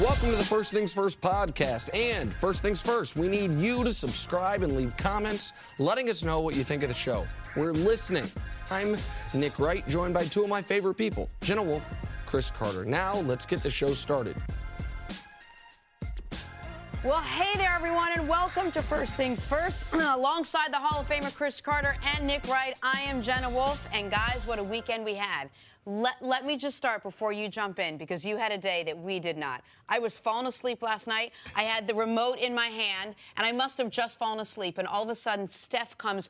Welcome to the First Things First podcast. And first things first, we need you to subscribe and leave comments letting us know what you think of the show. We're listening. I'm Nick Wright, joined by two of my favorite people, Jenna Wolfe, Chris Carter. Now, let's get the show started. Well, hey there, everyone, and welcome to First Things First. Alongside the Hall of Famer Chris Carter and Nick Wright, I am Jenna Wolfe. And guys, what a weekend we had. Let me just start before you jump in, because you had a day that we did not. I was falling asleep last night. I had the remote in my hand, and I must have just fallen asleep. And all of a sudden, Steph comes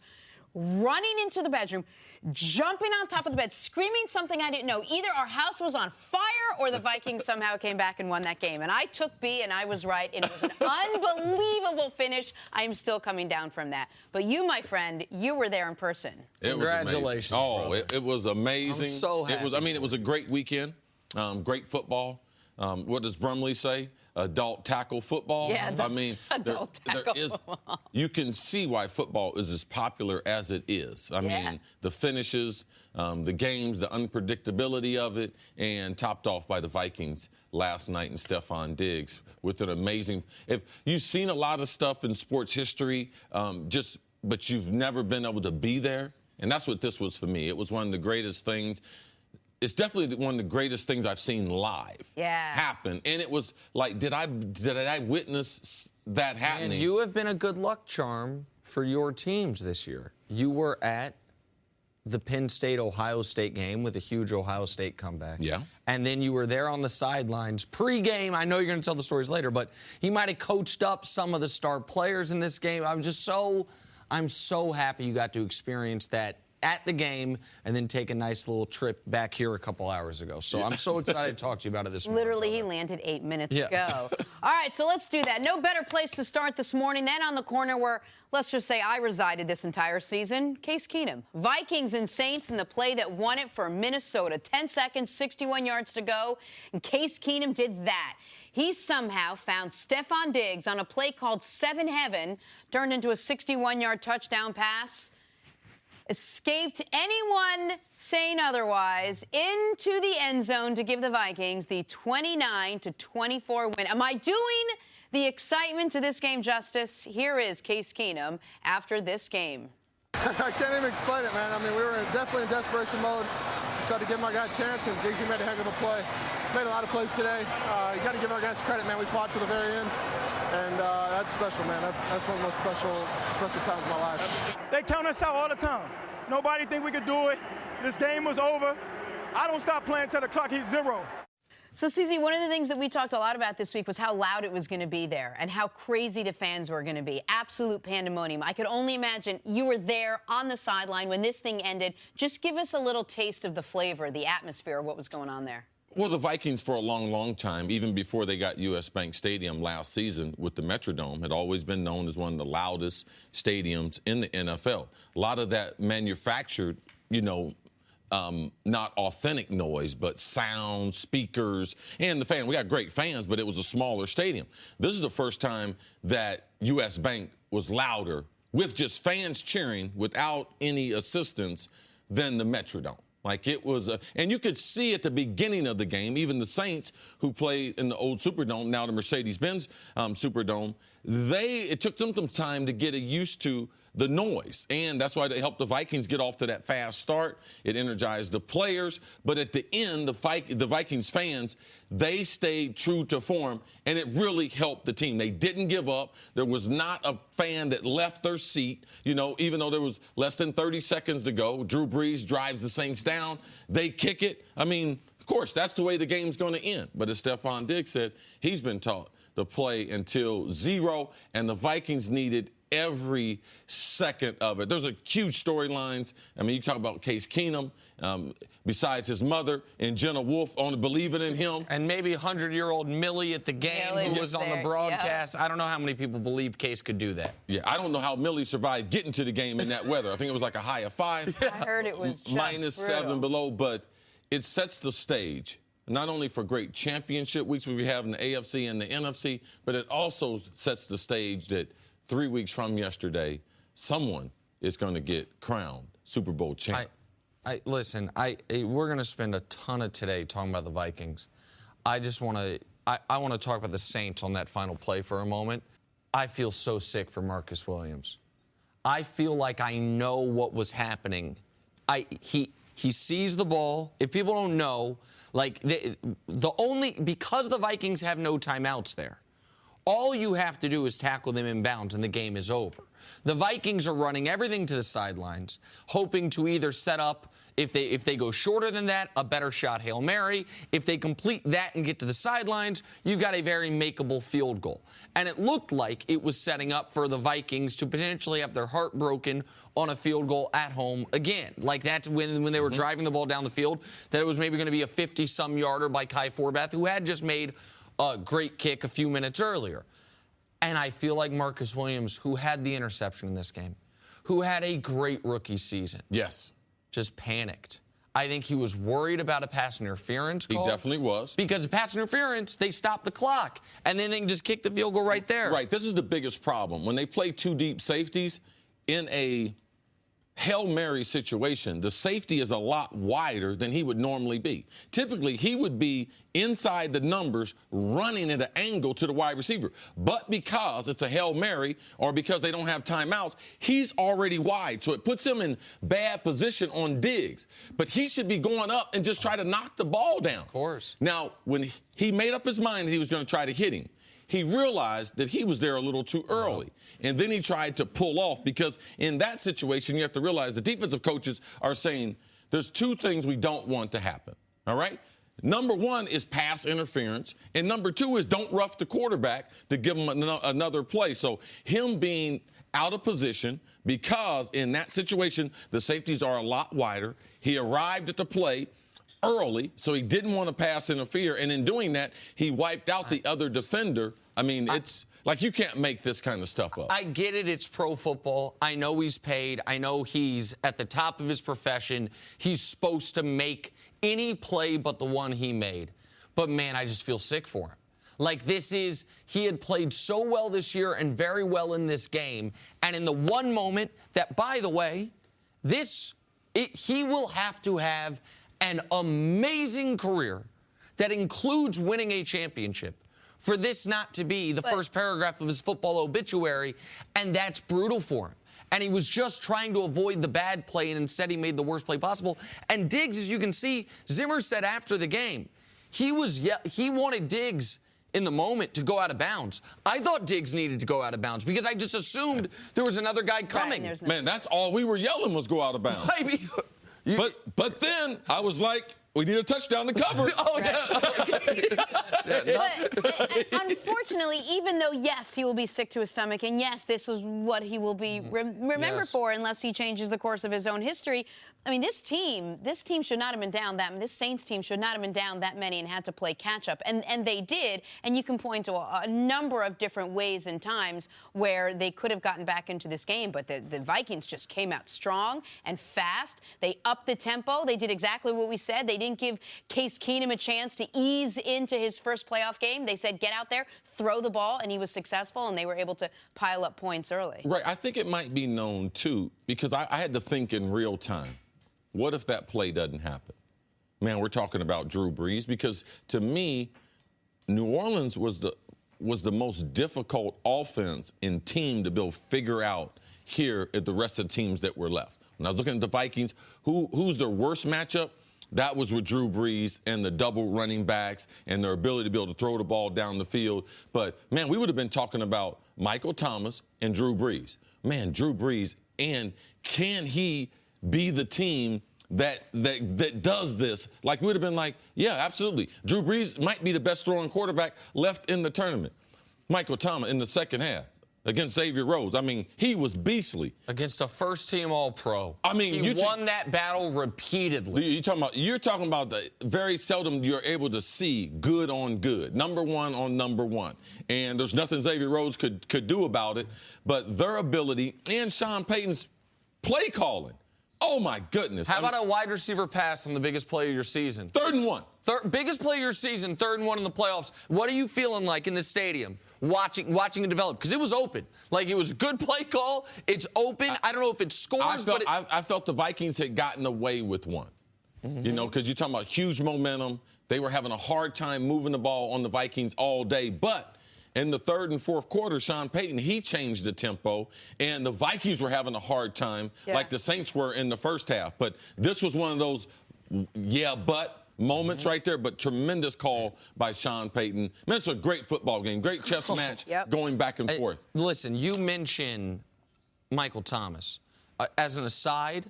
running into the bedroom, jumping on top of the bed, screaming something I didn't know. Either our house was on fire or the Vikings somehow came back and won that game. And I took B, and I was right, and it was an unbelievable finish. I am still coming down from that. But you, my friend, you were there in person. Congratulations. It was amazing. I'm so happy. It was a great weekend. Great football. What does Brumley say? Adult tackle football. Yeah, adult tackle football. You can see why football is as popular as it is. I mean, the finishes, the games, the unpredictability of it, and topped off by the Vikings last night and Stephon Diggs with an amazing. If you've seen a lot of stuff in sports history, but you've never been able to be there, and that's what this was for me. It was one of the greatest things. It's definitely one of the greatest things I've seen live happen. And it was like, did I witness that happening? And you have been a good luck charm for your teams this year. You were at the Penn State-Ohio State game with a huge Ohio State comeback. Yeah. And then you were there on the sidelines pre-game. I know you're going to tell the stories later, but he might have coached up some of the star players in this game. I'm so happy you got to experience that at the game and then take a nice little trip back here a couple hours ago. So I'm so excited to talk to you about it this morning. Literally, he landed 8 minutes ago. All right, so let's do that. No better place to start this morning than on the corner where, let's just say, I resided this entire season, Case Keenum. Vikings and Saints in the play that won it for Minnesota. 10 seconds, 61 yards to go, and Case Keenum did that. He somehow found Stephon Diggs on a play called 7 Heaven, turned into a 61-yard touchdown pass, escaped anyone saying otherwise into the end zone to give the Vikings the 29-24 win. Am I doing the excitement to this game justice? Here is Case Keenum after this game. I can't even explain it, man. I mean, we were definitely in desperation mode. Just tried to give my guy a chance, and Diggsy made a heck of a play. Made a lot of plays today. You got to give our guys credit, man. We fought to the very end, and that's special, man. That's one of the most special times of my life. They count us out all the time. Nobody think we could do it. This game was over. I don't stop playing till the clock hits 0. So, CZ, one of the things that we talked a lot about this week was how loud it was going to be there and how crazy the fans were going to be. Absolute pandemonium. I could only imagine you were there on the sideline when this thing ended. Just give us a little taste of the flavor, the atmosphere of what was going on there. Well, the Vikings for a long, long time, even before they got U.S. Bank Stadium last season with the Metrodome, had always been known as one of the loudest stadiums in the NFL. A lot of that manufactured, not authentic noise, but sound, speakers, and the fan. We got great fans, but it was a smaller stadium. This is the first time that U.S. Bank was louder with just fans cheering without any assistance than the Metrodome. Like it was, and you could see at the beginning of the game, even the Saints who played in the old Superdome, now the Mercedes-Benz Superdome, it took them some time to get used to the noise. And that's why they helped the Vikings get off to that fast start. It energized the players. But at the end, the Vikings fans, they stayed true to form, and it really helped the team. They didn't give up. There was not a fan that left their seat, even though there was less than 30 seconds to go. Drew Brees drives the Saints down. They kick it. I mean, of course, that's the way the game's going to end. But as Stephon Diggs said, he's been taught to play until 0, and the Vikings needed every second of it. There's a huge storylines. I mean, you talk about Case Keenum, besides his mother and Jenna Wolfe on believing in him. And maybe 100-year-old Millie at the game who was on the broadcast. I don't know how many people believed Case could do that. Yeah, I don't know how Millie survived getting to the game in that weather. I think it was like a high of 5. I heard it was just minus brutal. 7 below, but it sets the stage not only for great championship weeks we have in the AFC and the NFC, but it also sets the stage that 3 weeks from yesterday, someone is going to get crowned Super Bowl champ. We're going to spend a ton of today talking about the Vikings. I I want to talk about the Saints on that final play for a moment. I feel so sick for Marcus Williams. I feel like I know what was happening. He sees the ball. If people don't know, like because the Vikings have no timeouts there, all you have to do is tackle them inbounds and the game is over. The Vikings are running everything to the sidelines, hoping to either set up, if they go shorter than that, a better shot Hail Mary. If they complete that and get to the sidelines, you've got a very makeable field goal. And it looked like it was setting up for the Vikings to potentially have their heart broken on a field goal at home again. Like that's when they were driving the ball down the field, that it was maybe going to be a 50-some yarder by Kai Forbath, who had just made a great kick a few minutes earlier. And I feel like Marcus Williams, who had the interception in this game, who had a great rookie season. Yes. Just panicked. I think he was worried about a pass interference call. He definitely was. Because pass interference, they stop the clock, and then they can just kick the field goal right there. Right. This is the biggest problem. When they play two deep safeties in a Hail Mary situation, the safety is a lot wider than he would normally be. Typically, he would be inside the numbers running at an angle to the wide receiver. But because it's a Hail Mary or because they don't have timeouts, he's already wide. So it puts him in bad position on Diggs. But he should be going up and just try to knock the ball down. Of course. Now, when he made up his mind that he was going to try to hit him, he realized that he was there a little too early. And then he tried to pull off, because in that situation, you have to realize the defensive coaches are saying there's two things we don't want to happen, all right? Number one is pass interference, and number two is don't rough the quarterback to give him another play. So him being out of position, because in that situation, the safeties are a lot wider. He arrived at the play early, so he didn't want to pass interfere, and in doing that, he wiped out the other defender. I mean, it's like you can't make this kind of stuff up. I get it. It's pro football. I know he's paid. I know he's at the top of his profession. He's supposed to make any play but the one he made. But, man, I just feel sick for him. Like, he had played so well this year and very well in this game, and in the one moment that, by the way, he will have to have an amazing career that includes winning a championship for this not to be the first paragraph of his football obituary, and that's brutal for him. And he was just trying to avoid the bad play, and instead he made the worst play possible. And Diggs, as you can see, Zimmer said after the game, he wanted Diggs in the moment to go out of bounds. I thought Diggs needed to go out of bounds because I just assumed there was another guy coming. Right, Man, that's all we were yelling was go out of bounds. But then I was like, we need a touchdown to cover. But unfortunately, even though, yes, he will be sick to his stomach, and yes, this is what he will be remembered for unless he changes the course of his own history. I mean, this team should not have been down that many. This Saints team should not have been down that many and had to play catch-up. And they did, and you can point to a number of different ways and times where they could have gotten back into this game, but the Vikings just came out strong and fast. They upped the tempo. They did exactly what we said. They didn't give Case Keenum a chance to ease into his first playoff game. They said, get out there, throw the ball, and he was successful, and they were able to pile up points early. Right. I think it might be known, too, because I had to think in real time. What if that play doesn't happen? Man, we're talking about Drew Brees, because to me, New Orleans was the most difficult offense and team to be able to figure out here at the rest of the teams that were left. When I was looking at the Vikings, who's their worst matchup? That was with Drew Brees and the double running backs and their ability to be able to throw the ball down the field. But, man, we would have been talking about Michael Thomas and Drew Brees. Man, Drew Brees, and can he be the team that does this? Like, we would have been like, yeah, absolutely. Drew Brees might be the best throwing quarterback left in the tournament. Michael Thomas in the second half against Xavier Rhodes. I mean, he was beastly. Against a first-team All-Pro. I mean, he won that battle repeatedly. You're talking about the very seldom you're able to see good on good, number one on number one. And there's nothing Xavier Rhodes could do about it. But their ability and Sean Payton's play calling. Oh, my goodness. How about a wide receiver pass on the biggest play of your season? 3rd and 1. Biggest play of your season, 3rd and 1 in the playoffs. What are you feeling like in the stadium watching it develop? Because it was open. Like, it was a good play call. It's open. I don't know if it scores, I felt the Vikings had gotten away with one. You know, because you're talking about huge momentum. They were having a hard time moving the ball on the Vikings all day. But in the third and fourth quarter, Sean Payton, he changed the tempo, and the Vikings were having a hard time like the Saints were in the first half. But this was one of those moments right there, but tremendous call by Sean Payton. Man, it's a great football game, great chess match going back and forth. Listen, you mentioned Michael Thomas. As an aside,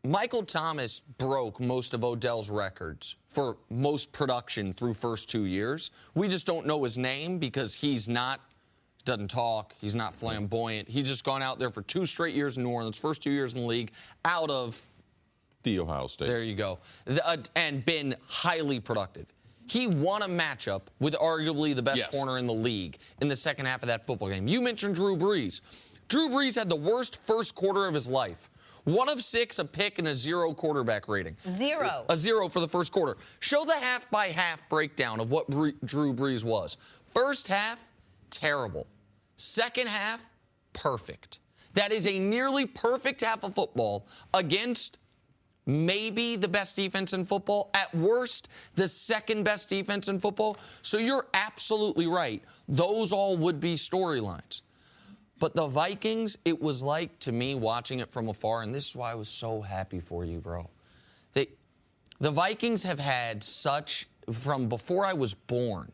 Michael Thomas broke most of Odell's records for most production through first 2 years. We just don't know his name because doesn't talk, he's not flamboyant. He's just gone out there for 2 straight years in New Orleans, first 2 years in the league, out of the Ohio State. There you go. And been highly productive. He won a matchup with arguably the best corner in the league in the second half of that football game. You mentioned Drew Brees. Drew Brees had the worst first quarter of his life. 1 of 6, a pick, and a 0 quarterback rating. 0. A 0 for the first quarter. Show the half-by-half breakdown of what Drew Brees was. First half, terrible. Second half, perfect. That is a nearly perfect half of football against maybe the best defense in football. At worst, the second best defense in football. So you're absolutely right. Those all would be storylines. But the Vikings, it was like, to me, watching it from afar, and this is why I was so happy for you, bro. The Vikings have had such, from before I was born,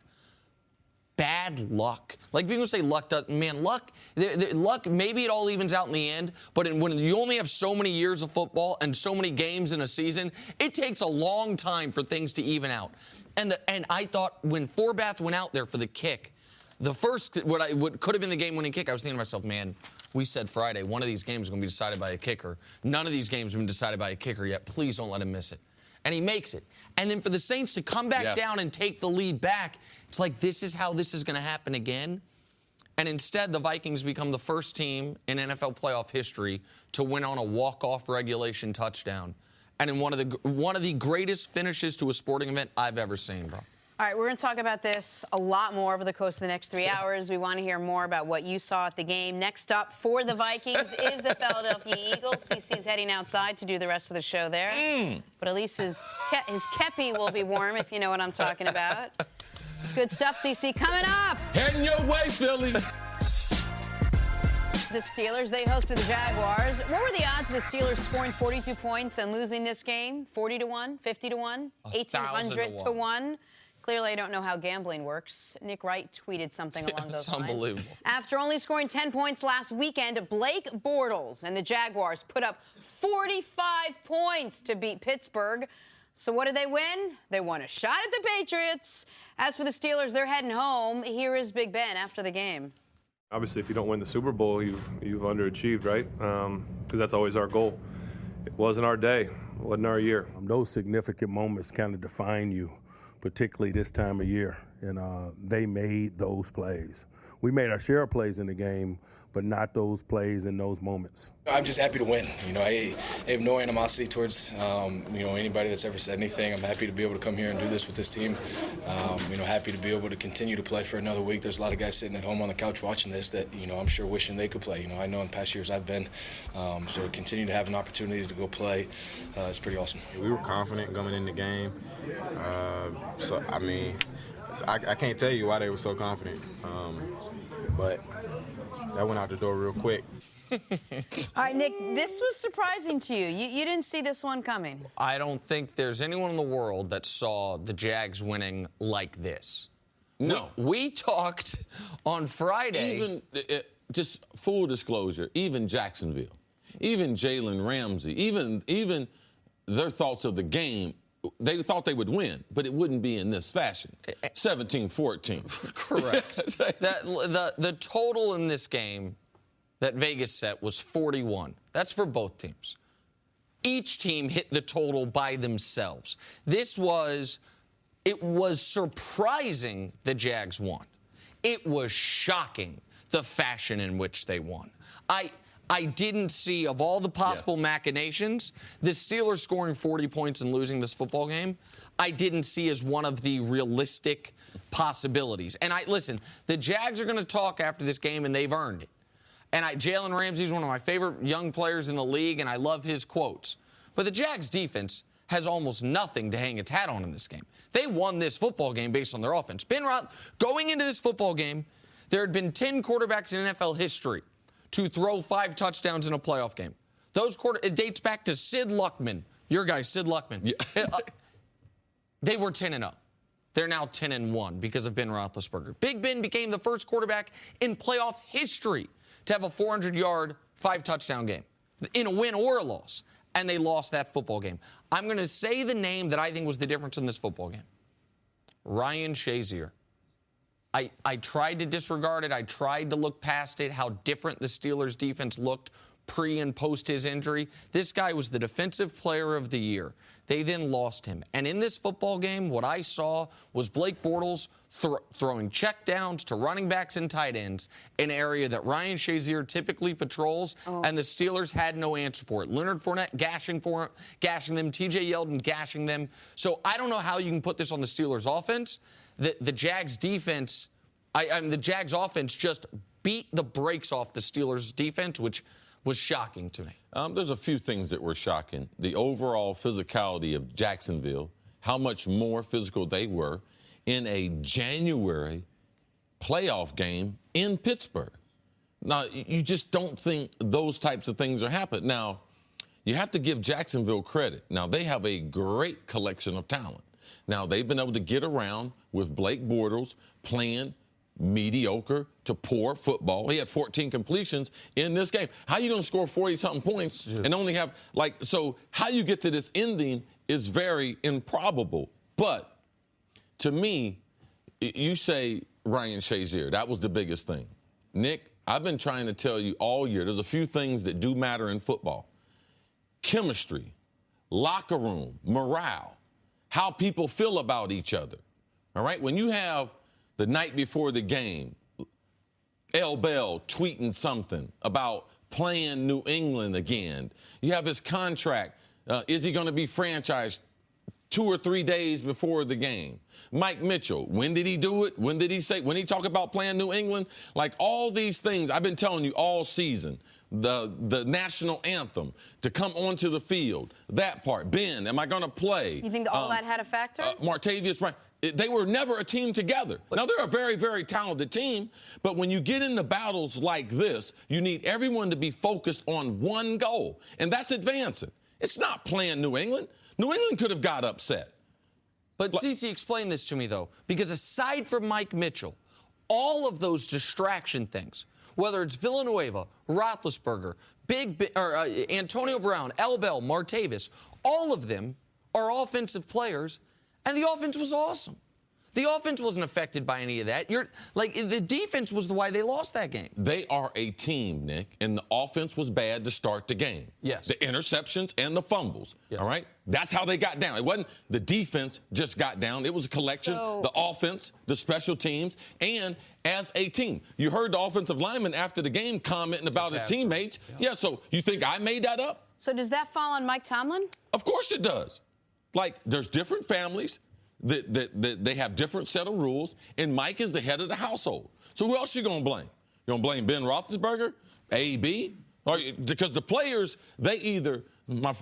bad luck. Like people say luck, luck, maybe it all evens out in the end, but when you only have so many years of football and so many games in a season, it takes a long time for things to even out. And I thought when Forbath went out there for the kick, the first, what could have been the game-winning kick, I was thinking to myself, man, we said Friday, one of these games is going to be decided by a kicker. None of these games have been decided by a kicker yet. Please don't let him miss it. And he makes it. And then for the Saints to come back down and take the lead back, it's like this is how this is going to happen again. And instead, the Vikings become the first team in NFL playoff history to win on a walk-off regulation touchdown. And in one of the greatest finishes to a sporting event I've ever seen, bro. All right, we're going to talk about this a lot more over the course of the next 3 hours. We want to hear more about what you saw at the game. Next up for the Vikings is the Philadelphia Eagles. CC's heading outside to do the rest of the show there. But at least his kepi will be warm, if you know what I'm talking about. Good stuff, CC. Coming up. Heading your way, Philly. The Steelers, they hosted the Jaguars. What were the odds of the Steelers scoring 42 points and losing this game? 40-1, 50-1, 1,800-1. Clearly, I don't know how gambling works. Nick Wright tweeted something along those lines. Unbelievable. After only scoring 10 points last weekend, Blake Bortles and the Jaguars put up 45 points to beat Pittsburgh. So what did they win? They won a shot at the Patriots. As for the Steelers, they're heading home. Here is Big Ben after the game. Obviously, if you don't win the Super Bowl, you've underachieved, right? Because that's always our goal. It wasn't our day. It wasn't our year. Those significant moments kind of define you, particularly this time of year, and they made those plays. We made our share of plays in the game, but not those plays in those moments. I'm just happy to win. I have no animosity towards anybody that's ever said anything. I'm happy to be able to come here and do this with this team. Happy to be able to continue to play for another week. There's a lot of guys sitting at home on the couch watching this that I'm sure wishing they could play. I know in past years I've been. So to continue to have an opportunity to go play is pretty awesome. We were confident coming in the game. I can't tell you why they were so confident, but that went out the door real quick. All right, Nick, this was surprising to you. You didn't see this one coming. I don't think there's anyone in the world that saw the Jags winning like this. No. We talked on Friday. Even, just full disclosure, even Jacksonville, even Jalen Ramsey, even their thoughts of the game, they thought they would win, but it wouldn't be in this fashion. 17-14. Correct. The total in this game that Vegas set was 41. That's for both teams. Each team hit the total by themselves. It was surprising the Jags won. It was shocking the fashion in which they won. I didn't see, of all the possible machinations, the Steelers scoring 40 points and losing this football game, I didn't see as one of the realistic possibilities. And listen, the Jags are going to talk after this game, and they've earned it. And Jalen Ramsey is one of my favorite young players in the league, and I love his quotes. But the Jags defense has almost nothing to hang its hat on in this game. They won this football game based on their offense. Going into this football game, there had been 10 quarterbacks in NFL history to throw 5 touchdowns in a playoff game. It dates back to Sid Luckman, your guy, Sid Luckman. Yeah. They were 10-0. They're now 10-1 because of Ben Roethlisberger. Big Ben became the first quarterback in playoff history to have a 400-yard, 5-touchdown game in a win or a loss, and they lost that football game. I'm going to say the name that I think was the difference in this football game. Ryan Shazier. I tried to disregard it. I tried to look past it, how different the Steelers' defense looked pre and post his injury. This guy was the defensive player of the year. They then lost him. And in this football game, what I saw was Blake Bortles throwing checkdowns to running backs and tight ends, an area that Ryan Shazier typically patrols, and the Steelers had no answer for it. Leonard Fournette gashing them, TJ Yeldon gashing them. So I don't know how you can put this on the Steelers' offense. The Jags defense, the Jags offense just beat the brakes off the Steelers' defense, which was shocking to me. There's a few things that were shocking. The overall physicality of Jacksonville, how much more physical they were in a January playoff game in Pittsburgh. Now, you just don't think those types of things are happening. Now, you have to give Jacksonville credit. Now, they have a great collection of talent. Now, they've been able to get around with Blake Bortles playing mediocre to poor football. He had 14 completions in this game. How are you going to score 40-something points and only have, so how you get to this ending is very improbable. But to me, you say Ryan Shazier, that was the biggest thing. Nick, I've been trying to tell you all year, there's a few things that do matter in football. Chemistry, locker room, morale, how people feel about each other. All right? When you have the night before the game, L. Bell tweeting something about playing New England again. You have his contract. Is he going to be franchised 2 or 3 days before the game? Mike Mitchell, when did he do it? When did he say? When he talk about playing New England? Like all these things I've been telling you all season. The national anthem, to come onto the field, that part. Ben, am I going to play? You think all that had a factor? Martavius Bryant. They were never a team together. Now, they're a very, very talented team, but when you get into battles like this, you need everyone to be focused on one goal, and that's advancing. It's not playing New England. New England could have got upset. But, CeCe, explain this to me, though, because aside from Mike Mitchell, all of those distraction things, whether it's Villanueva, Roethlisberger, Antonio Brown, L. Bell, Martavis, all of them are offensive players. And the offense was awesome. The offense wasn't affected by any of that. The defense was why they lost that game. They are a team, Nick, and the offense was bad to start the game. Yes. The interceptions and the fumbles. Yes. All right? That's how they got down. It wasn't the defense just got down. It was a collection, the offense, the special teams, and as a team. You heard the offensive lineman after the game commenting about his teammates. Yeah, so you think I made that up? So does that fall on Mike Tomlin? Of course it does. There's different families that they have different set of rules, and Mike is the head of the household. So who else you going to blame? You going to blame Ben Roethlisberger, AB? Because the players, they either, my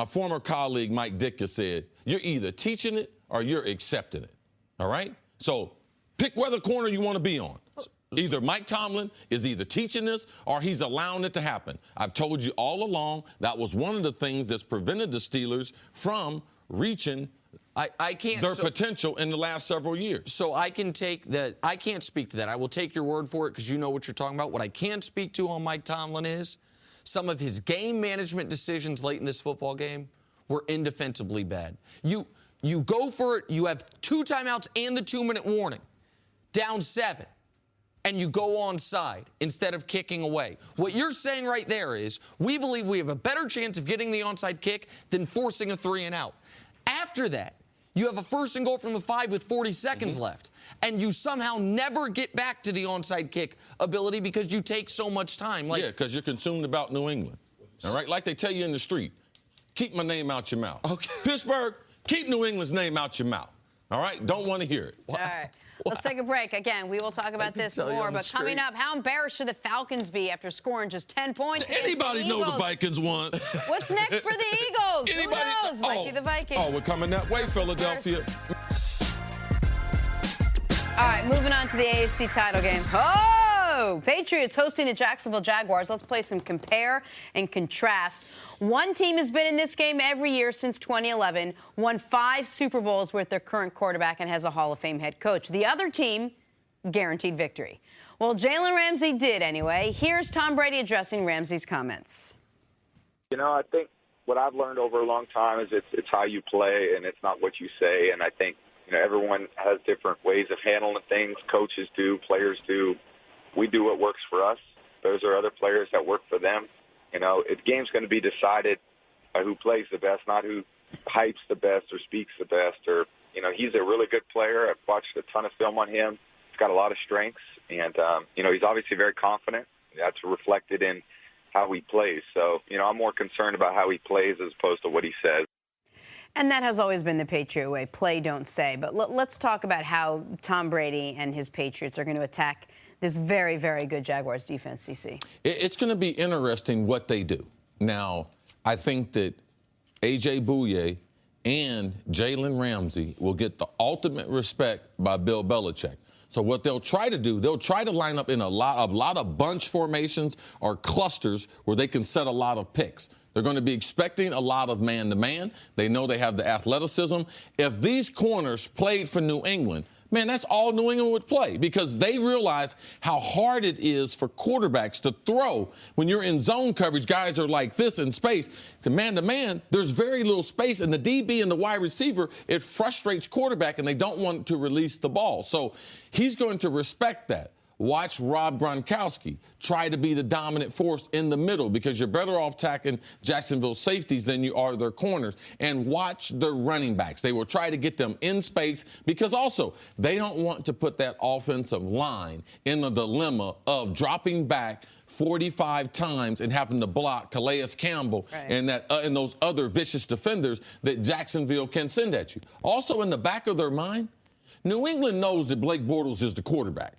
former colleague Mike Ditka said, you're either teaching it or you're accepting it, all right? So pick whether corner you want to be on. Either Mike Tomlin is either teaching this or he's allowing it to happen. I've told you all along that was one of the things that's prevented the Steelers from reaching their potential in the last several years. So I can take that. I can't speak to that. I will take your word for it because you know what you're talking about. What I can speak to on Mike Tomlin is some of his game management decisions late in this football game were indefensibly bad. You go for it. You have 2 timeouts and the 2-minute warning. Down 7. And you go onside instead of kicking away. What you're saying right there is we believe we have a better chance of getting the onside kick than forcing a 3-and-out. After that, you have a 1st and goal from the 5 with 40 seconds left, and you somehow never get back to the onside kick ability because you take so much time. Yeah, because you're consumed about New England. All right? Like they tell you in the street, keep my name out your mouth. Okay. Pittsburgh, keep New England's name out your mouth. All right? Don't want to hear it. All right. Let's take a break. Again, we will talk about this more. But coming up, how embarrassed should the Falcons be after scoring just 10 points? Anybody know the Vikings won? What's next for the Eagles? Anybody? Who knows? Might be the Vikings. Oh, we're coming that way, Philadelphia. All right, moving on to the AFC title game. Oh, Patriots hosting the Jacksonville Jaguars. Let's play some compare and contrast. One team has been in this game every year since 2011, won 5 Super Bowls with their current quarterback and has a Hall of Fame head coach. The other team, guaranteed victory. Well, Jalen Ramsey did anyway. Here's Tom Brady addressing Ramsey's comments. You know, I think what I've learned over a long time is it's how you play and it's not what you say. And I think, you know, everyone has different ways of handling things. Coaches do, players do. We do what works for us. Those are other players that work for them. You know, the game's going to be decided by who plays the best, not who hypes the best or speaks the best. Or, you know, he's a really good player. I've watched a ton of film on him. He's got a lot of strengths. And, you know, he's obviously very confident. That's reflected in how he plays. So, you know, I'm more concerned about how he plays as opposed to what he says. And that has always been the Patriot way, play, don't say. But let's talk about how Tom Brady and his Patriots are going to attack this very, very good Jaguars defense, CC. It's going to be interesting what they do. Now, I think that A.J. Bouye and Jalen Ramsey will get the ultimate respect by Bill Belichick. So what they'll try to do, they'll try to line up in a lot of bunch formations or clusters where they can set a lot of picks. They're going to be expecting a lot of man-to-man. They know they have the athleticism. If these corners played for New England, man, that's all New England would play because they realize how hard it is for quarterbacks to throw. When you're in zone coverage, guys are like this in space. The man-to-man, there's very little space, and the DB and the wide receiver, it frustrates quarterback, and they don't want to release the ball. So he's going to respect that. Watch Rob Gronkowski try to be the dominant force in the middle because you're better off attacking Jacksonville's safeties than you are their corners. And watch the running backs. They will try to get them in space because also they don't want to put that offensive line in the dilemma of dropping back 45 times and having to block Calais Campbell and those other vicious defenders that Jacksonville can send at you. Also in the back of their mind, New England knows that Blake Bortles is the quarterback.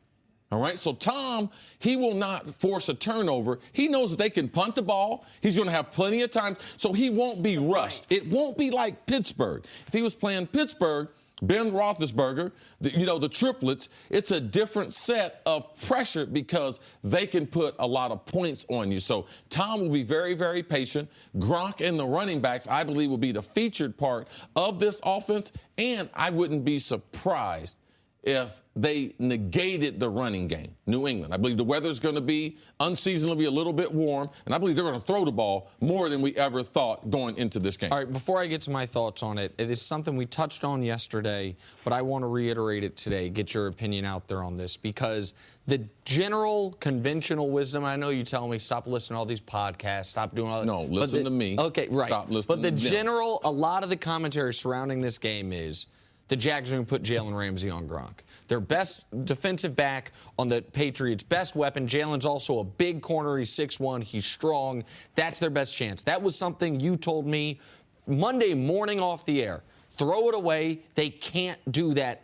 All right, so Tom, he will not force a turnover. He knows that they can punt the ball. He's going to have plenty of time, so he won't be rushed. It won't be like Pittsburgh. If he was playing Pittsburgh, Ben Roethlisberger, the triplets, it's a different set of pressure because they can put a lot of points on you. So Tom will be very, very patient. Gronk and the running backs, I believe, will be the featured part of this offense, and I wouldn't be surprised if they negated the running game, New England. I believe the weather's going to be unseasonably a little bit warm, and I believe they're going to throw the ball more than we ever thought going into this game. All right, before I get to my thoughts on it, it is something we touched on yesterday, but I want to reiterate it today, get your opinion out there on this, because the general conventional wisdom, I know you tell me, stop listening to all these podcasts, stop doing all that. No, listen to me. Okay, right. Stop listening But the to them. general, a lot of the commentary surrounding this game is the Jags are going to put Jalen Ramsey on Gronk. Their best defensive back on the Patriots' best weapon. Jalen's also a big corner. He's 6'1". He's strong. That's their best chance. That was something you told me Monday morning off the air. Throw it away. They can't do that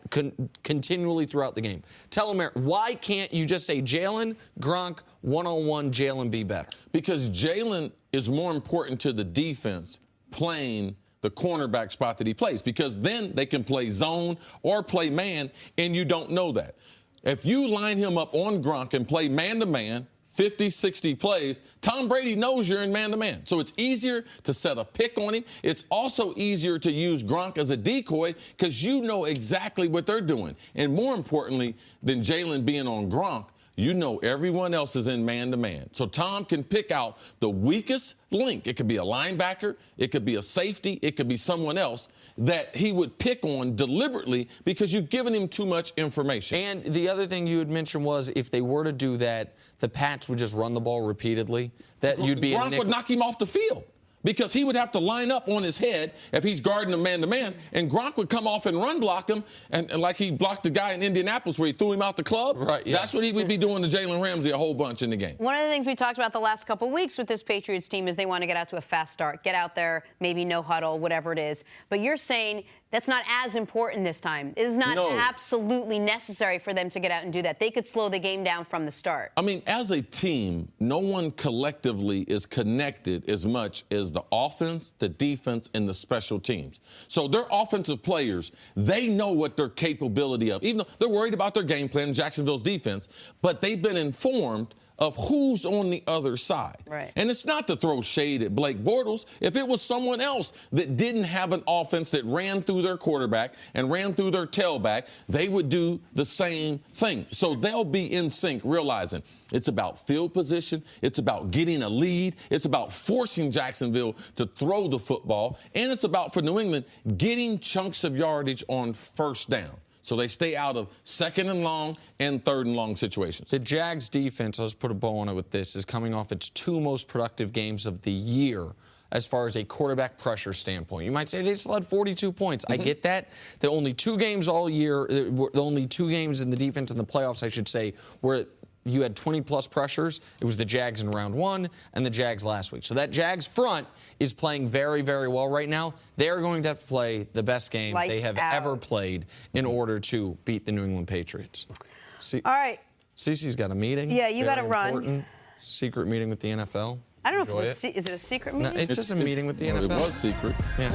continually throughout the game. Tell them, why can't you just say Jalen, Gronk, one-on-one, Jalen be better? Because Jalen is more important to the defense playing the cornerback spot that he plays, because then they can play zone or play man, and you don't know that. If you line him up on Gronk and play man-to-man, 50, 60 plays, Tom Brady knows you're in man-to-man. So it's easier to set a pick on him. It's also easier to use Gronk as a decoy because you know exactly what they're doing. And more importantly than Jalen being on Gronk, you know everyone else is in man-to-man. So Tom can pick out the weakest link. It could be a linebacker. It could be a safety. It could be someone else that he would pick on deliberately because you've given him too much information. And the other thing you had mentioned was if they were to do that, the Pats would just run the ball repeatedly. That you'd be Gronk would knock him off the field. Because he would have to line up on his head if he's guarding a man-to-man, and Gronk would come off and run block him, and like he blocked the guy in Indianapolis where he threw him out the club. Right, yeah. That's what he would be doing to Jalen Ramsey a whole bunch in the game. One of the things we talked about the last couple of weeks with this Patriots team is they want to get out to a fast start, get out there, maybe no huddle, whatever it is. But you're saying That's not as important this time. It is not absolutely necessary for them to get out and do that. They could slow the game down from the start. I mean, as a team, no one collectively is connected as much as the offense, the defense, and the special teams. So their offensive players, they know what their capability of, even though they're worried about their game plan, Jacksonville's defense, but they've been informed of who's on the other side. Right. And it's not to throw shade at Blake Bortles. If it was someone else that didn't have an offense that ran through their quarterback and ran through their tailback, they would do the same thing. So they'll be in sync, realizing it's about field position, it's about getting a lead, it's about forcing Jacksonville to throw the football, and it's about, for New England, getting chunks of yardage on first down. So they stay out of second and long and third and long situations. The Jags defense, let's put a bow on it with this, is coming off its 2 most productive games of the year as far as a quarterback pressure standpoint. You might say they still had 42 points. I get that. The only 2 games all year, the only 2 games in the defense in the playoffs, I should say, where you had 20-plus pressures. It was the Jags in round 1 and the Jags last week. So that Jags front is playing very, very well right now. They're going to have to play the best game they have ever played in order to beat the New England Patriots. All right. Cece's got a meeting. Yeah, you got to run. Secret meeting with the NFL. I don't know if is it a secret meeting? No, it's just a meeting with the NFL. It was secret. Yeah.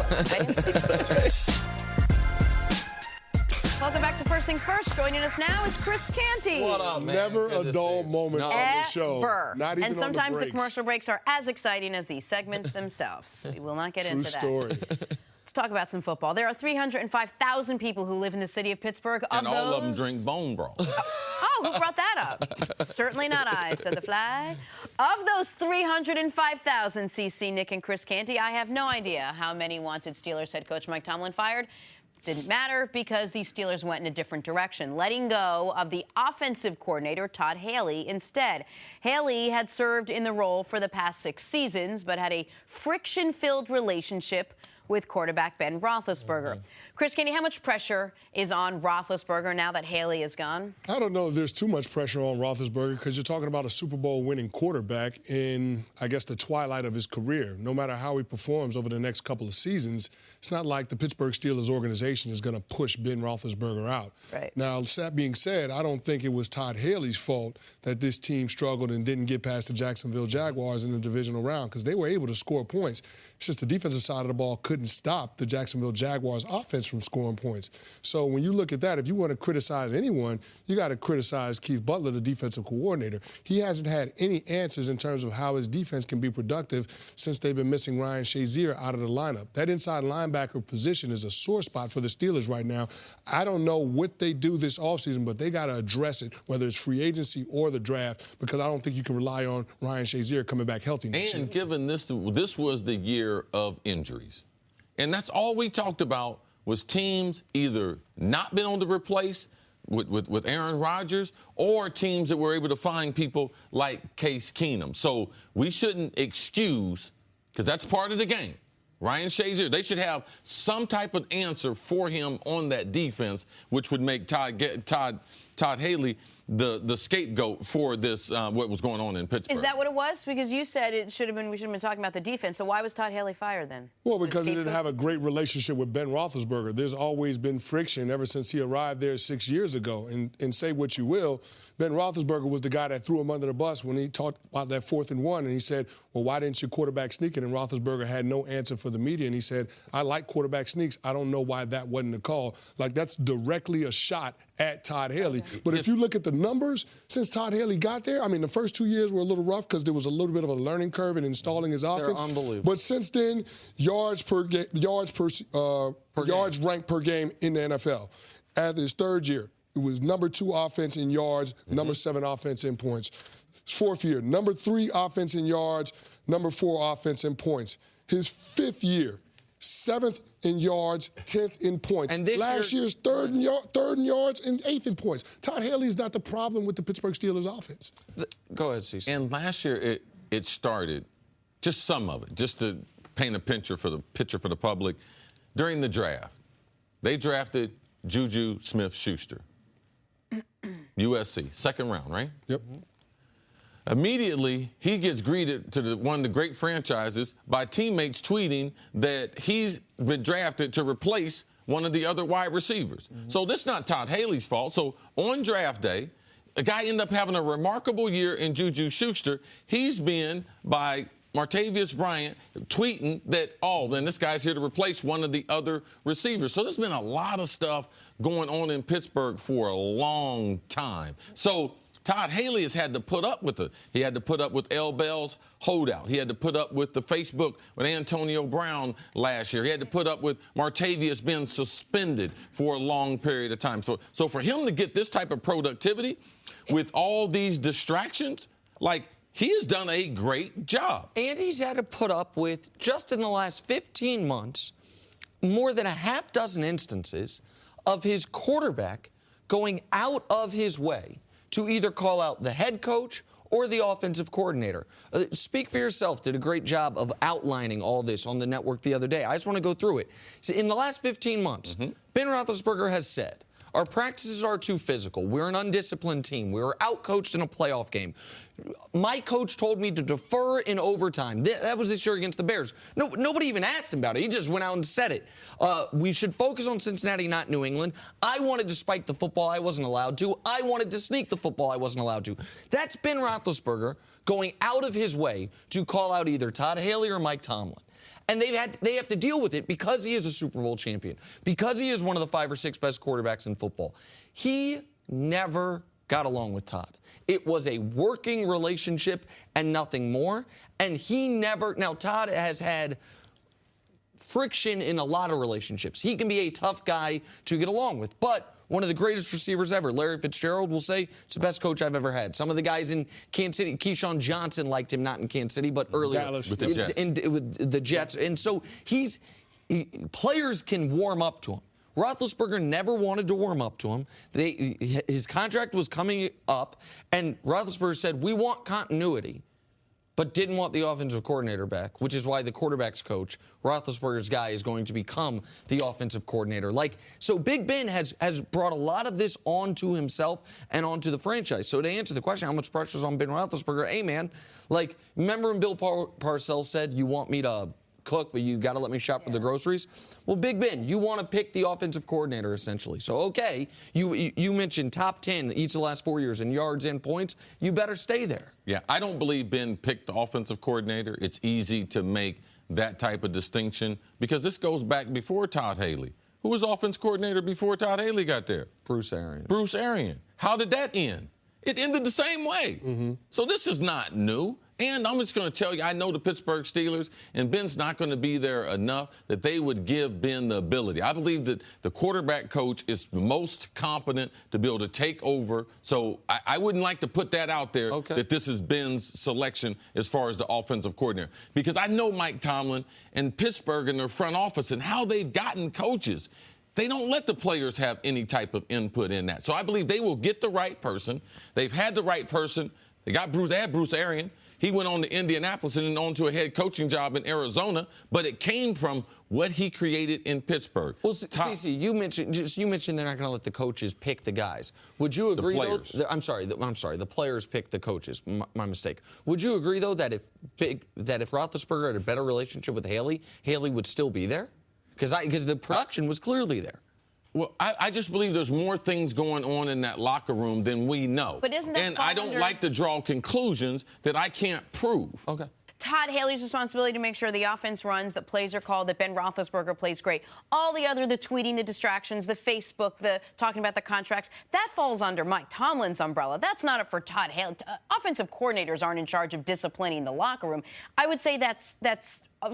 Welcome back to First Things First. Joining us now is Chris Canty. What up, man? Never a dull moment on the show. Not even and sometimes on the commercial breaks are as exciting as these segments themselves. We will not get into that. True story. Let's talk about some football. There are 305,000 people who live in the city of Pittsburgh. And all of them drink bone broth. Oh, who brought that up? Certainly not I, said the flag. Of those 305,000, CC, Nick, and Chris Canty, I have no idea how many wanted Steelers head coach Mike Tomlin fired. Didn't matter because the Steelers went in a different direction, letting go of the offensive coordinator, Todd Haley, instead. Haley had served in the role for the past 6 seasons, but had a friction-filled relationship with quarterback Ben Roethlisberger. Chris Canty, how much pressure is on Roethlisberger now that Haley is gone? I don't know if there's too much pressure on Roethlisberger because you're talking about a Super Bowl winning quarterback in, I guess, the twilight of his career. No matter how he performs over the next couple of seasons, it's not like the Pittsburgh Steelers organization is going to push Ben Roethlisberger out. Right. Now, that being said, I don't think it was Todd Haley's fault that this team struggled and didn't get past the Jacksonville Jaguars in the divisional round because they were able to score points. It's just the defensive side of the ball couldn't stop the Jacksonville Jaguars offense from scoring points. So when you look at that, if you want to criticize anyone, you got to criticize Keith Butler, the defensive coordinator. He hasn't had any answers in terms of how his defense can be productive since they've been missing Ryan Shazier out of the lineup. That inside linebacker position is a sore spot for the Steelers right now. I don't know what they do this offseason, but they got to address it, whether it's free agency or the draft, because I don't think you can rely on Ryan Shazier coming back healthy next year. And given this was the year of injuries. And that's all we talked about was teams either not been able to replace with Aaron Rodgers or teams that were able to find people like Case Keenum. So we shouldn't excuse, because that's part of the game. Ryan Shazier, they should have some type of answer for him on that defense, which would make Todd Haley the scapegoat for this, what was going on in Pittsburgh. Is that what it was? Because you said we should have been talking about the defense. So why was Todd Haley fired then? Well, because he didn't have a great relationship with Ben Roethlisberger. There's always been friction ever since he arrived there 6 years ago. And say what you will, Ben Roethlisberger was the guy that threw him under the bus when he talked about that 4th and 1, and he said, well, why didn't your quarterback sneak it? And Roethlisberger had no answer for the media, and he said, I like quarterback sneaks. I don't know why that wasn't a call. Like, that's directly a shot at Todd Haley. But if you look at the numbers, since Todd Haley got there, I mean, the first 2 years were a little rough because there was a little bit of a learning curve in installing his offense. They're unbelievable. But since then, yards ranked per game in the NFL. At his 3rd year, it was number 2 offense in yards, number 7 offense in points. His 4th year, number 3 offense in yards, number 4 offense in points. His 5th year, 7th in yards, 10th in points. And last year's 3rd in yards and 8th in points. Todd Haley is not the problem with the Pittsburgh Steelers offense. Go ahead, Cece. And last year it started, just some of it, just to paint a picture for the public. During the draft, they drafted Juju Smith-Schuster. USC, 2nd round, right? Yep. Immediately, he gets greeted to one of the great franchises by teammates tweeting that he's been drafted to replace one of the other wide receivers. So this is not Todd Haley's fault. So on draft day, a guy ended up having a remarkable year in Juju Schuster. He's been by Martavius Bryant tweeting that, oh, then this guy's here to replace one of the other receivers. So there's been a lot of stuff going on in Pittsburgh for a long time. So Todd Haley has had to put up with it. He had to put up with L. Bell's holdout. He had to put up with the Facebook with Antonio Brown last year. He had to put up with Martavius being suspended for a long period of time. So for him to get this type of productivity with all these distractions, like, he has done a great job. And he's had to put up with, just in the last 15 months, more than a half dozen instances of his quarterback going out of his way to either call out the head coach or the offensive coordinator. Speak for Yourself did a great job of outlining all this on the network the other day. I just want to go through it. So in the last 15 months, Ben Roethlisberger has said, our practices are too physical. We're an undisciplined team. We were outcoached in a playoff game. My coach told me to defer in overtime. That was this year against the Bears. Nobody even asked him about it. He just went out and said it. We should focus on Cincinnati, not New England. I wanted to spike the football. I wasn't allowed to. I wanted to sneak the football. I wasn't allowed to. That's Ben Roethlisberger going out of his way to call out either Todd Haley or Mike Tomlin. And they have to deal with it because he is a Super Bowl champion, because he is one of the 5 or 6 best quarterbacks in football. He never got along with Todd. It was a working relationship and nothing more. And he never, now Todd has had friction in a lot of relationships. He can be a tough guy to get along with, but one of the greatest receivers ever, Larry Fitzgerald, will say it's the best coach I've ever had. Some of the guys in Kansas City, Keyshawn Johnson liked him, not in Kansas City, but earlier. Dallas. With the Jets. With the Jets. And so players can warm up to him. Roethlisberger never wanted to warm up to him. His contract was coming up, and Roethlisberger said, we want continuity, but didn't want the offensive coordinator back, which is why the quarterback's coach, Roethlisberger's guy, is going to become the offensive coordinator. So Big Ben has brought a lot of this onto himself and onto the franchise. So to answer the question, how much pressure is on Ben Roethlisberger? Hey, man, remember when Bill Parcells said, you want me to cook, but you got to let me shop for the groceries? Well, Big Ben, you want to pick the offensive coordinator, essentially. So, okay, you mentioned top 10 each of the last 4 years in yards and points. You better stay there. Yeah, I don't believe Ben picked the offensive coordinator. It's easy to make that type of distinction because this goes back before Todd Haley. Who was offense coordinator before Todd Haley got there? Bruce Arians. Bruce Arians. How did that end? It ended the same way. So this is not new. And I'm just going to tell you, I know the Pittsburgh Steelers, and Ben's not going to be there enough that they would give Ben the ability. I believe that the quarterback coach is the most competent to be able to take over. So I wouldn't like to put that out there, that this is Ben's selection as far as the offensive coordinator. Because I know Mike Tomlin and Pittsburgh and their front office and how they've gotten coaches. They don't let the players have any type of input in that. So I believe they will get the right person. They've had the right person. They had Bruce Arians. He went on to Indianapolis and then on to a head coaching job in Arizona, but it came from what he created in Pittsburgh. Well, CeCe, you mentioned they're not going to let the coaches pick the guys. Would you agree, though? I'm sorry. The players pick the coaches. My mistake. Would you agree, though, that if Roethlisberger had a better relationship with Haley, Haley would still be there? Because the production was clearly there. Well, I just believe there's more things going on in that locker room than we know. But isn't that and I don't like to draw conclusions that I can't prove. Okay. Todd Haley's responsibility to make sure the offense runs, that plays are called, that Ben Roethlisberger plays great. All the tweeting, the distractions, the Facebook, the talking about the contracts, that falls under Mike Tomlin's umbrella. That's not up for Todd Haley. Offensive coordinators aren't in charge of disciplining the locker room. I would say that's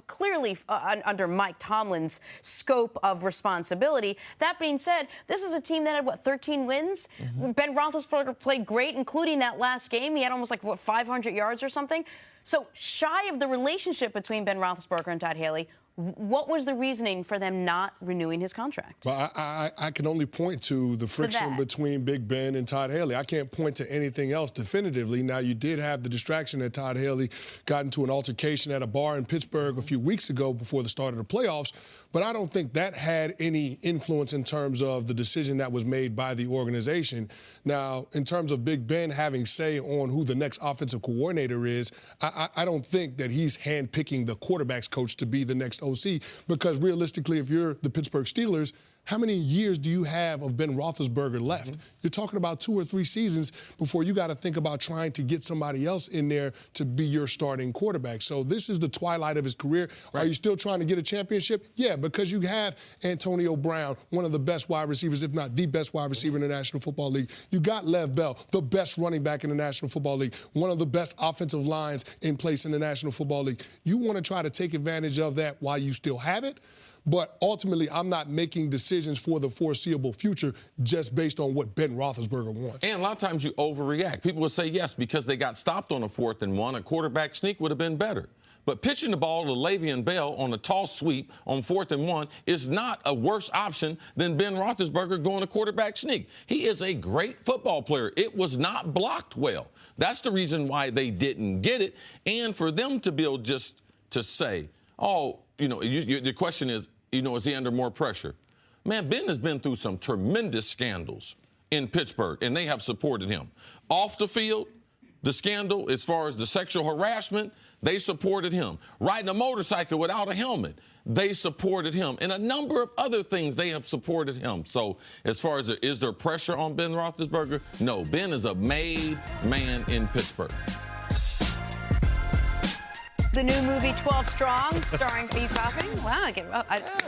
clearly under Mike Tomlin's scope of responsibility. That being said, this is a team that had, 13 wins? Ben Roethlisberger played great, including that last game. He had almost 500 yards or something. So shy of the relationship between Ben Roethlisberger and Todd Haley, what was the reasoning for them not renewing his contract? Well, I can only point to the friction between Big Ben and Todd Haley. I can't point to anything else definitively. Now, you did have the distraction that Todd Haley got into an altercation at a bar in Pittsburgh a few weeks ago before the start of the playoffs. but I don't think that had any influence in terms of the decision that was made by the organization. Now, in terms of Big Ben having say on who the next offensive coordinator is, I don't think that he's handpicking the quarterback's coach to be the next OC, because realistically, if you're the Pittsburgh Steelers, how many years do you have of Ben Roethlisberger left? You're talking about 2 or 3 seasons before you got to think about trying to get somebody else in there to be your starting quarterback. So this is the twilight of his career. Right. Are you still trying to get a championship? Yeah, because you have Antonio Brown, one of the best wide receivers, if not the best wide receiver in the National Football League. You got Lev Bell, the best running back in the National Football League, one of the best offensive lines in place in the National Football League. You want to try to take advantage of that while you still have it. But ultimately, I'm not making decisions for the foreseeable future just based on what Ben Roethlisberger wants. And a lot of times you overreact. People will say, yes, because they got stopped on a 4th and 1, a quarterback sneak would have been better. But pitching the ball to Le'Veon Bell on a tall sweep on 4th and 1 is not a worse option than Ben Roethlisberger going a quarterback sneak. He is a great football player. It was not blocked well. That's the reason why they didn't get it. And for them to be able just to say, oh, the question is, is he under more pressure? Man, Ben has been through some tremendous scandals in Pittsburgh, and they have supported him. Off the field, the scandal, as far as the sexual harassment, they supported him. Riding a motorcycle without a helmet, they supported him. And a number of other things, they have supported him. So as far as is there pressure on Ben Roethlisberger? No, Ben is a made man in Pittsburgh. The new movie 12 Strong, starring. Are you coughing? Wow,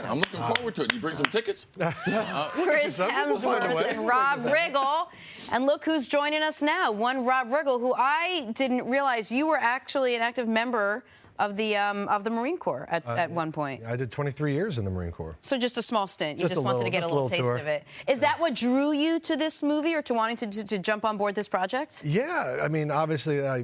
I'm looking forward to it. You bring some tickets? Chris Hemsworth and Rob Riggle. And look who's joining us now. One Rob Riggle, who I didn't realize you were actually an active member of the Marine Corps at one point. I did 23 years in the Marine Corps. So just a small stint. You just wanted to get a little taste of it. Is that what drew you to this movie, or to wanting to jump on board this project? Yeah, I mean, obviously, but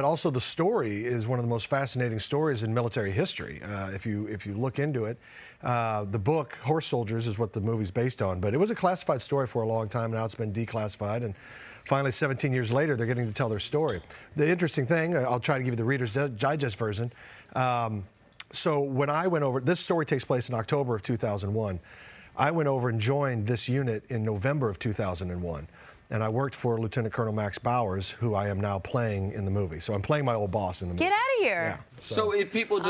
also the story is one of the most fascinating stories in military history. If you look into it, the book Horse Soldiers is what the movie's based on, but it was a classified story for a long time. Now it's been declassified, and finally, 17 years later, they're getting to tell their story. The interesting thing, I'll try to give you the Reader's Digest version. So when I went over, this story takes place in October of 2001. I went over and joined this unit in November of 2001. And I worked for Lieutenant Colonel Max Bowers, who I am now playing in the movie. So I'm playing my old boss in the movie. Get out of here. Yeah, so if people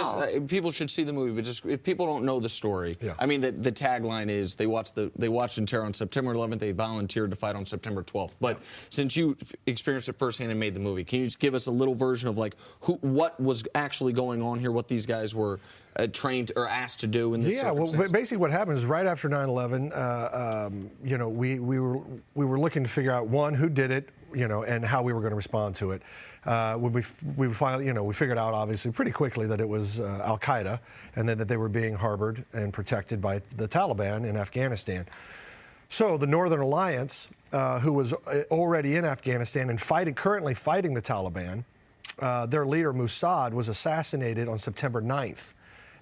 people should see the movie, but just if people don't know the story, I mean, the tagline is they watched in terror on September 11th, they volunteered to fight on September 12th. But since you experienced it firsthand and made the movie, can you just give us a little version of what was actually going on here, what these guys were trained or asked to do in this circumstance? Well, basically what happened is right after 9/11, we were looking to figure out, one, who did it, and how we were going to respond to it. When we finally, we figured out obviously pretty quickly that it was Al Qaeda, and then that they were being harbored and protected by the Taliban in Afghanistan. So the Northern Alliance, who was already in Afghanistan and currently fighting the Taliban, their leader Mossad was assassinated on September 9th.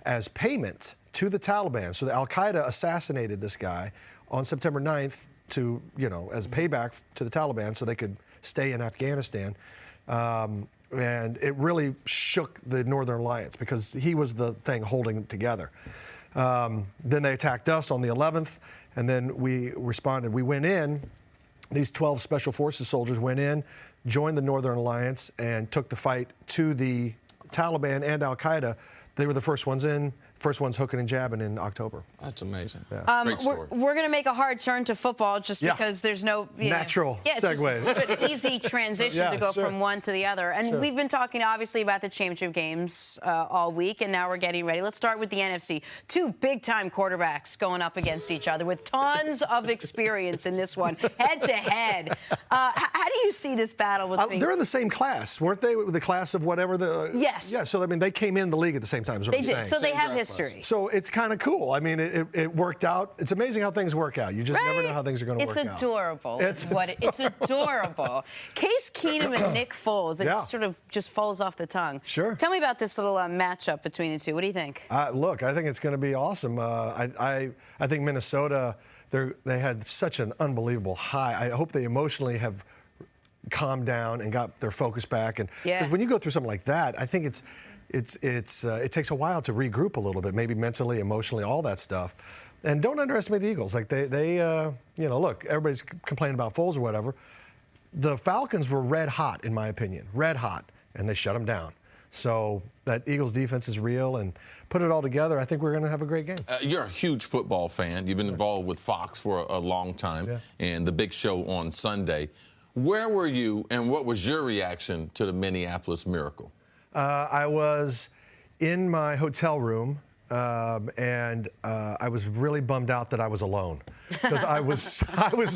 As payment to the Taliban. So the Al Qaeda assassinated this guy on September 9th to, as payback to the Taliban so they could stay in Afghanistan. And it really shook the Northern Alliance because he was the thing holding it together. Then they attacked us on the 11th, and then we responded. We went in, these 12 Special Forces soldiers went in, joined the Northern Alliance, and took the fight to the Taliban and Al Qaeda. They were the first ones in, first ones hooking and jabbing in October. That's amazing. Yeah. Great story. We're going to make a hard turn to football just because there's no natural segue. It's such an easy transition to go from one to the other. And we've been talking obviously about the championship games all week, and now we're getting ready. Let's start with the NFC. 2 big-time quarterbacks going up against each other with tons of experience in this one, head-to-head. How do you see this battle between? They're in the same class, weren't they? The class of whatever the. Yes. Yeah. So I mean, they came in the league at the same time. Is what they I'm did. saying. So they have history. So it's kind of cool. I mean, it worked out. It's amazing how things work out. You just never know how things are going to work out. It's adorable. It's adorable. Case Keenum and Nick Foles. That sort of just falls off the tongue. Sure. Tell me about this little matchup between the two. What do you think? Look, I think it's going to be awesome. I think Minnesota, they had such an unbelievable high. I hope they emotionally have calmed down and got their focus back. And because when you go through something like that, I think it takes a while to regroup a little bit, maybe mentally, emotionally, all that stuff. And don't underestimate the Eagles. Like look, everybody's complaining about Foles or whatever. The Falcons were red hot, in my opinion, red hot, and they shut them down. So that Eagles defense is real, and put it all together, I think we're going to have a great game. You're a huge football fan. You've been involved with Fox for a long time, and the big show on Sunday. Where were you, and what was your reaction to the Minneapolis Miracle? I was in my hotel room, and I was really bummed out that I was alone, because I was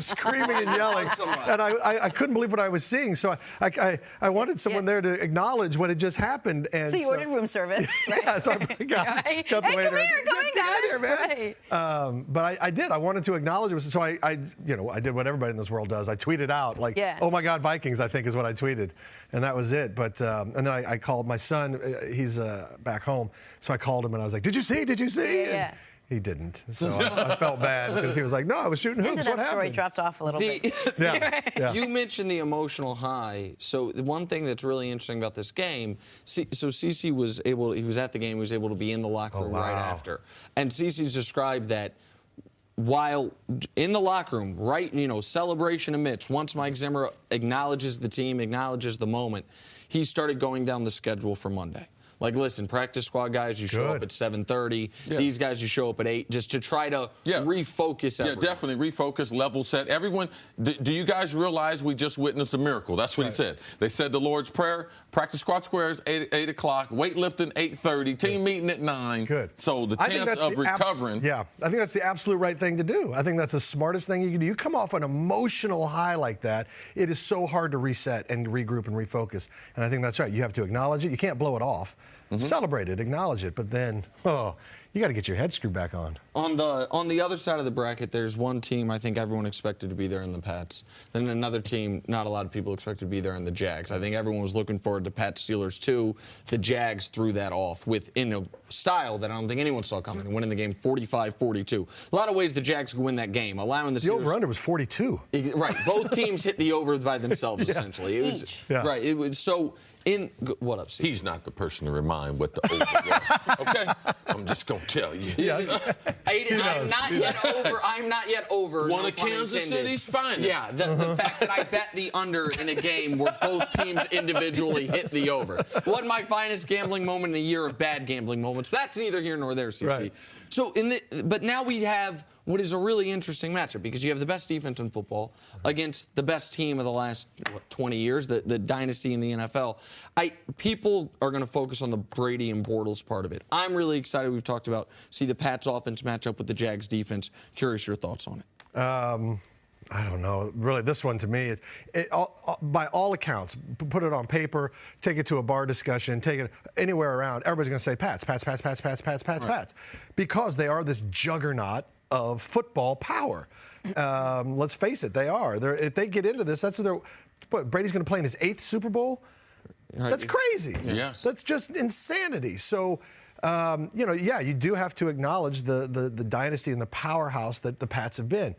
screaming and yelling, and I couldn't believe what I was seeing. So I wanted someone there to acknowledge what had just happened. And so you ordered room service, right? Yeah, so I got the hey, come waiter. here, guys. Right. But I did. I wanted to acknowledge it. So I did what everybody in this world does. I tweeted out like, "Oh my God, Vikings!" I think is what I tweeted, and that was it. But and then I called my son. He's back home, so I called him and I was like, "Did you see? Did you see?" Yeah. He didn't, so I felt bad because he was like, "No, I was shooting hoops." That story dropped off a little bit. Yeah. You mentioned the emotional high. So the one thing that's really interesting about this game, so CeCe was at the game, he was able to be in the locker room right after. And CeCe's described that while in the locker room, celebration amidst, once Mike Zimmer acknowledges the team, acknowledges the moment, he started going down the schedule for Monday. Like, listen, practice squad guys, you show up at 7:30. Yeah. These guys, you show up at 8, just to try to refocus everyone. Yeah, definitely refocus, level set. Everyone, do you guys realize we just witnessed a miracle? That's what he said. They said the Lord's Prayer, practice squad squares, 8 o'clock, weightlifting, 8:30, team meeting at 9. Good. So the chance of recovering. I think that's the absolute right thing to do. I think that's the smartest thing you can do. You come off an emotional high like that, it is so hard to reset and regroup and refocus. And I think that's right. You have to acknowledge it. You can't blow it off. Celebrate it, acknowledge it, but then, you got to get your head screwed back on. On the other side of the bracket, there's one team I think everyone expected to be there in the Pats. Then another team, not a lot of people expected to be there in the Jags. I think everyone was looking forward to Pats Steelers too. The Jags threw that off in a style that I don't think anyone saw coming, winning the game 45-42. A lot of ways the Jags could win that game, allowing the Steelers. The over/under was 42. Right, both teams hit the over by themselves essentially. It was right. It was so. What up, Steve? He's not the person to remind what the over was. Okay? I'm just going to tell you. I'm not yet over. I'm not yet over. One of Kansas City's finest. Yeah, the fact that I bet the under in a game where both teams individually hit the over. Wasn't my finest gambling moment in a year of bad gambling moments. That's neither here nor there, CC. Right. So, but now we have what is a really interesting matchup because you have the best defense in football against the best team of the last 20 years, the dynasty in the NFL. People are going to focus on the Brady and Bortles part of it. I'm really excited. We've talked about see the Pats offense match up with the Jags defense. Curious your thoughts on it. I don't know. Really, this one to me, by all accounts, put it on paper, take it to a bar discussion, take it anywhere around, everybody's going to say Pats, Pats, Pats, Pats, Pats, Pats, Pats, Pats, because they are this juggernaut of football power. Let's face it, they are. If they get into this, that's what Brady's going to play in his 8th Super Bowl. That's crazy. Yes. That's just insanity. So, you do have to acknowledge the dynasty and the powerhouse that the Pats have been.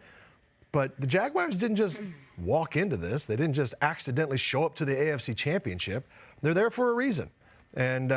But the Jaguars didn't just walk into this. They didn't just accidentally show up to the AFC Championship. They're there for a reason. And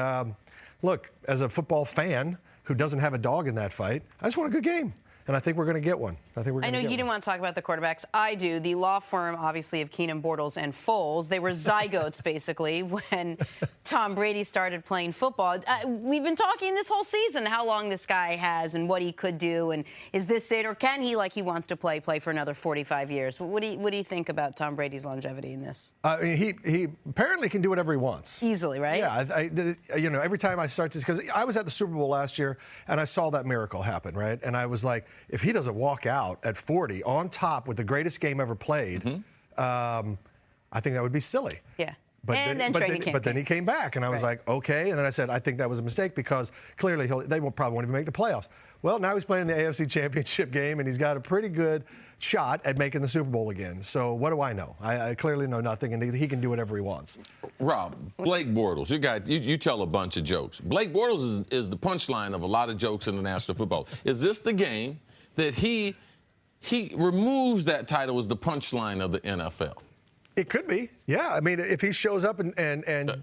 look, as a football fan who doesn't have a dog in that fight, I just want a good game. And I think we're going to get one. I know you didn't want to talk about the quarterbacks. I do. The law firm, obviously, of Keenum, Bortles, and Foles, they were zygotes, basically, when Tom Brady started playing football. We've been talking this whole season how long this guy has and what he could do. And is this it? Or can he, like he wants to play for another 45 years? What do you think about Tom Brady's longevity in this? He apparently can do whatever he wants. Easily, right? Yeah. Every time I start to, because I was at the Super Bowl last year, and I saw that miracle happen, right? And I was like, if he doesn't walk out at 40 on top with the greatest game ever played, I think that would be silly. Yeah. But then he came back, and I was like, okay. And then I said, I think that was a mistake because clearly they probably won't even make the playoffs. Well, now he's playing the AFC Championship game, and he's got a pretty good shot at making the Super Bowl again. So what do I know? I clearly know nothing, and he can do whatever he wants. Rob, Blake Bortles, you tell a bunch of jokes. Blake Bortles is the punchline of a lot of jokes in the National Football. Is this the game that he removes that title as the punchline of the NFL? It could be. Yeah. I mean, if he shows up and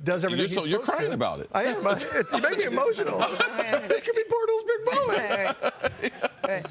does everything So you're crying about it. I am. It's making me emotional. This could be Bortles' big moment.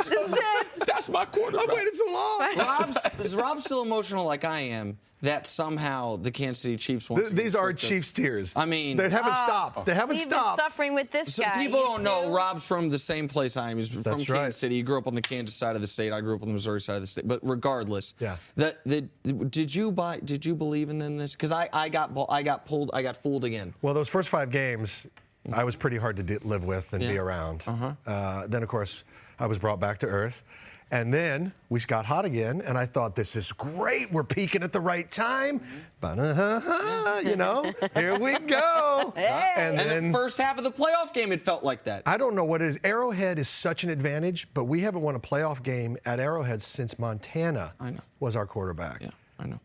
This is it. That's my quarterback. I've waited so long. Is Rob still emotional like I am that somehow the Kansas City Chiefs want to These are Chiefs tears. I mean, they haven't stopped. They haven't We've stopped. been suffering with this so guy. people don't know too? Rob's from the same place I am. He's from Kansas right. City. He grew up on the Kansas side of the state. I grew up on the Missouri side of the state. But regardless, Yeah. Did you believe in them this? Because I got fooled again. Well, those first 5 games, I was pretty hard to live with and be around. Then, of course, I was brought back to earth. And then we got hot again, and I thought, this is great. We're peaking at the right time. You know, here we go. And then the first half of the playoff game, it felt like that. I don't know what it is. Arrowhead is such an advantage, but we haven't won a playoff game at Arrowhead since Montana was our quarterback. Yeah, I know.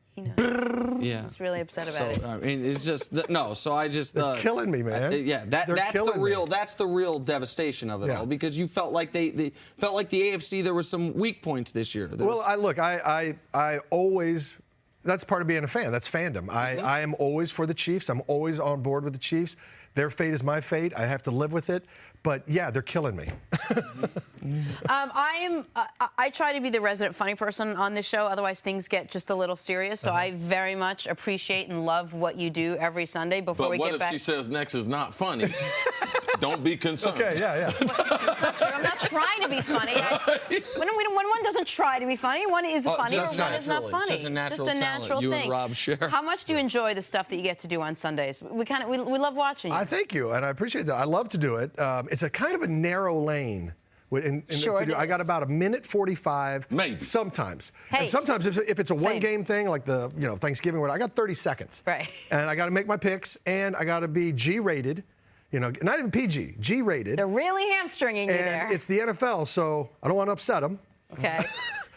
Yeah. He's really upset about it. I mean, it's just So I just They're killing me, man. That's the real devastation of it all, because you felt like they felt like the AFC. There were some weak points this year. I always. That's part of being a fan. That's fandom. I am always for the Chiefs. I'm always on board with the Chiefs. Their fate is my fate. I have to live with it. But yeah, they're killing me. I try to be the resident funny person on this show. Otherwise, things get just a little serious. So I very much appreciate and love what you do every Sunday before we get back. But what if she says next is not funny? Don't be concerned. Okay, yeah. That's not true. I'm not trying to be funny. When one doesn't try to be funny, one is funny or one is not funny. Just a natural natural talent. thing. You and Rob share. How much do you enjoy the stuff that you get to do on Sundays? We love watching you. I thank you, and I appreciate that. I love to do it. It's a kind of a narrow lane. Sure, I got about 1:45. Maybe. Sometimes. Hey, and sometimes if it's a same. one-game thing, like the Thanksgiving, I got 30 seconds. Right. And I got to make my picks, and I got to be G-rated. Not even PG, G-rated. They're really hamstringing you and there. it's the NFL, so I don't want to upset them. Okay.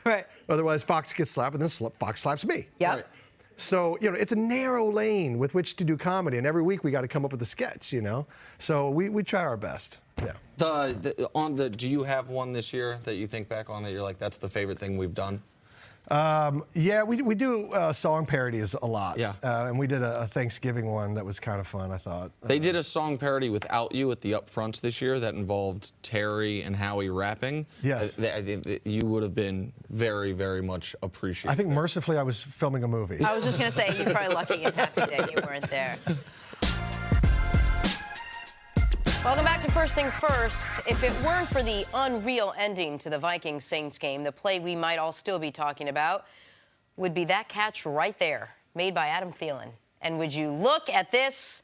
Right. Otherwise, Fox gets slapped, and then Fox slaps me. Yep. Right. So, it's a narrow lane with which to do comedy, and every week we got to come up with a sketch, So we try our best. Yeah. Do you have one this year that you think back on that you're like, that's the favorite thing we've done? Yeah, we do song parodies a lot. Yeah. And we did a Thanksgiving one that was kind of fun, I thought. They did a song parody without you at the Upfronts this year that involved Terry and Howie rapping. Yes. I think you would have been very, very much appreciated. I think mercifully I was filming a movie. I was just going to say, you're probably lucky and happy that you weren't there. Welcome back to First Things First. If it weren't for the unreal ending to the Vikings-Saints game, the play we might all still be talking about would be that catch right there, made by Adam Thielen. And would you look at this?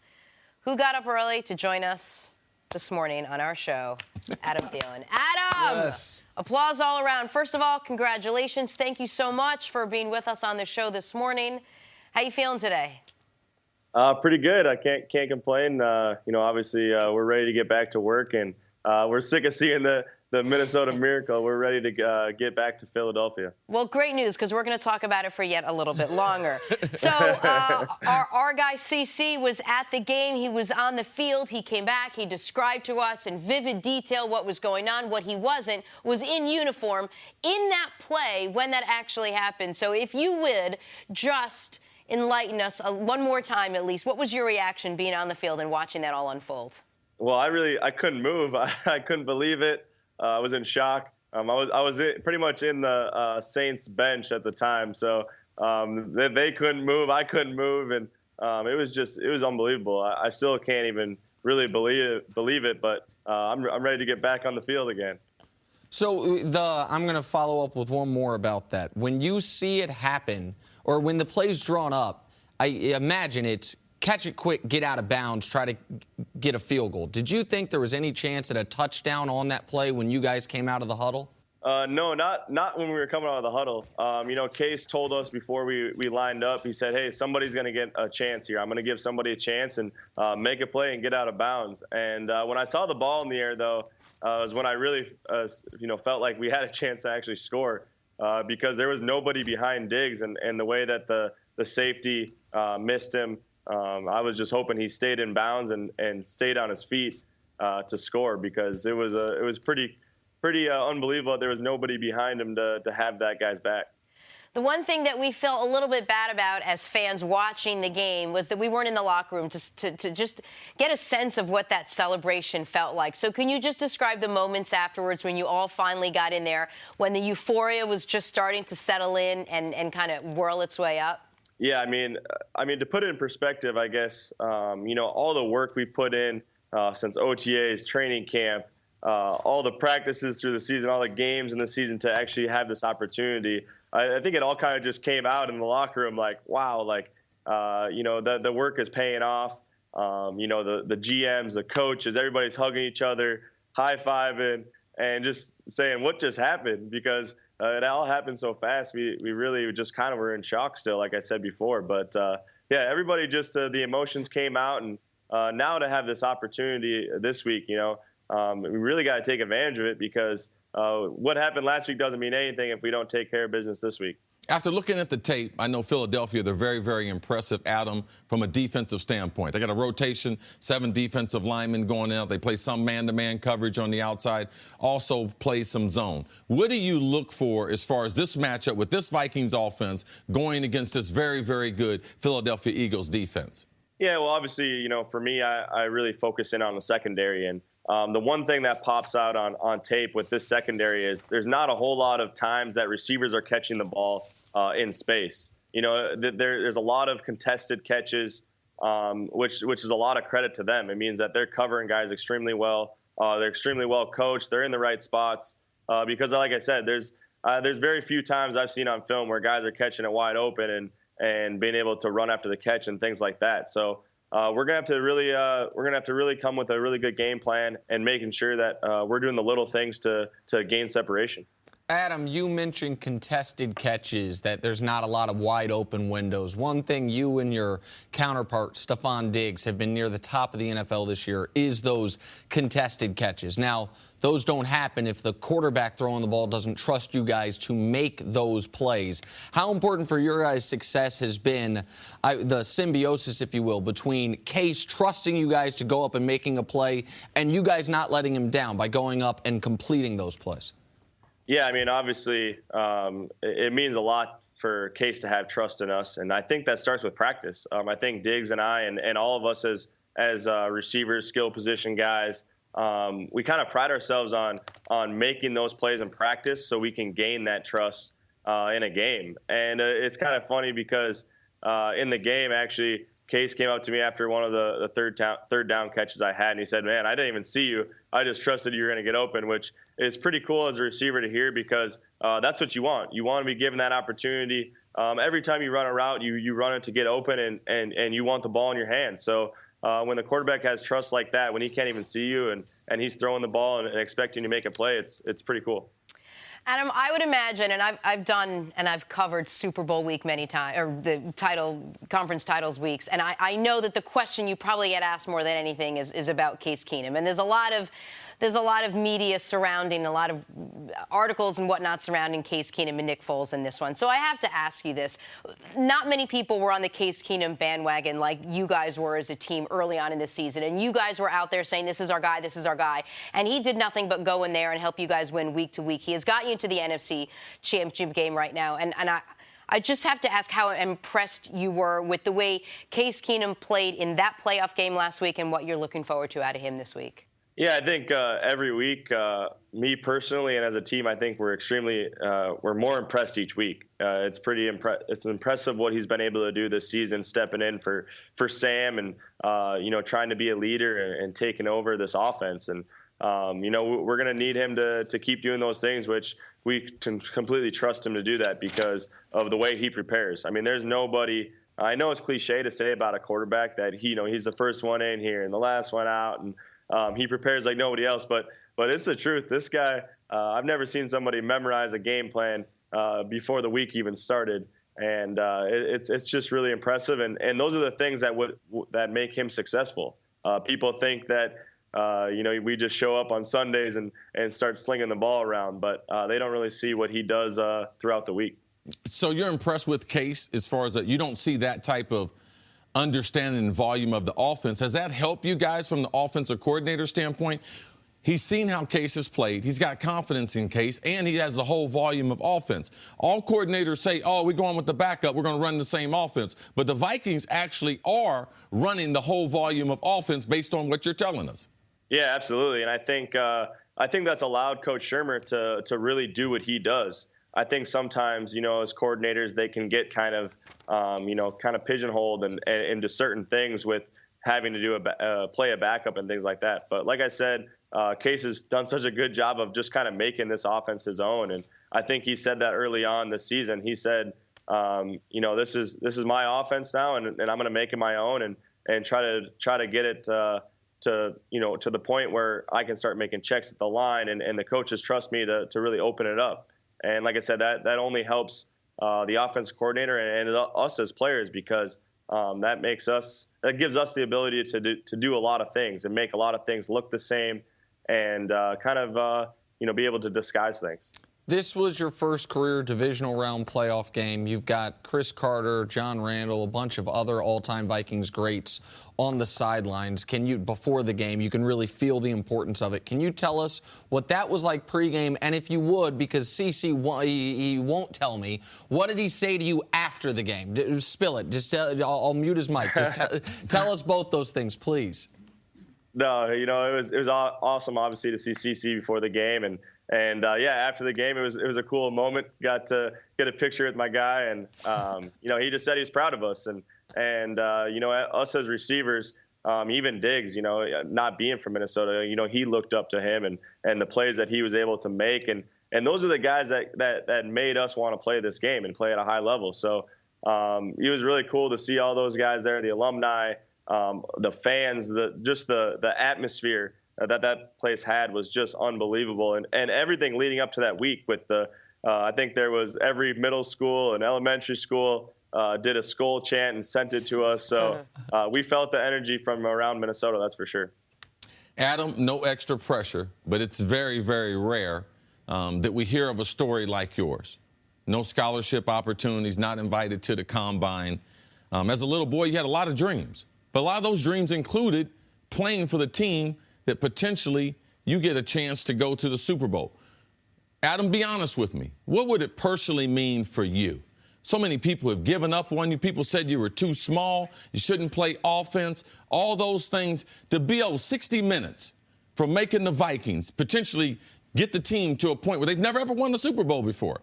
Who got up early to join us this morning on our show? Adam Thielen. Adam! Yes. Applause all around. First of all, congratulations. Thank you so much for being with us on the show this morning. How you feeling today? Pretty good. I can't complain. Obviously we're ready to get back to work, and we're sick of seeing the Minnesota Miracle. We're ready to get back to Philadelphia. Well, great news, because we're going to talk about it for yet a little bit longer. So our guy CC was at the game. He was on the field. He came back. He described to us in vivid detail what was going on. What he wasn't was in uniform in that play when that actually happened. So if you would just enlighten us one more time at least. What was your reaction being on the field and watching that all unfold? Well, I couldn't move. I couldn't believe it. I was in shock. I was pretty much in the Saints bench at the time, so they couldn't move. I couldn't move, and it was unbelievable. I still can't even really believe it, but I'm ready to get back on the field again. So I'm going to follow up with one more about that. When you see it happen, or when the play's drawn up, I imagine it's catch it quick, get out of bounds, try to get a field goal. Did you think there was any chance at a touchdown on that play when you guys came out of the huddle? No, not when we were coming out of the huddle. Case told us before we lined up, he said, hey, somebody's going to get a chance here. I'm going to give somebody a chance and make a play and get out of bounds. And when I saw the ball in the air, though, was when I really, felt like we had a chance to actually score because there was nobody behind Diggs, and the way that the safety missed him, I was just hoping he stayed in bounds and stayed on his feet to score, because it was pretty unbelievable. There was nobody behind him to have that guy's back. The one thing that we felt a little bit bad about as fans watching the game was that we weren't in the locker room to just get a sense of what that celebration felt like. So can you just describe the moments afterwards when you all finally got in there, when the euphoria was just starting to settle in and kind of whirl its way up? Yeah, I mean, to put it in perspective, I guess, all the work we put in since OTAs, training camp, all the practices through the season, all the games in the season to actually have this opportunity. I think it all kind of just came out in the locker room like, wow, the work is paying off. The GMs, the coaches, everybody's hugging each other, high-fiving, and just saying what just happened, because it all happened so fast. We really just kind of were in shock still, like I said before. But, everybody just the emotions came out. And now to have this opportunity this week, we really got to take advantage of it, because what happened last week doesn't mean anything if we don't take care of business this week. After looking at the tape, I know Philadelphia, they're very, very impressive, Adam, from a defensive standpoint. They got a rotation, 7 defensive linemen going out. They play some man-to-man coverage on the outside, also play some zone. What do you look for as far as this matchup with this Vikings offense going against this very, very good Philadelphia Eagles defense? Yeah, well, obviously, for me, I really focus in on the secondary. And the one thing that pops out on tape with this secondary is there's not a whole lot of times that receivers are catching the ball in space. There's a lot of contested catches, which is a lot of credit to them. It means that they're covering guys extremely well. They're extremely well coached. They're in the right spots because, like I said, there's very few times I've seen on film where guys are catching it wide open and being able to run after the catch and things like that. So we're gonna have to really come with a really good game plan and making sure that we're doing the little things to gain separation. Adam, you mentioned contested catches, that there's not a lot of wide open windows. One thing you and your counterpart, Stefon Diggs, have been near the top of the NFL this year is those contested catches. Now, those don't happen if the quarterback throwing the ball doesn't trust you guys to make those plays. How important for your guys' success has been the symbiosis, if you will, between Case trusting you guys to go up and making a play and you guys not letting him down by going up and completing those plays? Yeah, I mean, obviously, it means a lot for Case to have trust in us, and I think that starts with practice. I think Diggs and I and all of us as receivers, skill position guys, we kind of pride ourselves on making those plays in practice so we can gain that trust in a game. And it's kind of funny because in the game, actually, Case came up to me after one of the third down catches I had, and he said, "Man, I didn't even see you. I just trusted you were going to get open," which is pretty cool as a receiver to hear, because that's what you want. You want to be given that opportunity. Every time you run a route, you run it to get open, and you want the ball in your hands. So when the quarterback has trust like that, when he can't even see you and he's throwing the ball and expecting you to make a play, it's pretty cool. Adam, I would imagine, and I've covered Super Bowl week many times, or the conference titles weeks, and I know that the question you probably get asked more than anything is about Case Keenum, and there's a lot of media surrounding, a lot of articles and whatnot surrounding Case Keenum and Nick Foles in this one. So I have to ask you this. Not many people were on the Case Keenum bandwagon like you guys were as a team early on in the season. And you guys were out there saying, this is our guy, this is our guy. And he did nothing but go in there and help you guys win week to week. He has got you into the NFC Championship game right now. And I just have to ask how impressed you were with the way Case Keenum played in that playoff game last week and what you're looking forward to out of him this week. Yeah, I think every week, me personally and as a team, I think we're more impressed each week. It's it's impressive what he's been able to do this season, stepping in for Sam and trying to be a leader and taking over this offense. And we're going to need him to keep doing those things, which we can completely trust him to do that because of the way he prepares. I mean, there's nobody. I know it's cliche to say about a quarterback that he's the first one in here and the last one out, and he prepares like nobody else, but it's the truth. This guy, I've never seen somebody memorize a game plan before the week even started, and it's just really impressive. And those are the things that make him successful. People think that we just show up on Sundays and start slinging the ball around, but they don't really see what he does throughout the week. So you're impressed with Case as far as that you don't see that type of understanding and volume of the offense. Has that helped you guys from the offensive coordinator standpoint? He's seen how Case has played. He's got confidence in Case, and he has the whole volume of offense. All coordinators say, oh, we're going with the backup. We're going to run the same offense. But the Vikings actually are running the whole volume of offense based on what you're telling us. Yeah, absolutely. And I think that's allowed Coach Shurmur to really do what he does. I think sometimes, as coordinators, they can get kind of pigeonholed and into certain things with having to do play a backup and things like that. But like I said, Case has done such a good job of just kind of making this offense his own. And I think he said that early on this season. He said, this is my offense now, and I'm going to make it my own and try to get it to the point where I can start making checks at the line, and the coaches trust me to really open it up. And like I said, that only helps the offensive coordinator and us as players, because that gives us the ability to do a lot of things and make a lot of things look the same, and be able to disguise things. This was your first career divisional round playoff game. You've got Chris Carter, John Randall, a bunch of other all-time Vikings greats on the sidelines. Before the game, you can really feel the importance of it. Can you tell us what that was like pregame? And if you would, because CC, he won't tell me, what did he say to you after the game? Just spill it. I'll mute his mic. Just tell us both those things, please. No, it was awesome, obviously, to see CC before the game, and after the game, it was a cool moment. Got to get a picture with my guy, and he just said he's proud of us, and us as receivers, even Diggs, not being from Minnesota, he looked up to him and the plays that he was able to make, and those are the guys that made us want to play this game and play at a high level. So it was really cool to see all those guys there, the alumni, the fans, the atmosphere that place had was just unbelievable. And everything leading up to that week with I think there was every middle school and elementary school did a Skol chant and sent it to us. So we felt the energy from around Minnesota, that's for sure. Adam, no extra pressure, but it's very, very rare that we hear of a story like yours. No scholarship opportunities, not invited to the combine. As a little boy, you had a lot of dreams, but a lot of those dreams included playing for the team that potentially you get a chance to go to the Super Bowl. Adam, be honest with me. What would it personally mean for you? So many people have given up on you. People said you were too small. You shouldn't play offense. All those things. To be 60 minutes from making the Vikings potentially get the team to a point where they've never, ever won the Super Bowl before.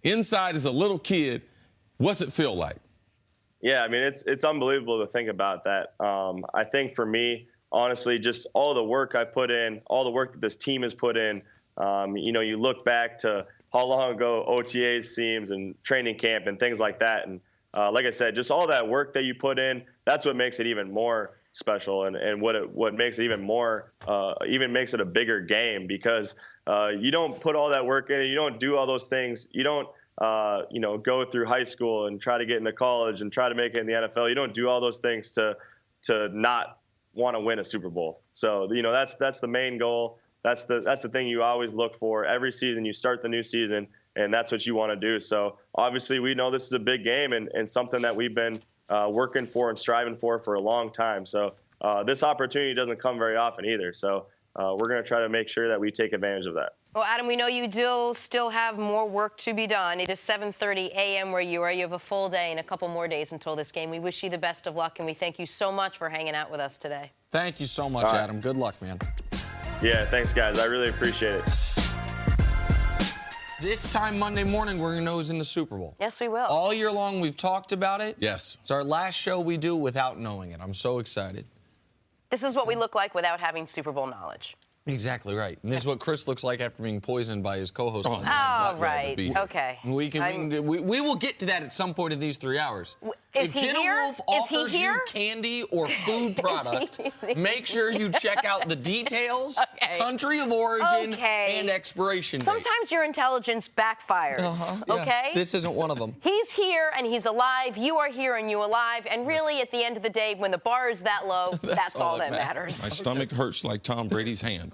Inside as a little kid, what's it feel like? Yeah, I mean, it's unbelievable to think about that. I think for me, honestly, just all the work I put in, all the work that this team has put in, you look back to how long ago OTAs seems and training camp and things like that. And like I said, just all that work that you put in, that's what makes it even more special and what makes it even more, even makes it a bigger game, because you don't put all that work in and you don't do all those things. You don't, go through high school and try to get into college and try to make it in the NFL. You don't do all those things to not want to win a Super Bowl. So, that's the main goal. That's the thing you always look for every season. You start the new season, and that's what you want to do. So obviously we know this is a big game and something that we've been working for and striving for a long time. So this opportunity doesn't come very often either. So we're going to try to make sure that we take advantage of that. Well, Adam, we know you do still have more work to be done. It is 7:30 a.m. where you are. You have a full day and a couple more days until this game. We wish you the best of luck, and we thank you so much for hanging out with us today. Thank you so much, Adam. Good luck, man. Yeah, thanks, guys. I really appreciate it. This time Monday morning, we're going to know who's in the Super Bowl. Yes, we will. All year long, we've talked about it. Yes. It's our last show we do without knowing it. I'm so excited. This is what we look like without having Super Bowl knowledge. Exactly right. And this is what Chris looks like after being poisoned by his co-host. Oh, right. Okay. We will get to that at some point in these 3 hours. Is he Jenna here? Wolf offers you candy or food product, make sure you check out the details, country of origin, and expiration date. Sometimes your intelligence backfires, okay? This isn't one of them. He's here and he's alive. You are here and you alive. And really, at the end of the day, when the bar is that low, that's all that matters. My stomach hurts like Tom Brady's hand.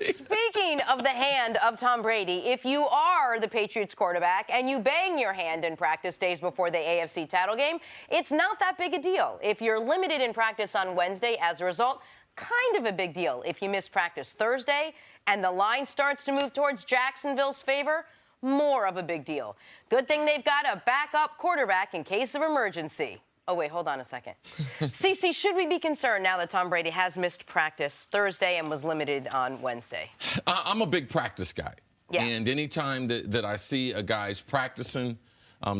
Speaking of the hand of Tom Brady, if you are the Patriots quarterback and you bang your hand in practice days before the AFC title game, it's not that big a deal. If you're limited in practice on Wednesday as a result, kind of a big deal if you miss practice Thursday and the line starts to move towards Jacksonville's favor. More of a big deal. Good thing they've got a backup quarterback in case of emergency. Oh, wait, hold on a second. CC, should we be concerned now that Tom Brady has missed practice Thursday and was limited on Wednesday? I'm a big practice guy. Yeah. And anytime that I see a guy's practicing,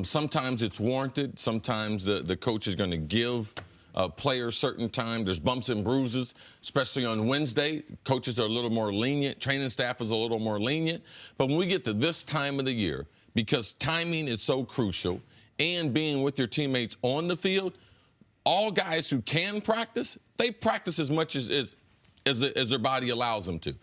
sometimes it's warranted. Sometimes the coach is going to give a player certain time. There's bumps and bruises, especially on Wednesday. Coaches are a little more lenient. Training staff is a little more lenient. But when we get to this time of the year, because timing is so crucial and being with your teammates on the field, all guys who can practice, they practice as much as their body allows them to.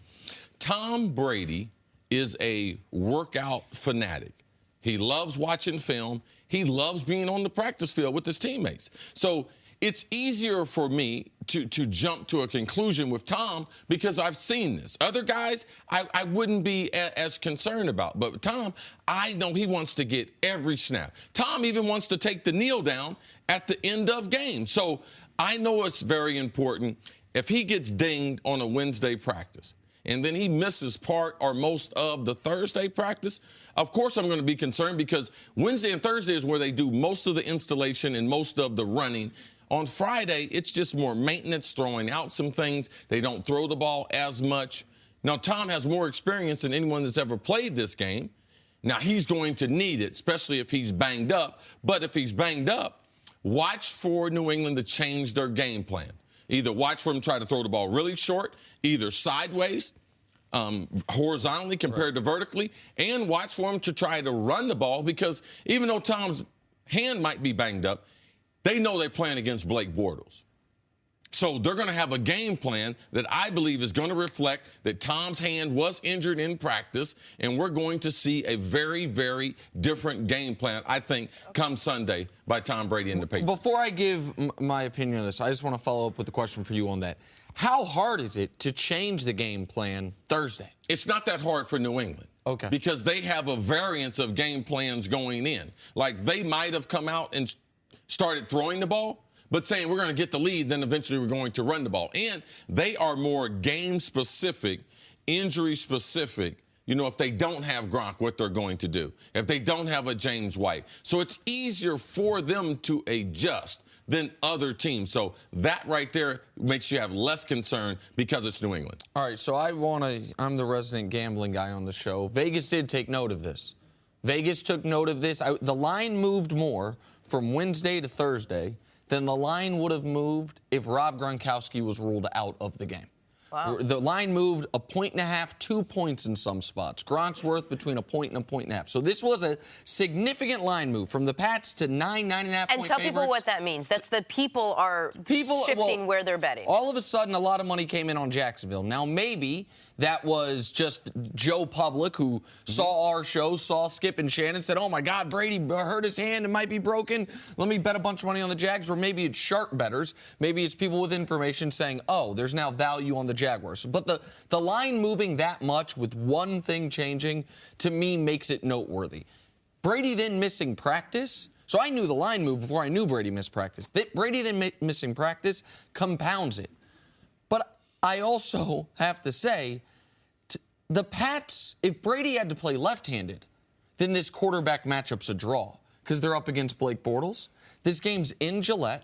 Tom Brady is a workout fanatic. He loves watching film. He loves being on the practice field with his teammates. So it's easier for me to jump to a conclusion with Tom because I've seen this. Other guys, I wouldn't be as concerned about. But with Tom, I know he wants to get every snap. Tom even wants to take the kneel down at the end of games. So I know it's very important. If he gets dinged on a Wednesday practice and then he misses part or most of the Thursday practice, of course I'm going to be concerned because Wednesday and Thursday is where they do most of the installation and most of the running. On Friday, it's just more maintenance, throwing out some things. They don't throw the ball as much. Now, Tom has more experience than anyone that's ever played this game. Now, he's going to need it, especially if he's banged up. But if he's banged up, watch for New England to change their game plan. Either watch for him try to throw the ball really short, either sideways, horizontally compared to vertically, and watch for him to try to run the ball because even though Tom's hand might be banged up, they know they're playing against Blake Bortles. So they're going to have a game plan that I believe is going to reflect that Tom's hand was injured in practice, and we're going to see a very, very different game plan, I think, come Sunday by Tom Brady and the Patriots. Before I give my opinion on this, I just want to follow up with a question for you on that. How hard is it to change the game plan Thursday? It's not that hard for New England. Okay. Because they have a variance of game plans going in. Like they might have come out and started throwing the ball, but saying we're going to get the lead, then eventually we're going to run the ball. And they are more game-specific, injury-specific, if they don't have Gronk, what they're going to do, if they don't have a James White. So it's easier for them to adjust than other teams. So that right there makes you have less concern because it's New England. All right, so I'm the resident gambling guy on the show. Vegas did take note of this. Vegas took note of this. The line moved more from Wednesday to Thursday than the line would have moved if Rob Gronkowski was ruled out of the game. Wow. The line moved 1.5, 2 points in some spots. Gronk's worth between 1 point and 1.5 points. So this was a significant line move from the Pats to 9.5 point And tell favorites. people what that means. That's the people are shifting where they're betting. All of a sudden, a lot of money came in on Jacksonville. Now, maybe that was just Joe Public, who saw our show, saw Skip and Shannon, said, oh, my God, Brady hurt his hand. It might be broken. Let me bet a bunch of money on the Jags. Or maybe it's sharp bettors. Maybe it's people with information saying, oh, there's now value on the Jaguars. But the line moving that much with one thing changing, to me, makes it noteworthy. Brady then missing practice. So I knew the line moved before I knew Brady missed practice. Brady then missing practice compounds it. But I also have to say, the Pats, if Brady had to play left-handed, then this quarterback matchup's a draw because they're up against Blake Bortles. This game's in Gillette.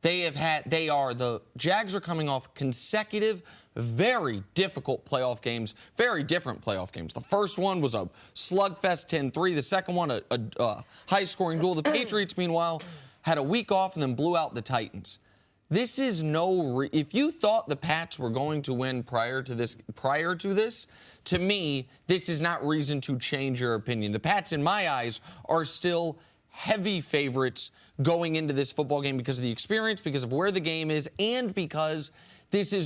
The Jags are coming off consecutive, very difficult playoff games, very different playoff games. The first one was a slugfest 10-3. The second one, a high-scoring duel. The Patriots, meanwhile, had a week off and then blew out the Titans. This is if you thought the Pats were going to win prior to this, to me, this is not reason to change your opinion. The Pats, in my eyes, are still heavy favorites going into this football game because of the experience, because of where the game is, and because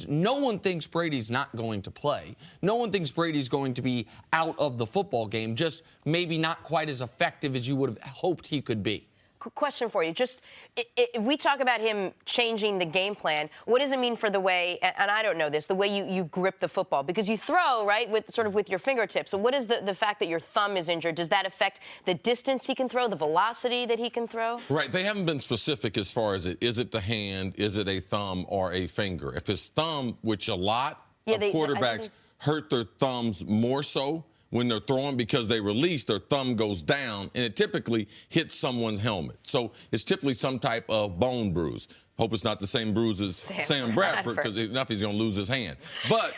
no one thinks Brady's not going to play. No one thinks Brady's going to be out of the football game, just maybe not quite as effective as you would have hoped he could be. question for you. Just if we talk about him changing the game plan, what does it mean for the way, and I don't know this, the way you grip the football? Because you throw, right, with your fingertips. So what is the fact that your thumb is injured? Does that affect the distance he can throw, the velocity that he can throw? Right. They haven't been specific as far as is it the hand, is it a thumb, or a finger? If it's thumb, which a lot of quarterbacks hurt their thumbs more so when they're throwing because they release, their thumb goes down, and it typically hits someone's helmet. So it's typically some type of bone bruise. Hope it's not the same bruise as Sam Bradford, because if not, he's going to lose his hand. But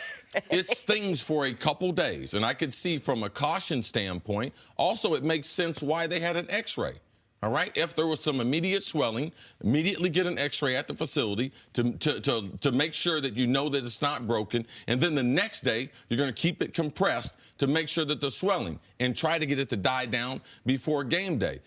it stings for a couple days, and I could see from a caution standpoint, also it makes sense why they had an X-ray. All right, if there was some immediate swelling, immediately get an X-ray at the facility to make sure that you know that it's not broken. And then the next day, you're going to keep it compressed to make sure that the swelling and try to get it to die down before game day.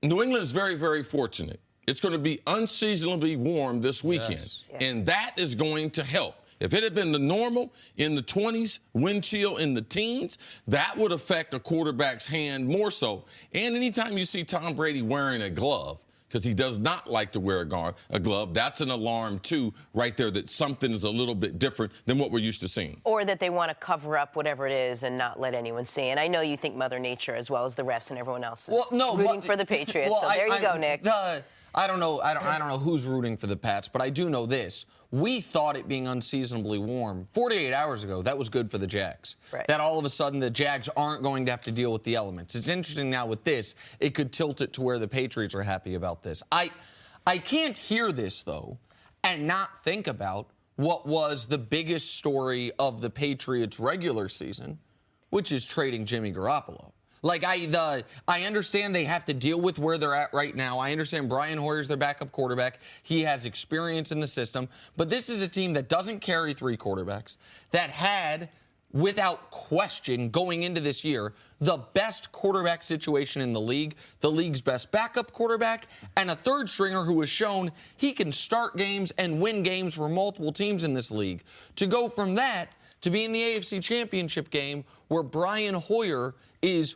New England is very, very fortunate. It's going to be unseasonably warm this weekend, and that is going to help. If it had been the normal in the 20s, wind chill in the teens, that would affect a quarterback's hand more so. And anytime you see Tom Brady wearing a glove, because he does not like to wear a glove, that's an alarm, too, right there, that something is a little bit different than what we're used to seeing. Or that they want to cover up whatever it is and not let anyone see. And I know you think Mother Nature, as well as the refs and everyone else, is rooting for the Patriots. So there you go, Nick. I don't know who's rooting for the Pats, but I do know this. We thought it being unseasonably warm 48 hours ago, that was good for the Jags. Right. That all of a sudden the Jags aren't going to have to deal with the elements. It's interesting now with this, it could tilt it to where the Patriots are happy about this. I can't hear this, though, and not think about what was the biggest story of the Patriots' regular season, which is trading Jimmy Garoppolo. Like, I understand they have to deal with where they're at right now. I understand Brian Hoyer's their backup quarterback. He has experience in the system. But this is a team that doesn't carry three quarterbacks, that had, without question, going into this year, the best quarterback situation in the league's best backup quarterback, and a third stringer who has shown he can start games and win games for multiple teams in this league. To go from that to be in the AFC Championship game where Brian Hoyer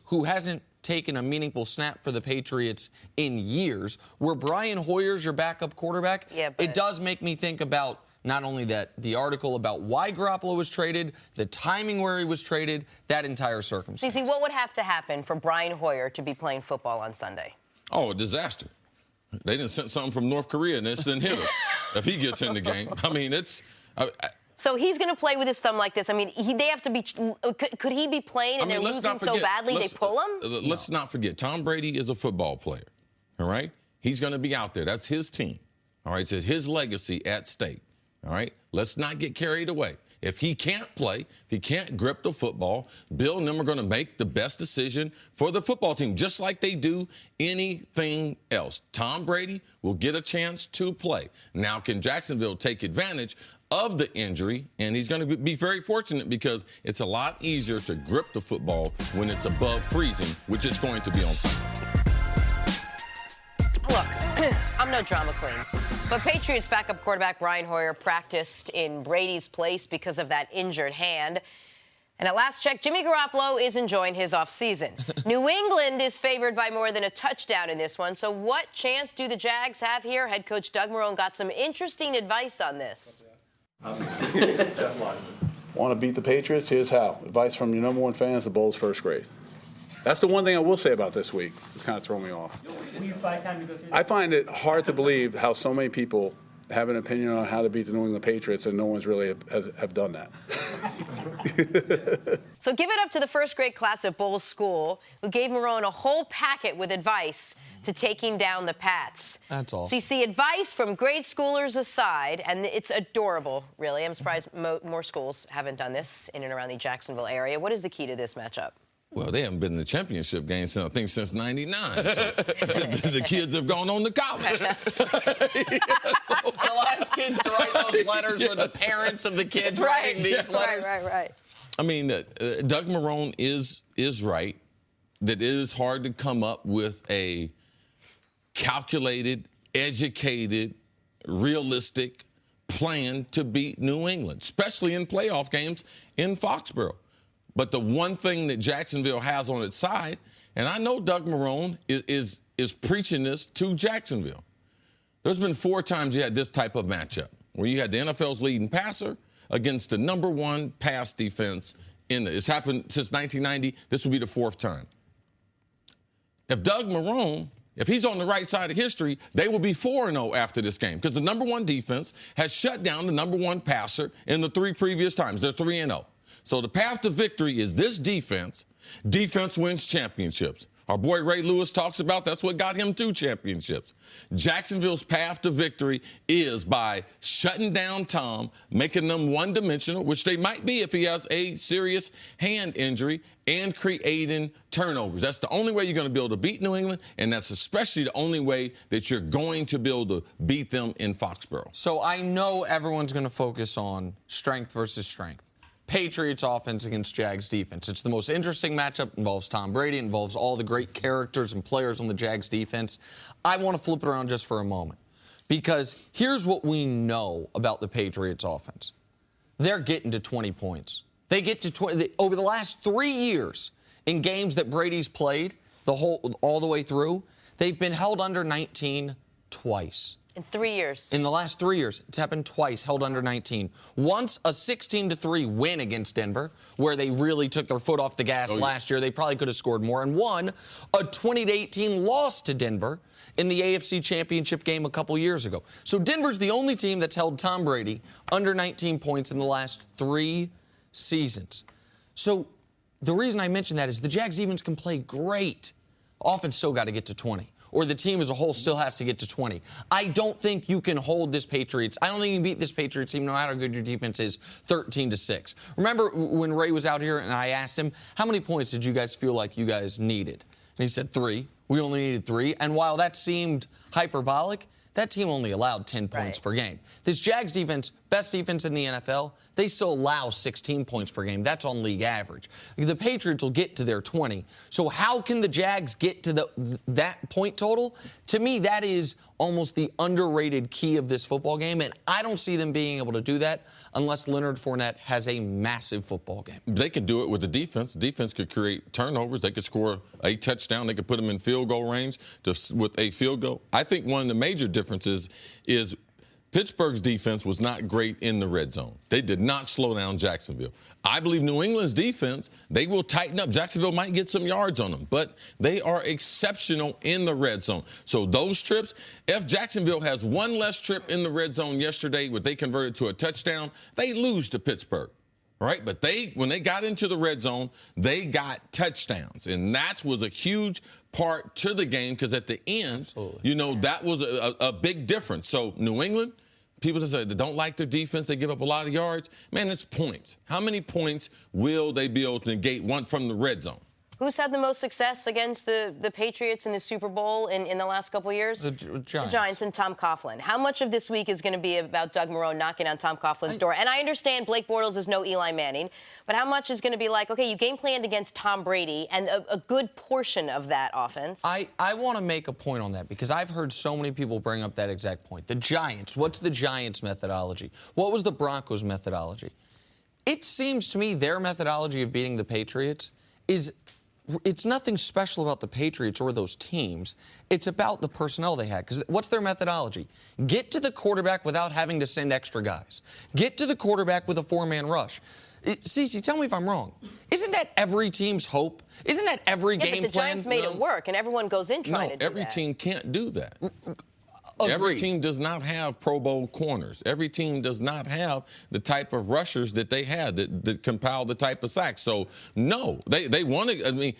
who hasn't taken a meaningful snap for the Patriots in years, where Brian Hoyer's your backup quarterback, it does make me think about not only the article about why Garoppolo was traded, the timing where he was traded, that entire circumstance. CeCe, what would have to happen for Brian Hoyer to be playing football on Sunday? Oh, a disaster. They didn't send something from North Korea and it's then hit us if he gets in the game. I mean, it's... So he's going to play with his thumb like this. I mean, they have to be. Could he be playing and they're losing so badly they pull him? Let's not forget, Tom Brady is a football player. All right, he's going to be out there. That's his team. All right, it's his legacy at stake. All right, let's not get carried away. If he can't play, if he can't grip the football, Bill and them are going to make the best decision for the football team, just like they do anything else. Tom Brady will get a chance to play. Now, can Jacksonville take advantage of the injury? And he's going to be very fortunate because it's a lot easier to grip the football when it's above freezing, which it's going to be on Sunday. Look, I'm no drama queen, but Patriots backup quarterback Brian Hoyer practiced in Brady's place because of that injured hand. And at last check, Jimmy Garoppolo is enjoying his offseason. New England is favored by more than a touchdown in this one. So what chance do the Jags have here? Head coach Doug Marrone got some interesting advice on this. Want to beat the Patriots? Here's how. Advice from your number one fan is the Bulls first grade. That's the one thing I will say about this week. It's kind of thrown me off. I find it hard to believe how so many people have an opinion on how to beat the New England Patriots and no one's really have done that. So give it up to the first grade class at Bulls School, who gave Marrone a whole packet with advice to taking down the Pats. That's all. CeCe, advice from grade schoolers aside, and it's adorable, really. I'm surprised more schools haven't done this in and around the Jacksonville area. What is the key to this matchup? Well, they haven't been in the championship game since '99. So the kids have gone on to college. The last kids to write those letters were the parents of the kids writing these letters. Right. I mean, Doug Marrone is right that it is hard to come up with a calculated, educated, realistic plan to beat New England, especially in playoff games in Foxborough. But the one thing that Jacksonville has on its side and I know Doug Marrone is preaching this to Jacksonville. There's been 4 times you had this type of matchup where you had the NFL's leading passer against the #1 pass defense it's happened since 1990. This will be the 4th time. If Doug Marrone, if he's on the right side of history, they will be 4-0 after this game because the #1 defense has shut down the #1 passer in the 3 previous times. They're 3-0. So the path to victory is this defense. Defense wins championships. Our boy Ray Lewis talks about that's what got him 2 championships. Jacksonville's path to victory is by shutting down Tom, making them one-dimensional, which they might be if he has a serious hand injury, and creating turnovers. That's the only way you're going to be able to beat New England, and that's especially the only way that you're going to be able to beat them in Foxborough. So I know everyone's going to focus on strength versus strength. Patriots offense against Jags defense. It's the most interesting matchup. It involves Tom Brady. It involves all the great characters and players on the Jags defense. I want to flip it around just for a moment because here's what we know about the Patriots offense. They're getting to 20 points. They get to 20 over the last 3 years in games that Brady's played all the way through. They've been held under 19 twice. In 3 years. In the last 3 years, it's happened twice, held under 19. Once a 16-3 win against Denver, where they really took their foot off the gas last year. They probably could have scored more. And one, a 20-18 loss to Denver in the AFC Championship game a couple years ago. So Denver's the only team that's held Tom Brady under 19 points in the last 3 seasons. So the reason I mention that is the Jags defense can play great. Offense still got to get to 20. Or the team as a whole still has to get to 20. I don't think you can hold this Patriots. I don't think you can beat this Patriots team, no matter how good your defense is, 13-6. Remember when Ray was out here and I asked him, how many points did you guys feel like you guys needed? And he said 3. We only needed 3. And while that seemed hyperbolic, that team only allowed 10 points per game. This Jags defense, best defense in the NFL, they still allow 16 points per game. That's on league average. The Patriots will get to their 20. So how can the Jags get to that point total? To me, that is almost the underrated key of this football game, and I don't see them being able to do that unless Leonard Fournette has a massive football game. They could do it with the defense. The defense could create turnovers. They could score a touchdown. They could put them in field goal range with a field goal. I think one of the major differences is Pittsburgh's defense was not great in the red zone. They did not slow down Jacksonville. I believe New England's defense, they will tighten up. Jacksonville might get some yards on them, but they are exceptional in the red zone. So those trips, if Jacksonville has one less trip in the red zone yesterday, where they converted to a touchdown, they lose to Pittsburgh. Right? But when they got into the red zone, they got touchdowns. And that was a huge part to the game because at the end, that was a big difference. So New England, people that say they don't like their defense, they give up a lot of yards. Man, it's points. How many points will they be able to negate one from the red zone? Who's had the most success against the Patriots in the Super Bowl in the last couple of years? The Giants. The Giants and Tom Coughlin. How much of this week is going to be about Doug Marrone knocking on Tom Coughlin's door? And I understand Blake Bortles is no Eli Manning, but how much is going to be like, okay, you game planned against Tom Brady and a good portion of that offense? I want to make a point on that because I've heard so many people bring up that exact point. The Giants, what's the Giants' methodology? What was the Broncos' methodology? It seems to me their methodology of beating the Patriots is... It's nothing special about the Patriots or those teams. It's about the personnel they had. Because what's their methodology? Get to the quarterback without having to send extra guys. Get to the quarterback with a 4-man rush. Cece, tell me if I'm wrong. Isn't that every team's hope? Isn't that every game plan? But the Giants made it work, and everyone goes in trying to do that. Every team can't do that. Agreed. Every team does not have Pro Bowl corners. Every team does not have the type of rushers that they had that compiled the type of sacks. So, no, they want to, I mean,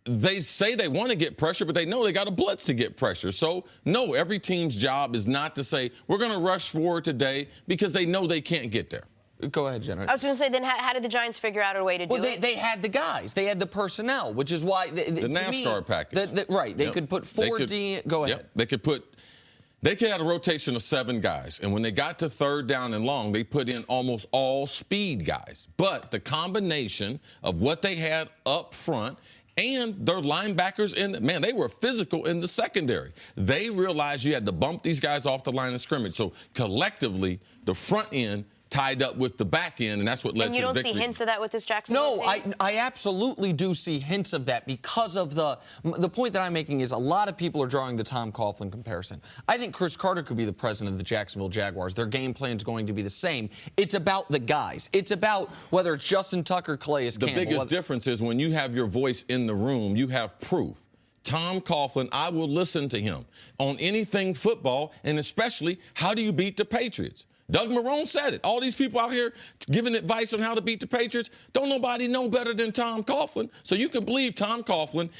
they say they want to get pressure, but they know they got to blitz to get pressure. So, no, every team's job is not to say, we're going to rush forward today because they know they can't get there. Go ahead, Jenna. I was going to say, then how did the Giants figure out a way to do it? They had the guys. They had the personnel, which is why... The NASCAR package. Right. They could put 4D... Go ahead. Yep. They could have a rotation of 7 guys. And when they got to 3rd down and long, they put in almost all speed guys. But the combination of what they had up front and their linebackers, they were physical in the secondary. They realized you had to bump these guys off the line of scrimmage. So collectively, the front end tied up with the back end, and that's what led to the victory. And you don't see hints of that with this Jacksonville team? No, I absolutely do see hints of that because of the point that I'm making is a lot of people are drawing the Tom Coughlin comparison. I think Cris Carter could be the president of the Jacksonville Jaguars. Their game plan is going to be the same. It's about the guys. It's about whether it's Justin Tucker, Calais Campbell. The biggest difference is when you have your voice in the room, you have proof. Tom Coughlin, I will listen to him on anything football, and especially how do you beat the Patriots. Doug Marrone said it. All these people out here giving advice on how to beat the Patriots, don't nobody know better than Tom Coughlin. So you can believe Tom Coughlin.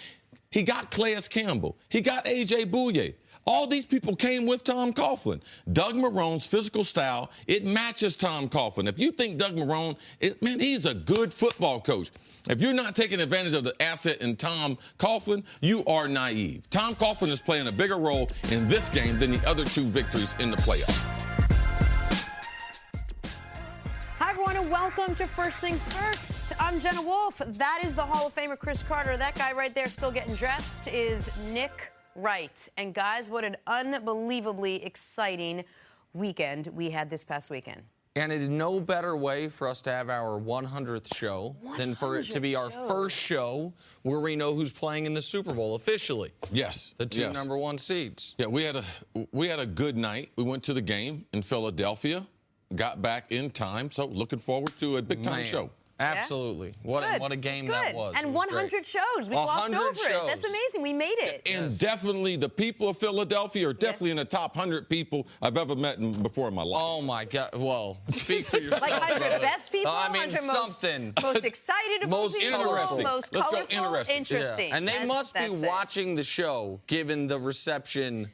He got Calais Campbell. He got A.J. Bouye. All these people came with Tom Coughlin. Doug Marrone's physical style, it matches Tom Coughlin. If you think Doug Marrone, man, he's a good football coach. If you're not taking advantage of the asset in Tom Coughlin, you are naive. Tom Coughlin is playing a bigger role in this game than the other 2 victories in the playoffs. Hi, everyone, and welcome to First Things First. I'm Jenna Wolf. That is the Hall of Famer Cris Carter. That guy right there still getting dressed is Nick Wright. And, guys, what an unbelievably exciting weekend we had this past weekend. And it is no better way for us to have our 100th show than for it to be our first show where we know who's playing in the Super Bowl officially. Yes. The 2 number 1 seeds. Yeah, we had a good night. We went to the game in Philadelphia, got back in time, so looking forward to a big-time show. Absolutely. What a game that was. And 100 shows. We glossed over it. That's amazing. We made it. And definitely the people of Philadelphia are definitely in the top 100 people I've ever met before in my life. Oh, my God. Well, speak for yourself, Like 100 best people, I mean, 100 something. most excited most people, interesting. most Let's colorful, go interesting. Yeah. And they must be watching the show, given the reception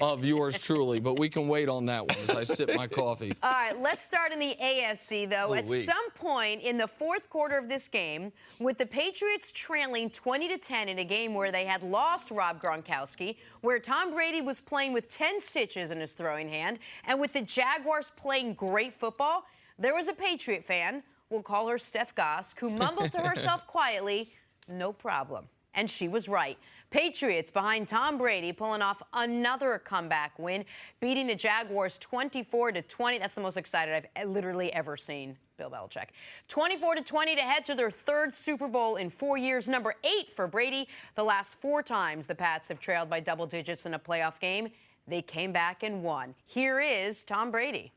of yours truly, but we can wait on that one as I sip my coffee. All right, let's start in the AFC, though. At some point in the 4th quarter of this game, with the Patriots trailing 20-10 in a game where they had lost Rob Gronkowski, where Tom Brady was playing with 10 stitches in his throwing hand, and with the Jaguars playing great football, there was a Patriot fan, we'll call her Steph Gosk, who mumbled to herself quietly, "No problem." And she was right. Patriots behind Tom Brady pulling off another comeback win, beating the Jaguars 24-20. That's the most excited I've literally ever seen Bill Belichick. 24-20 to head to their 3rd Super Bowl in 4 years. Number 8 for Brady. The last 4 times the Pats have trailed by double digits in a playoff game, they came back and won. Here is Tom Brady.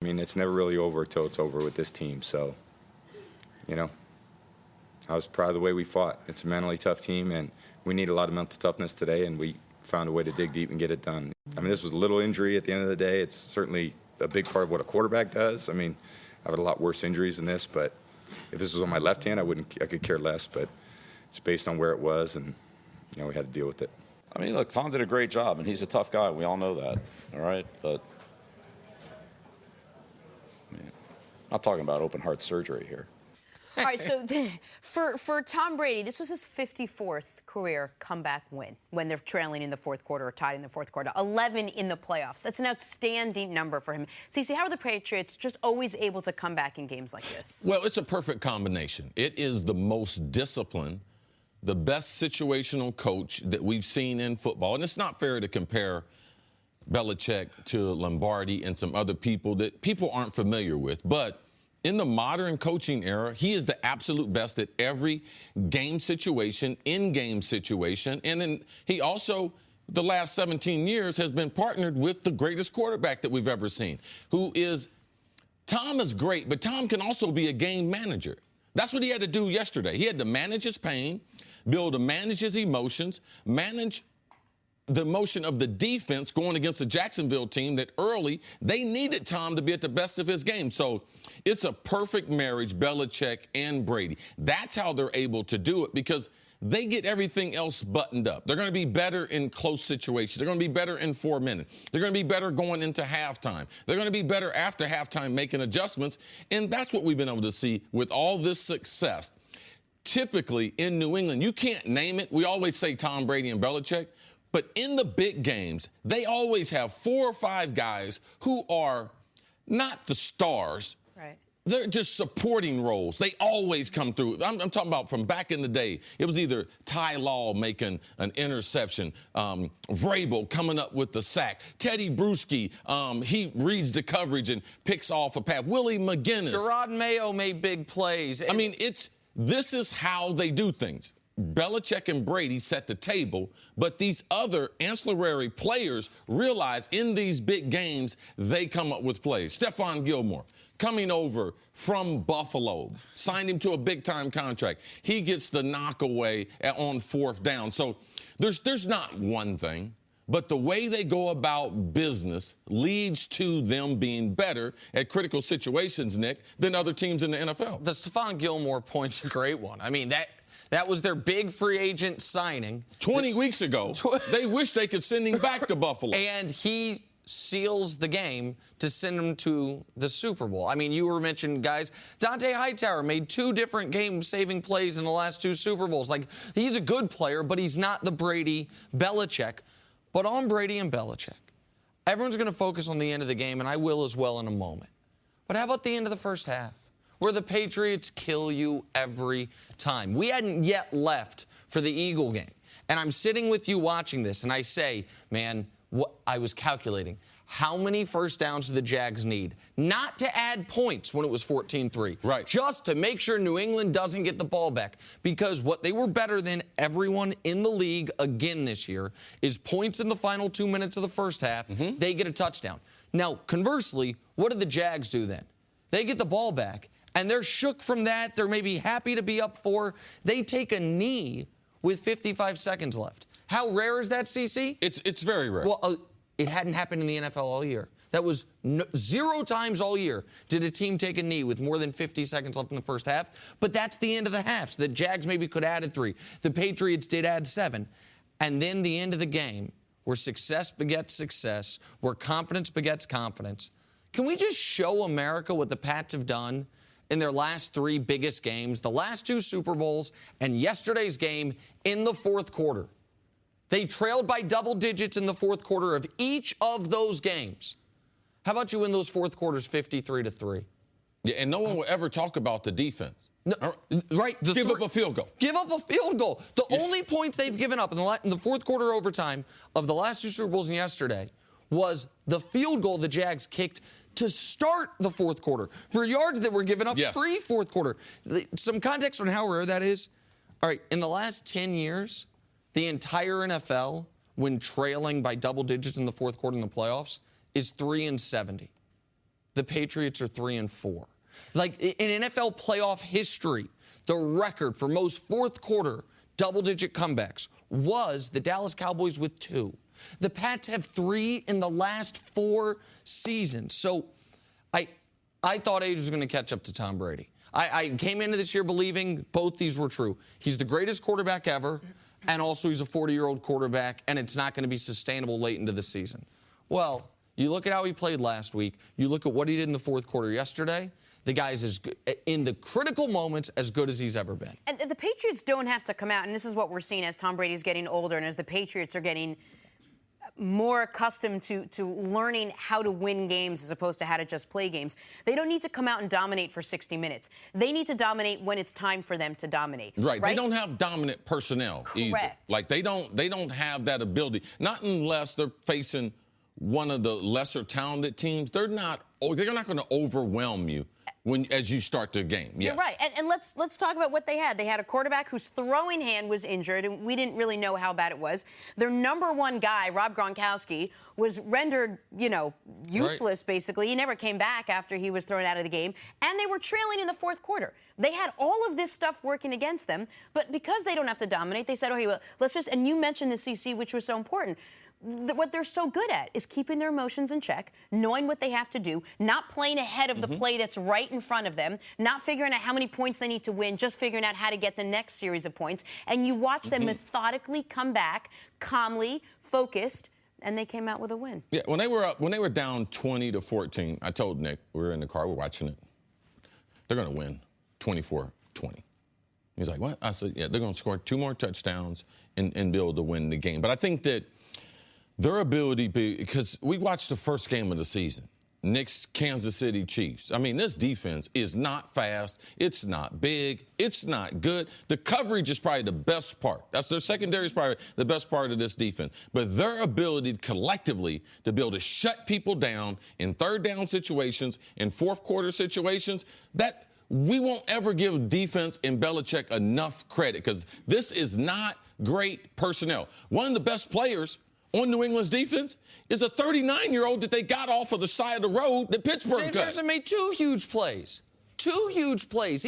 I mean, it's never really over until it's over with this team. So, you know, I was proud of the way we fought. It's a mentally tough team, and we need a lot of mental toughness today, and we found a way to dig deep and get it done. I mean, this was a little injury at the end of the day. It's certainly a big part of what a quarterback does. I mean, I've had a lot worse injuries than this, but if this was on my left hand, I could care less, but it's based on where it was, and, you know, we had to deal with it. I mean, look, Tom did a great job, and he's a tough guy. We all know that, all right? But, I mean, I'm not talking about open heart surgery here. All right, so for Tom Brady, this was his 54th career comeback win when they're trailing in the 4th quarter or tied in the 4th quarter. 11 in the playoffs. That's an outstanding number for him. So you see, how are the Patriots just always able to come back in games like this? Well, it's a perfect combination. It is the most disciplined, the best situational coach that we've seen in football. And it's not fair to compare Belichick to Lombardi and some other people that people aren't familiar with. But in the modern coaching era, he is the absolute best at every game situation, in-game situation. And then he also, the last 17 years, has been partnered with the greatest quarterback that we've ever seen, who is – Tom is great, but Tom can also be a game manager. That's what he had to do yesterday. He had to manage his pain, be able to manage his emotions, manage the emotion of the defense going against the Jacksonville team that early they needed Tom to be at the best of his game. So it's a perfect marriage, Belichick and Brady. That's how they're able to do it because they get everything else buttoned up. They're going to be better in close situations. They're going to be better in 4 minutes. They're going to be better going into halftime. They're going to be better after halftime making adjustments. And that's what we've been able to see with all this success. Typically in New England, you can't name it. We always say Tom Brady and Belichick. But in the big games, they always have 4 or 5 guys who are not the stars. Right. they're just supporting roles. They always come through. I'm talking about from back in the day. It was either Ty Law making an interception, Vrabel coming up with the sack, Teddy Bruschi, he reads the coverage and picks off a pass. Willie McGinnis. Gerard Mayo made big plays. I mean, this is how they do things. Belichick and Brady set the table, but these other ancillary players realize in these big games, they come up with plays. Stephon Gilmore coming over from Buffalo, signed him to a big-time contract. He gets the knockaway on 4th down. So there's not one thing, but the way they go about business leads to them being better at critical situations, Nick, than other teams in the NFL. The Stephon Gilmore point's a great one. I mean, that was their big free agent signing. 20 weeks ago, they wish they could send him back to Buffalo. And he seals the game to send him to the Super Bowl. I mean, you were mentioning guys. Dante Hightower made 2 different game-saving plays in the last 2 Super Bowls. Like, he's a good player, but he's not the Brady-Belichick. But on Brady and Belichick, everyone's going to focus on the end of the game, and I will as well in a moment. But how about the end of the first half, where the Patriots kill you every time? We hadn't yet left for the Eagle game. And I'm sitting with you watching this, and I say, man, I was calculating. How many first downs do the Jags need? Not to add points when it was 14-3. Right. Just to make sure New England doesn't get the ball back. Because what they were better than everyone in the league again this year is points in the final 2 minutes of the first half. They get a touchdown. Now, conversely, what did the Jags do then? They get the ball back, and they're shook from that. They're maybe happy to be up 4. They take a knee with 55 seconds left. How rare is that, CC? It's very rare. Well, it hadn't happened in the NFL all year. That was 0 times all year did a team take a knee with more than 50 seconds left in the first half. But that's the end of the half. So the Jags maybe could have added 3. The Patriots did add 7. And then the end of the game, where success begets success, where confidence begets confidence. Can we just show America what the Pats have done in their last 3 biggest games, the last 2 Super Bowls, and yesterday's game in the 4th quarter? They trailed by double digits in the 4th quarter of each of those games. How about you win those 4th quarters 53-3? Yeah, and no one will ever talk about the defense. No, right. Give up a field goal. Give up a field goal. The only points they've given up in the 4th quarter overtime of the last 2 Super Bowls and yesterday was the field goal the Jags kicked to start the 4th quarter for yards that were given up pre-4th quarter. Some context on how rare that is. All right, in the last 10 years, the entire NFL, when trailing by double digits in the 4th quarter in the playoffs, is 3-70. The Patriots are 3-4. Like, in NFL playoff history, the record for most 4th quarter double-digit comebacks was the Dallas Cowboys with 2. The Pats have 3 in the last 4 seasons. So I thought age was going to catch up to Tom Brady. I came into this year believing both these were true. He's the greatest quarterback ever, and also he's a 40-year-old quarterback, and it's not going to be sustainable late into the season. Well, you look at how he played last week. You look at what he did in the 4th quarter yesterday. The guy's as good, in the critical moments, as good as he's ever been. And the Patriots don't have to come out, and this is what we're seeing as Tom Brady's getting older and as the Patriots are getting more accustomed to learning how to win games as opposed to how to just play games. They don't need to come out and dominate for 60 minutes. They need to dominate when it's time for them to dominate. Right. They don't have dominant personnel either. Like they don't have that ability. Not unless they're facing one of the lesser talented teams. They're not going to overwhelm you as you start the game. Yes. You're right. And let's talk about what they had. They had a quarterback whose throwing hand was injured, and we didn't really know how bad it was. Their number 1 guy, Rob Gronkowski, was rendered, useless, basically. He never came back after he was thrown out of the game. And they were trailing in the 4th quarter. They had all of this stuff working against them, but because they don't have to dominate, they said, okay, well, let's just, and you mentioned the CC, which was so important. What they're so good at is keeping their emotions in check, knowing what they have to do, not playing ahead of the play that's right in front of them, not figuring out how many points they need to win, just figuring out how to get the next series of points. And you watch them methodically come back, calmly, focused, and they came out with a win. Yeah, when they were down 20-14, I told Nick, we were in the car, we're watching it. They're going to win 24-20. He's like, what? I said, yeah, they're going to score 2 more touchdowns and be able to win the game. But I think that their ability, because we watched the first game of the season, Knicks, Kansas City Chiefs. I mean, this defense is not fast. It's not big. It's not good. The coverage is probably the best part. That's their secondary is probably the best part of this defense. But their ability collectively to be able to shut people down in third down situations, in fourth quarter situations, that we won't ever give defense and Belichick enough credit because this is not great personnel. One of the best players on New England's defense is a 39-year-old that they got off of the side of the road that Pittsburgh James cut. Harrison made 2 huge plays. 2 huge plays.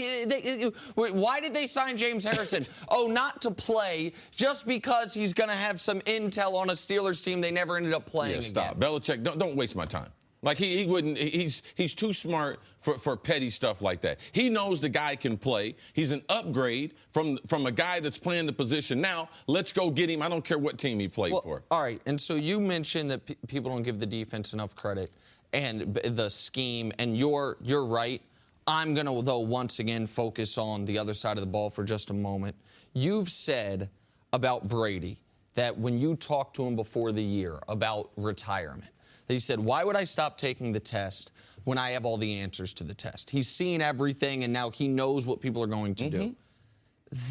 Why did they sign James Harrison? Not to play, just because he's going to have some intel on a Steelers team they never ended up playing again. Stop. Belichick, don't waste my time. Like, he wouldn't, he's too smart for petty stuff like that. He knows the guy can play. He's an upgrade from a guy that's playing the position. Now, let's go get him. I don't care what team he played for. All right, and so you mentioned that people don't give the defense enough credit and the scheme, and you're right. I'm going to, though, once again focus on the other side of the ball for just a moment. You've said about Brady that when you talked to him before the year about retirement, he said, why would I stop taking the test when I have all the answers to the test? He's seen everything, and now he knows what people are going to do.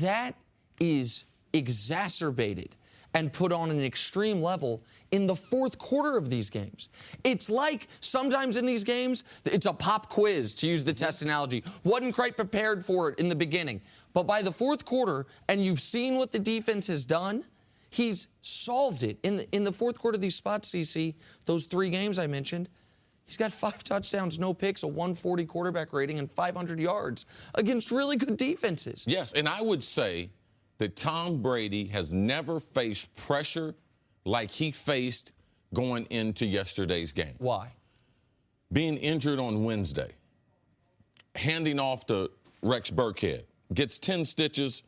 That is exacerbated and put on an extreme level in the fourth quarter of these games. It's like sometimes in these games, it's a pop quiz, to use the test analogy. Wasn't quite prepared for it in the beginning. But by the fourth quarter, and you've seen what the defense has done, he's solved it. In the fourth quarter of these spots, CC, those 3 games I mentioned, he's got 5 touchdowns, no picks, a 140 quarterback rating, and 500 yards against really good defenses. Yes, and I would say that Tom Brady has never faced pressure like he faced going into yesterday's game. Why? Being injured on Wednesday, handing off to Rex Burkhead, gets 10 stitches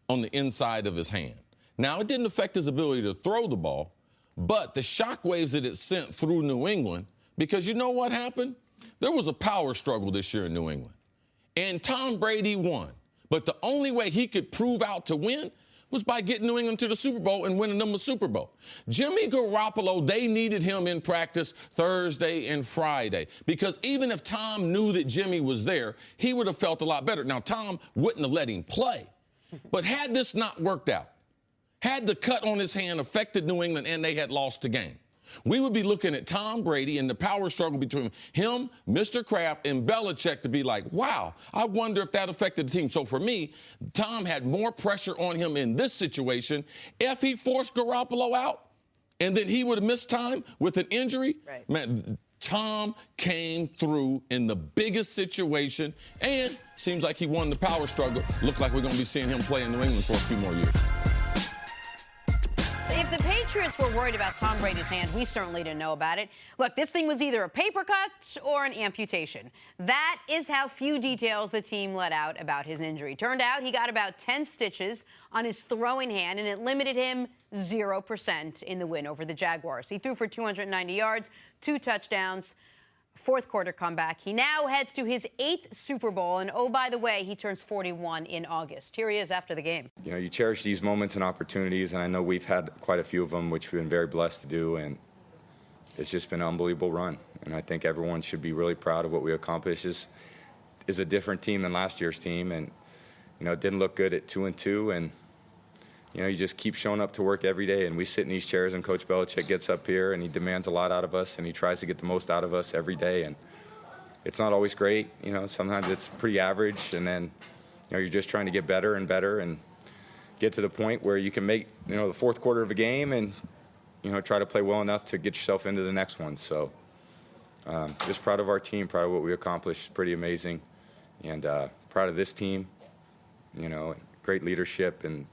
on the inside of his hand. Now, it didn't affect his ability to throw the ball, but the shockwaves that it sent through New England, because you know what happened? There was a power struggle this year in New England, and Tom Brady won. But the only way he could prove out to win was by getting New England to the Super Bowl and winning them a Super Bowl. Jimmy Garoppolo, they needed him in practice Thursday and Friday because even if Tom knew that Jimmy was there, he would have felt a lot better. Now, Tom wouldn't have let him play, but had this not worked out, had the cut on his hand affected New England and they had lost the game, we would be looking at Tom Brady and the power struggle between him, Mr. Kraft, and Belichick to be like, wow, I wonder if that affected the team. So for me, Tom had more pressure on him in this situation. If he forced Garoppolo out and then he would have missed time with an injury, man, Tom came through in the biggest situation and seems like he won the power struggle. Looked like we're going to be seeing him play in New England for a few more years. If the Patriots were worried about Tom Brady's hand, we certainly didn't know about it. Look, this thing was either a paper cut or an amputation. That is how few details the team let out about his injury. Turned out he got about 10 stitches on his throwing hand, and it limited him 0% in the win over the Jaguars. He threw for 290 yards, 2 touchdowns. Fourth quarter comeback. He now heads to his 8th Super Bowl, and oh, by the way, he turns 41 in August. Here he is after the game. You know, you cherish these moments and opportunities, and I know we've had quite a few of them, which we've been very blessed to do, and it's just been an unbelievable run. And I think everyone should be really proud of what we accomplished. Is a different team than last year's team, and you know, it didn't look good at 2-2, and you know, you just keep showing up to work every day, and we sit in these chairs, and Coach Belichick gets up here, and he demands a lot out of us, and he tries to get the most out of us every day, and it's not always great. You know, sometimes it's pretty average, and then, you know, you're just trying to get better and better and get to the point where you can make, you know, the fourth quarter of a game and, you know, try to play well enough to get yourself into the next one. So just proud of our team, proud of what we accomplished. Pretty amazing, and proud of this team, you know, great leadership, and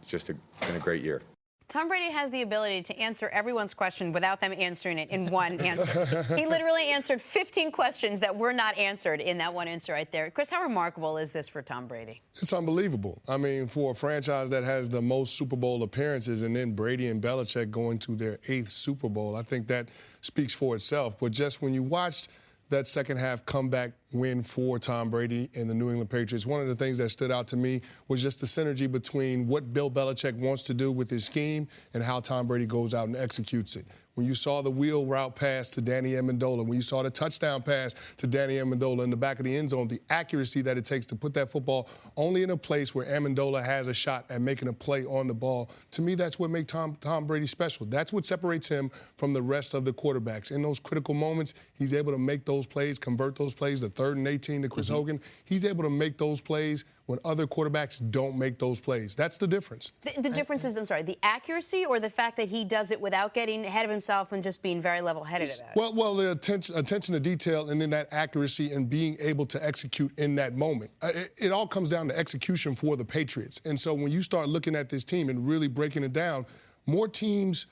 it's just been a great year. Tom Brady has the ability to answer everyone's question without them answering it in one answer. He literally answered 15 questions that were not answered in that one answer right there. Chris, how remarkable is this for Tom Brady? It's unbelievable. I mean, for a franchise that has the most Super Bowl appearances and then Brady and Belichick going to their 8th Super Bowl, I think that speaks for itself. But just when you watched that second half comeback win for Tom Brady and the New England Patriots. One of the things that stood out to me was just the synergy between what Bill Belichick wants to do with his scheme and how Tom Brady goes out and executes it. When you saw the wheel route pass to Danny Amendola, when you saw the touchdown pass to Danny Amendola in the back of the end zone, the accuracy that it takes to put that football only in a place where Amendola has a shot at making a play on the ball, to me, that's what makes Tom Brady special. That's what separates him from the rest of the quarterbacks. In those critical moments, he's able to make those plays, convert those plays, the 3rd and 18 to Chris Hogan. He's able to make those plays when other quarterbacks don't make those plays. That's the difference. The difference is, I'm sorry, the accuracy or the fact that he does it without getting ahead of himself and just being very level-headed about it? Well, the attention to detail and then that accuracy and being able to execute in that moment. It all comes down to execution for the Patriots. And so when you start looking at this team and really breaking it down, more teams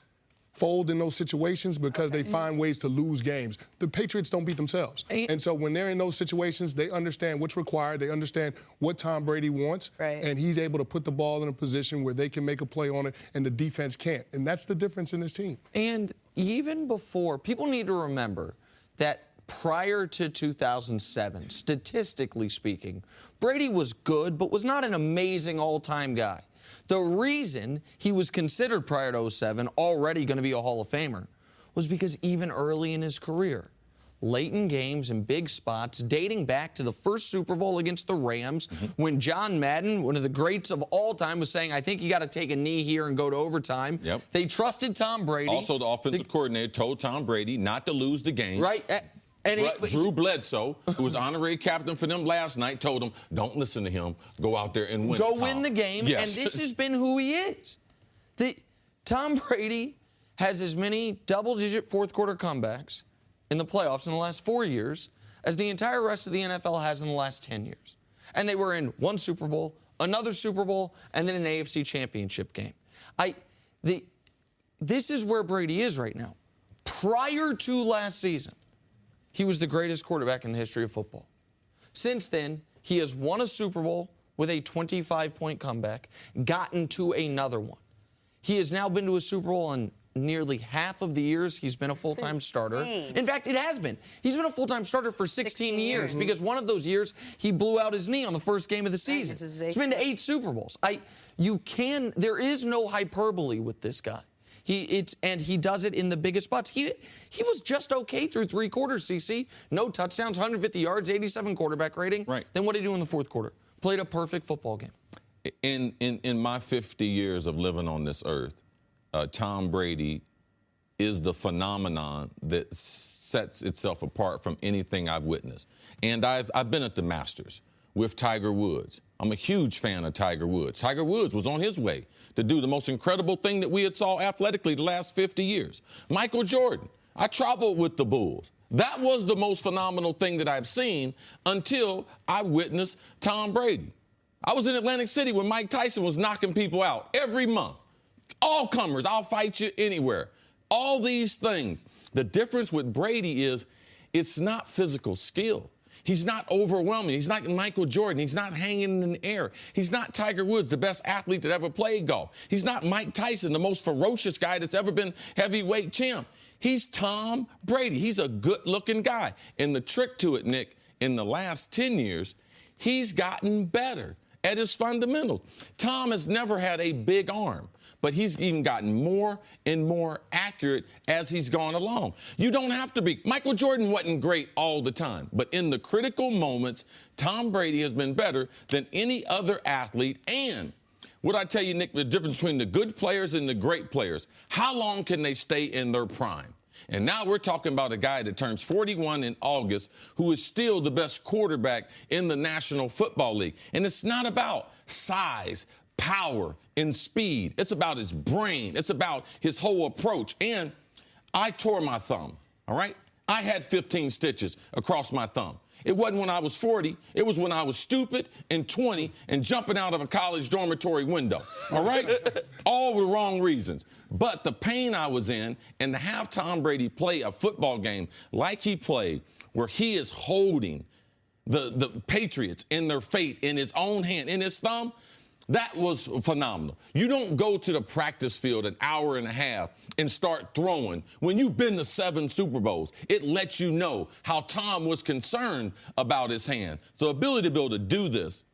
fold in those situations because they find ways to lose games. The Patriots don't beat themselves. And so when they're in those situations, they understand what's required. They understand what Tom Brady wants. Right. And he's able to put the ball in a position where they can make a play on it and the defense can't. And that's the difference in this team. And even before, people need to remember that prior to 2007, statistically speaking, Brady was good, but was not an amazing all-time guy. The reason he was considered prior to 07 already going to be a Hall of Famer was because even early in his career, late in games and big spots, dating back to the first Super Bowl against the Rams, when John Madden, one of the greats of all time, was saying, I think you got to take a knee here and go to overtime. Yep. They trusted Tom Brady. Also, the offensive coordinator told Tom Brady not to lose the game. Right. But Drew Bledsoe, who was honorary captain for them last night, told him, don't listen to him. Go out there and win. Go win the game. Yes. And this has been who he is. Tom Brady has as many double-digit fourth-quarter comebacks in the playoffs in the last 4 years as the entire rest of the NFL has in the last 10 years. And they were in one Super Bowl, another Super Bowl, and then an AFC championship game. This is where Brady is right now. Prior to last season, he was the greatest quarterback in the history of football. Since then, he has won a Super Bowl with a 25-point comeback, gotten to another one. He has now been to a Super Bowl in nearly half of the years he's been a full-time starter. In fact, it has been. He's been a full-time starter for 16 years because one of those years he blew out his knee on the first game of the season. He's been to 8 Super Bowls. There is no hyperbole with this guy. And he does it in the biggest spots. He was just okay through 3 quarters, CC. No touchdowns, 150 yards, 87 quarterback rating. Right. Then what did he do in the fourth quarter? Played a perfect football game. In my 50 years of living on this earth, Tom Brady is the phenomenon that sets itself apart from anything I've witnessed. And I've been at the Masters with Tiger Woods. I'm a huge fan of Tiger Woods. Tiger Woods was on his way to do the most incredible thing that we had saw athletically the last 50 years. Michael Jordan. I traveled with the Bulls. That was the most phenomenal thing that I've seen until I witnessed Tom Brady. I was in Atlantic City when Mike Tyson was knocking people out every month. All comers, I'll fight you anywhere. All these things. The difference with Brady is it's not physical skill. He's not overwhelming. He's not Michael Jordan. He's not hanging in the air. He's not Tiger Woods, the best athlete that ever played golf. He's not Mike Tyson, the most ferocious guy that's ever been heavyweight champ. He's Tom Brady. He's a good-looking guy. And the trick to it, Nick, in the last 10 years, he's gotten better at his fundamentals. Tom has never had a big arm, but he's even gotten more and more accurate as he's gone along. You don't have to be. Michael Jordan wasn't great all the time, but in the critical moments, Tom Brady has been better than any other athlete. And what I tell you, Nick, the difference between the good players and the great players, how long can they stay in their prime? And now we're talking about a guy that turns 41 in August who is still the best quarterback in the National Football League. And it's not about size, power, and speed. It's about his brain. It's about his whole approach. And I tore my thumb, all right? I had 15 stitches across my thumb. It wasn't when I was 40. It was when I was stupid and 20 and jumping out of a college dormitory window, all right? All the wrong reasons. But the pain I was in, and to have Tom Brady play a football game like he played, where he is holding the Patriots in their fate in his own hand, in his thumb, That was phenomenal. You don't go to the practice field an hour and a half and start throwing when you've been to 7 Super Bowls. It lets you know how Tom was concerned about his hand. So the ability to be able to do this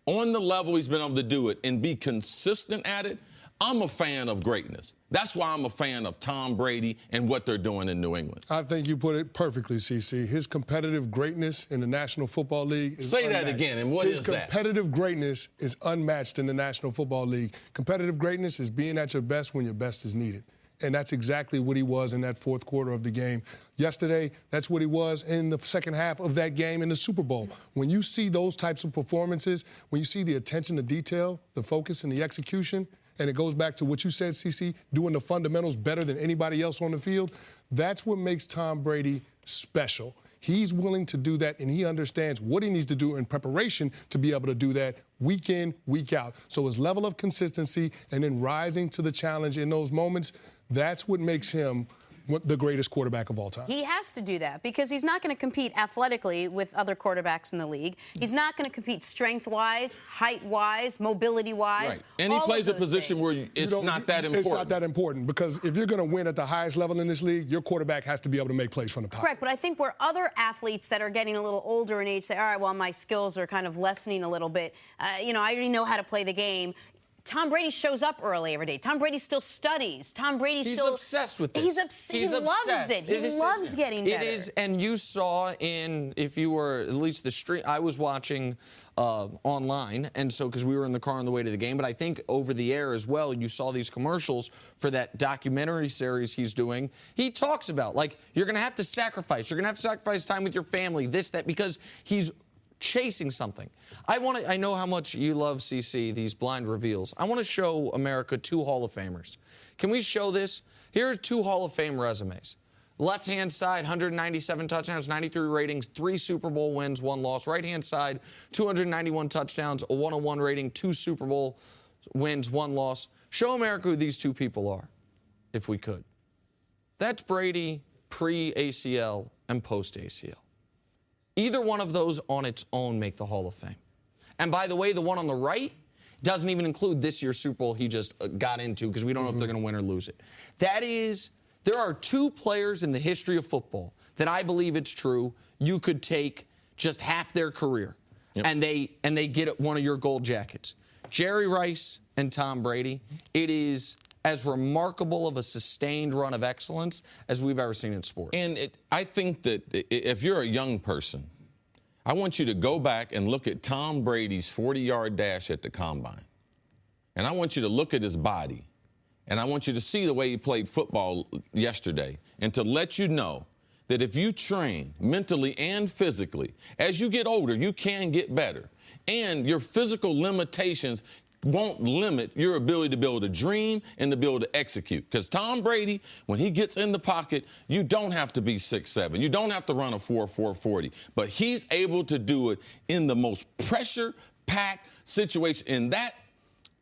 on the level he's been able to do it and be consistent at it, I'm a fan of greatness. That's why I'm a fan of Tom Brady and what they're doing in New England. I think you put it perfectly, CC. His competitive greatness in the National Football League is Say unmatched. that again, and what is that? His competitive greatness is unmatched in the National Football League. Competitive greatness is being at your best when your best is needed. And that's exactly what he was in that fourth quarter of the game. Yesterday, that's what he was in the second half of that game in the Super Bowl. When you see those types of performances, when you see the attention to detail, the focus and the execution, and it goes back to what you said, CC, doing the fundamentals better than anybody else on the field, that's what makes Tom Brady special. He's willing to do that, and he understands what he needs to do in preparation to be able to do that week in, week out. So his level of consistency and then rising to the challenge in those moments, that's what makes him the greatest quarterback of all time. He has to do that because he's not going to compete athletically with other quarterbacks in the league. He's not going to compete strength-wise, height-wise, mobility-wise. Right. And he plays a position where it's not that important. It's not that important because if you're going to win at the highest level in this league, your quarterback has to be able to make plays from the pocket. Correct, but I think where other athletes that are getting a little older in age say, all right, well, my skills are kind of lessening a little bit. I already know how to play the game. Tom Brady shows up early every day. Tom Brady still studies. Tom Brady's He's still obsessed with this. He loves it. He loves getting better. It is, and you saw if you were at least the stream. I was watching online, and so because we were in the car on the way to the game, but I think over the air as well, you saw these commercials for that documentary series he's doing. He talks about you're going to have to sacrifice. You're going to have to sacrifice time with your family. This, that, because he's chasing something. I know how much you love, CC, these blind reveals. I want to show America 2 Hall of Famers. Can we show this? Here are 2 Hall of Fame resumes. Left-hand side, 197 touchdowns, 93 ratings, 3 Super Bowl wins, 1 loss. Right-hand side, 291 touchdowns, a 101 rating, 2 Super Bowl wins, 1 loss. Show America who these 2 people are, if we could. That's Brady pre-ACL and post-ACL. Either one of those on its own make the Hall of Fame. And by the way, the one on the right doesn't even include this year's Super Bowl he just got into because we don't know if they're going to win or lose it. There are 2 players in the history of football that I believe it's true you could take just half their career and they get one of your gold jackets. Jerry Rice and Tom Brady. It is as remarkable of a sustained run of excellence as we've ever seen in sports. And I think that if you're a young person, I want you to go back and look at Tom Brady's 40-yard dash at the Combine. And I want you to look at his body. And I want you to see the way he played football yesterday and to let you know that if you train mentally and physically, as you get older, you can get better. And your physical limitations won't limit your ability to be able to dream and to be able to execute. Because Tom Brady, when he gets in the pocket, you don't have to be 6'7". You don't have to run a 4.40. But he's able to do it in the most pressure-packed situation. And that,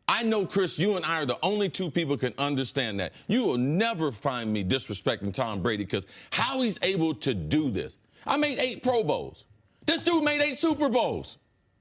I know, Chris, you and I are the only 2 people who can understand that. You will never find me disrespecting Tom Brady because how he's able to do this. I made 8 Pro Bowls. This dude made 8 Super Bowls.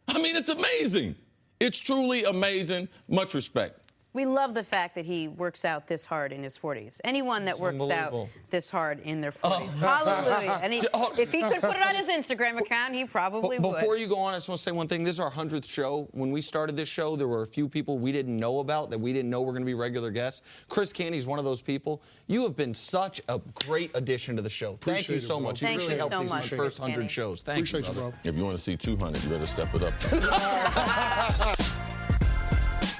I mean, it's amazing. It's truly amazing. Much respect. We love the fact that he works out this hard in his 40s. Anyone that works out this hard in their 40s. Hallelujah. And if he could put it on his Instagram account, he probably would. Before you go on, I just want to say one thing. This is our 100th show. When we started this show, there were a few people we didn't know about that we didn't know were going to be regular guests. Chris Canty's one of those people. You have been such a great addition to the show. Thank you so much. You really helped these first 100 shows. Thank you, brother. If you want to see 200, you better step it up.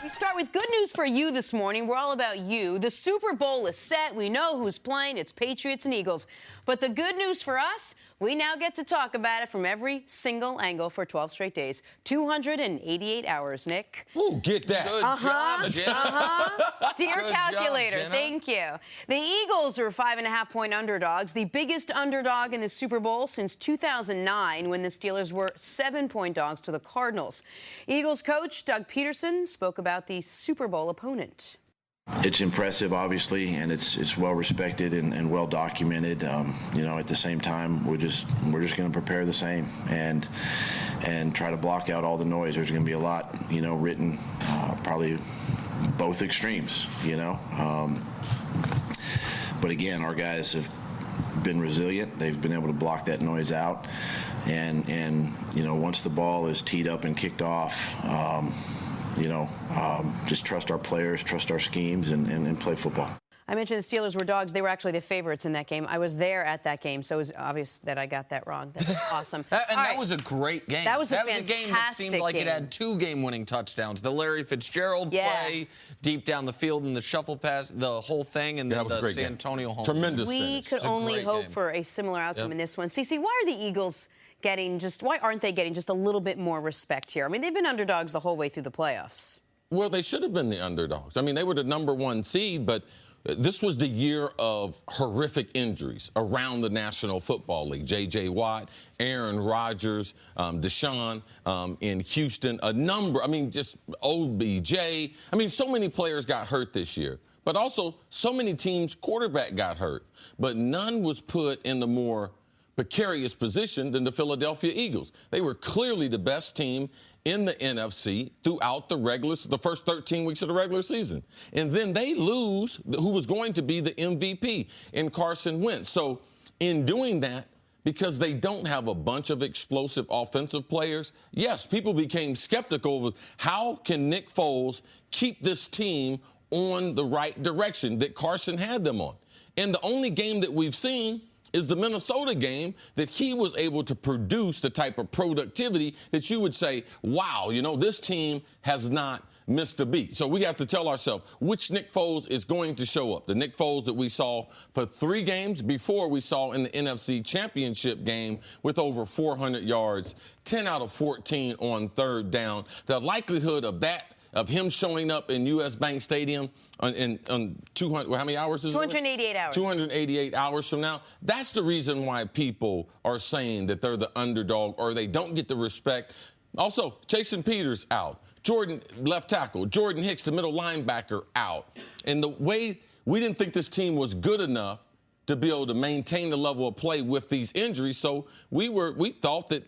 We start with good news for you this morning. We're all about you. The Super Bowl is set. We know who's playing. It's Patriots and Eagles. But the good news for us, we now get to talk about it from every single angle for 12 straight days. 288 hours, Nick. Ooh, get that. Good job, Jenna. To your calculator. Thank you. The Eagles are 5.5-point underdogs, the biggest underdog in the Super Bowl since 2009 when the Steelers were 7-point dogs to the Cardinals. Eagles coach Doug Peterson spoke about the Super Bowl opponent. It's impressive, obviously, and it's well respected and well documented. You know, at the same time, we're just going to prepare the same and try to block out all the noise. There's going to be a lot, you know, written, probably both extremes, you know. But again, our guys have been resilient. They've been able to block that noise out, and you know, once the ball is teed up and kicked off, you know, just trust our players, trust our schemes, and play football. I mentioned the Steelers were dogs. They were actually the favorites in that game. I was there at that game, so it was obvious that I got that wrong. That's awesome. That was a great game. That was a game that seemed like it had 2 game-winning touchdowns. The Larry Fitzgerald play, deep down the field in the shuffle pass, the whole thing, and then the San Antonio Holmes. Tremendous We could only hope for a similar outcome in this one. CeCe, why are the Eagles why aren't they getting just a little bit more respect here? I mean, they've been underdogs the whole way through the playoffs. Well, they should have been the underdogs. I mean, they were the #1 seed, but this was the year of horrific injuries around the National Football League. J.J. Watt, Aaron Rodgers, Deshaun in Houston, just OBJ. I mean, so many players got hurt this year. But also, so many teams' quarterback got hurt. But none was put in the more precarious position than the Philadelphia Eagles. They were clearly the best team in the NFC throughout the first 13 weeks of the regular season. And then they lose who was going to be the MVP in Carson Wentz. So in doing that, because they don't have a bunch of explosive offensive players, yes, people became skeptical of how can Nick Foles keep this team on the right direction that Carson had them on. And the only game that we've seen is the Minnesota game that he was able to produce the type of productivity that you would say, wow, you know, this team has not missed a beat. So we have to tell ourselves which Nick Foles is going to show up. The Nick Foles that we saw for 3 games before we saw in the NFC Championship game with over 400 yards, 10 out of 14 on 3rd down. The likelihood of him showing up in U.S. Bank Stadium on 200, how many hours is it? 288 hours. 288 hours from now. That's the reason why people are saying that they're the underdog or they don't get the respect. Also, Jason Peters out. Jordan, left tackle. Jordan Hicks, the middle linebacker, out. And the way we didn't think this team was good enough to be able to maintain the level of play with these injuries, so we thought that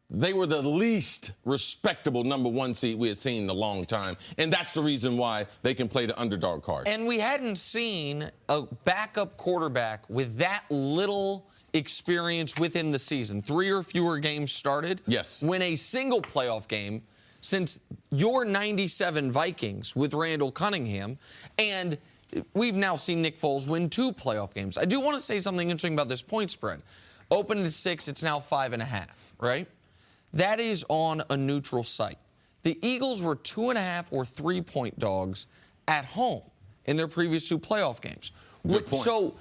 they were the least respectable #1 seed we had seen in a long time. And that's the reason why they can play the underdog card. And we hadn't seen a backup quarterback with that little experience within the season. 3 or fewer games started. Yes. Win a single playoff game since your 97 Vikings with Randall Cunningham. And we've now seen Nick Foles win 2 playoff games. I do want to say something interesting about this point spread. Opened at 6, it's now 5.5, right? That is on a neutral site. The Eagles were 2.5 or 3-point dogs at home in their previous 2 playoff games. Good point. So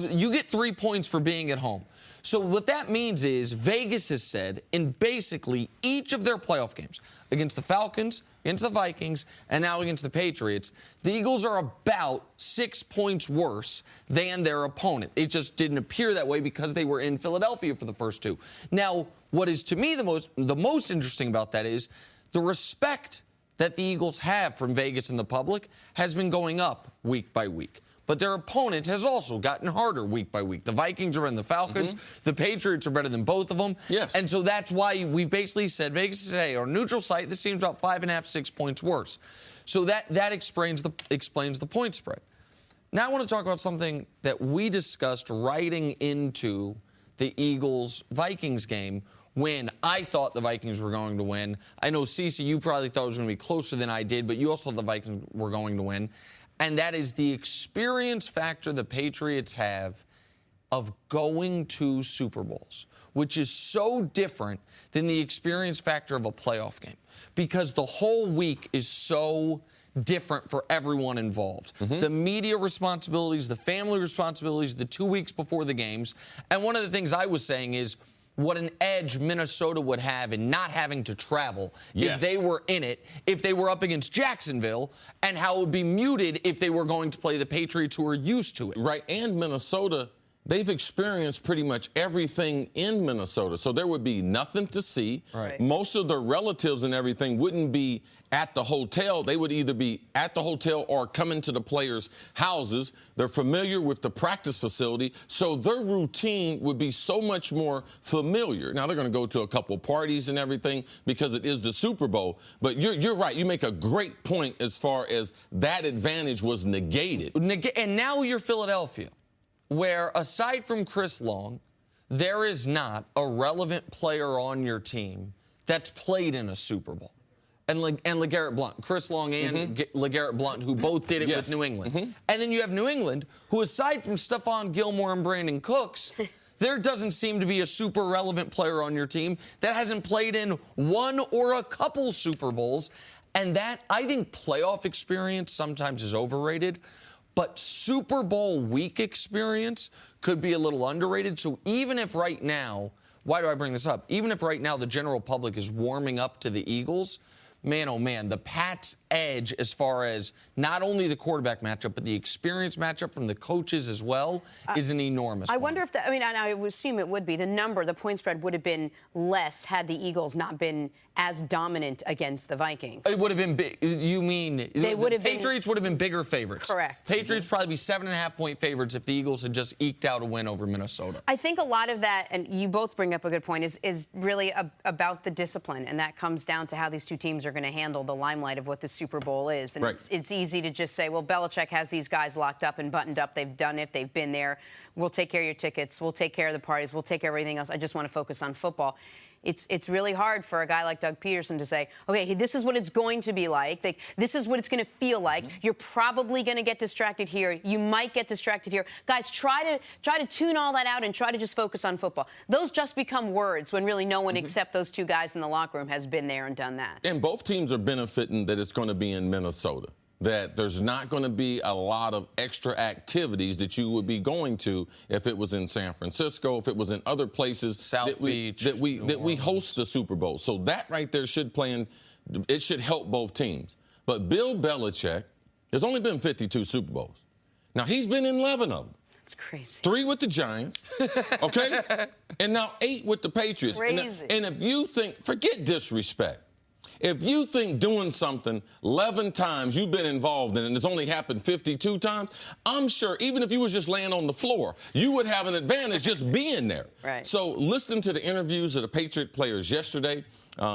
you get 3 points for being at home. So what that means is Vegas has said in basically each of their playoff games, against the Falcons, against the Vikings, and now against the Patriots, the Eagles are about 6 points worse than their opponent. It just didn't appear that way because they were in Philadelphia for the first 2. Now, what is to me the most interesting about that is the respect that the Eagles have from Vegas and the public has been going up week by week. But their opponent has also gotten harder week by week. The Vikings are better than the Falcons. The Patriots are better than both of them. Yes. And so that's why we basically said, Vegas said, hey, our neutral site, this seems about 5.5, 6 points worse. So that explains the point spread. Now I want to talk about something that we discussed writing into the Eagles-Vikings game when I thought the Vikings were going to win. I know, CeCe, you probably thought it was going to be closer than I did, but you also thought the Vikings were going to win. And that is the experience factor the Patriots have of going to Super Bowls, which is so different than the experience factor of a playoff game because the whole week is so different for everyone involved. The media responsibilities, the family responsibilities, the 2 weeks before the games. And one of the things I was saying is what an edge Minnesota would have in not having to travel if they were in it, if they were up against Jacksonville, and how it would be muted if they were going to play the Patriots who are used to it. Right, and Minnesota they've experienced pretty much everything in Minnesota. So there would be nothing to see. Right. Most of their relatives and everything wouldn't be at the hotel. They would either be at the hotel or coming to the players' houses. They're familiar with the practice facility, so their routine would be so much more familiar. Now, they're going to go to a couple parties and everything because it is the Super Bowl, but you're right. You make a great point as far as that advantage was negated. And now you're Philadelphia, where aside from Chris Long, there is not a relevant player on your team that's played in a Super Bowl. And LeGarrette Blount, Chris Long and LeGarrette Blount, who both did it with New England. And then you have New England, who aside from Stephon Gilmore and Brandon Cooks, there doesn't seem to be a super relevant player on your team that hasn't played in one or a couple Super Bowls. And that, I think, playoff experience sometimes is overrated. But Super Bowl week experience could be a little underrated. So even if right now, why do I bring this up? Even if right now the general public is warming up to the Eagles, man, oh man, the Pats' edge as far as not only the quarterback matchup, but the experience matchup from the coaches as well is an enormous one. I wonder if that, I mean, I would assume it would be. The point spread would have been less had the Eagles not been as dominant against the Vikings. It would have been big. You mean they would have Patriots would have been bigger favorites. Correct. Patriots probably be 7.5-point favorites if the Eagles had just eked out a win over Minnesota. I think a lot of that, and you both bring up a good point, is really about the discipline, and that comes down to how these two teams are going to handle the limelight of what the Super Bowl is. And it's easy to just say, well, Belichick has these guys locked up and buttoned up. They've done it. They've been there. We'll take care of your tickets. We'll take care of the parties. We'll take care of everything else. I just want to focus on football. It's really hard for a guy like Doug Peterson to say, okay, this is what it's going to be like. This is what it's going to feel like. You're probably going to get distracted here. You might get distracted here. Guys, try to tune all that out and try to just focus on football. Those just become words when really no one except those two guys in the locker room has been there and done that. And both teams are benefiting that it's going to be in Minnesota, that there's not going to be a lot of extra activities that you would be going to if it was in San Francisco, if it was in other places South Beach, that we host the Super Bowl. So that right there should help both teams. But Bill Belichick, there's only been 52 Super Bowls. Now, he's been in 11 of them. That's crazy. 3 with the Giants, okay? And now 8 with the Patriots. Crazy. And if you think, forget disrespect. If you think doing something 11 times you've been involved in and it's only happened 52 times, I'm sure even if you was just laying on the floor, you would have an advantage just being there. Right. So listening to the interviews of the Patriot players yesterday,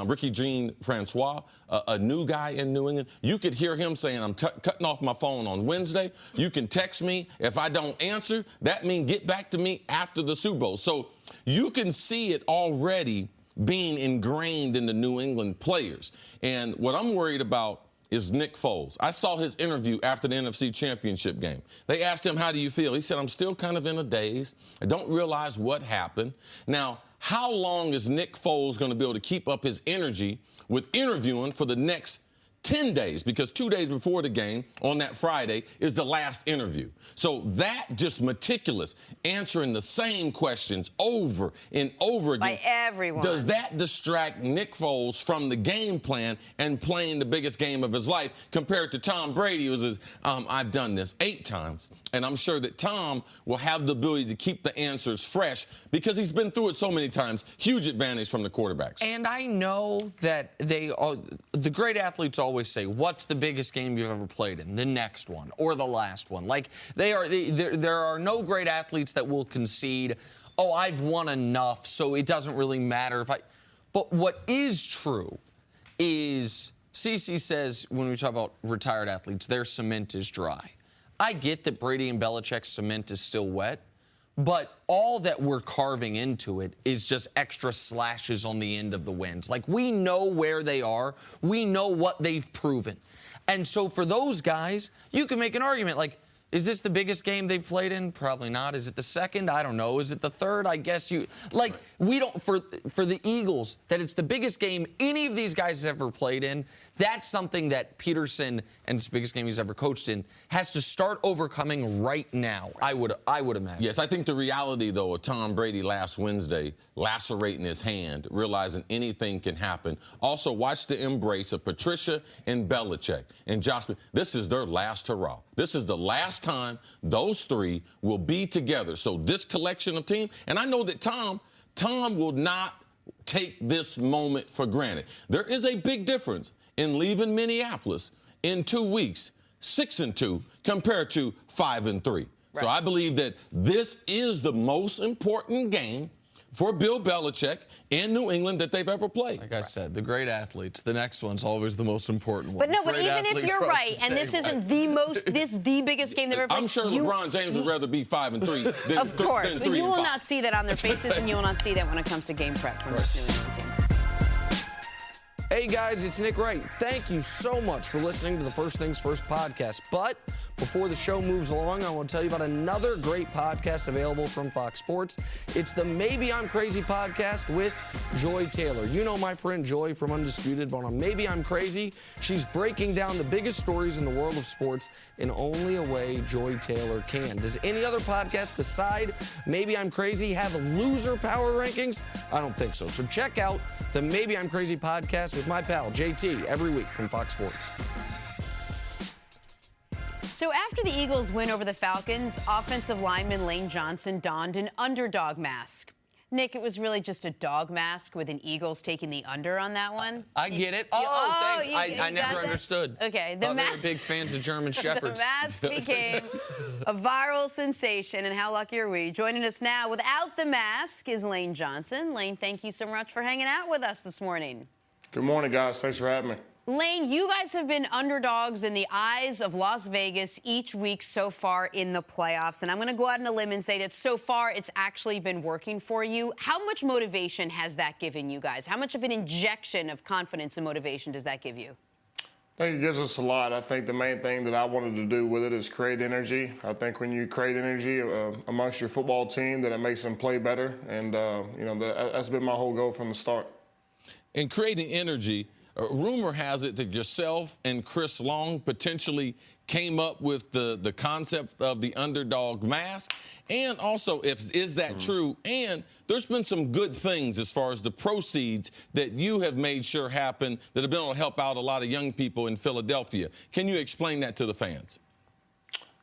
Ricky Jean-Francois, a new guy in New England, you could hear him saying, I'm cutting off my phone on Wednesday. You can text me. If I don't answer, that means get back to me after the Super Bowl. So you can see it already being ingrained in the New England players. And what I'm worried about is Nick Foles. I saw his interview after the NFC Championship game. They asked him, how do you feel? He said, I'm still kind of in a daze. I don't realize what happened. Now, how long is Nick Foles going to be able to keep up his energy with interviewing for the next 10 days? Because 2 days before the game, on that Friday, is the last interview. So that just meticulous, answering the same questions over and over again. By everyone. Does that distract Nick Foles from the game plan and playing the biggest game of his life compared to Tom Brady, who says, I've done this 8 times. And I'm sure that Tom will have the ability to keep the answers fresh because he's been through it so many times. Huge advantage from the quarterbacks. And I know that the great athletes always say, what's the biggest game you've ever played in? The next one or the last one. Like, there are no great athletes that will concede, oh, I've won enough, so it doesn't really matter if I. But what is true is, CeCe says when we talk about retired athletes, their cement is dry. I get that Brady and Belichick's cement is still wet, but all that we're carving into it is just extra slashes on the end of the winds. Like, we know where they are. We know what they've proven. And so for those guys, you can make an argument like, is this the biggest game they've played in? Probably not. Is it the second? I don't know. Is it the third? I guess you like. We don't for the Eagles that it's the biggest game any of these guys have ever played in. That's something that Peterson, and it's the biggest game he's ever coached in, has to start overcoming right now. I would imagine. Yes, I think the reality though of Tom Brady last Wednesday lacerating his hand, realizing anything can happen. Also, watch the embrace of Patricia and Belichick and Josh. This is their last hurrah. This is the last time those three will be together. So this collection of team, and I know that Tom will not take this moment for granted. There is a big difference in leaving Minneapolis in 2 weeks, 6-2, compared to 5-3. Right. So I believe that this is the most important game for Bill Belichick in New England that they've ever played. Like I said, the great athletes, the next one's always the most important one. But no, but great even if you're right, and this isn't the biggest game they've ever played. I'm sure LeBron James would rather be 5-3 than of course, than but 3 you and will 5. not see that on their faces, and you will not see that when it comes to game prep from this New England team. Hey guys, it's Nick Wright. Thank you so much for listening to the First Things First podcast. But before the show moves along, I want to tell you about another great podcast available from Fox Sports. It's the Maybe I'm Crazy podcast with Joy Taylor. You know my friend Joy from Undisputed, but on Maybe I'm Crazy, she's breaking down the biggest stories in the world of sports in only a way Joy Taylor can. Does any other podcast beside Maybe I'm Crazy have loser power rankings? I don't think so. So check out the Maybe I'm Crazy podcast with my pal JT every week from Fox Sports. So after the Eagles win over the Falcons, offensive lineman Lane Johnson donned an underdog mask. Nick, it was really just a dog mask with an Eagles taking the under on that one. I get it. Thanks. I never understood. Okay. They were big fans of German Shepherds. The mask became a viral sensation, and how lucky are we? Joining us now without the mask is Lane Johnson. Lane, thank you so much for hanging out with us this morning. Good morning, guys. Thanks for having me. Lane, you guys have been underdogs in the eyes of Las Vegas each week so far in the playoffs. And I'm going to go out on a limb and say that so far it's actually been working for you. How much motivation has that given you guys? How much of an injection of confidence and motivation does that give you? I think it gives us a lot. I think the main thing that I wanted to do with it is create energy. I think when you create energy amongst your football team, that it makes them play better. And, that's been my whole goal from the start. In creating energy, rumor has it that yourself and Chris Long potentially came up with the concept of the underdog mask. And also, is that true? And there's been some good things as far as the proceeds that you have made sure happen that have been able to help out a lot of young people in Philadelphia. Can you explain that to the fans?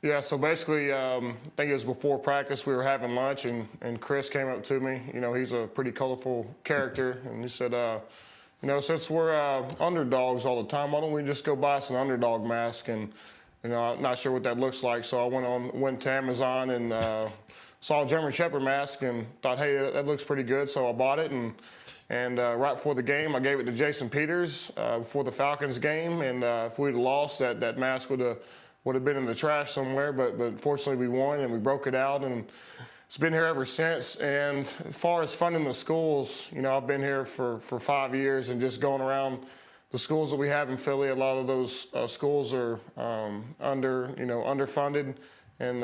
Yeah, so basically, I think it was before practice, we were having lunch, and Chris came up to me. You know, he's a pretty colorful character, and he said, since we're underdogs all the time, why don't we just go buy us an underdog mask? And, I'm not sure what that looks like. So I went to Amazon and saw a German Shepherd mask and thought, hey, that looks pretty good. So I bought it. And right before the game, I gave it to Jason Peters before the Falcons game. And if we'd lost, that mask would have been in the trash somewhere. But fortunately, we won and we broke it out. And it's been here ever since. And as far as funding the schools, I've been here for 5 years and just going around the schools that we have in Philly. A lot of those schools are underfunded, and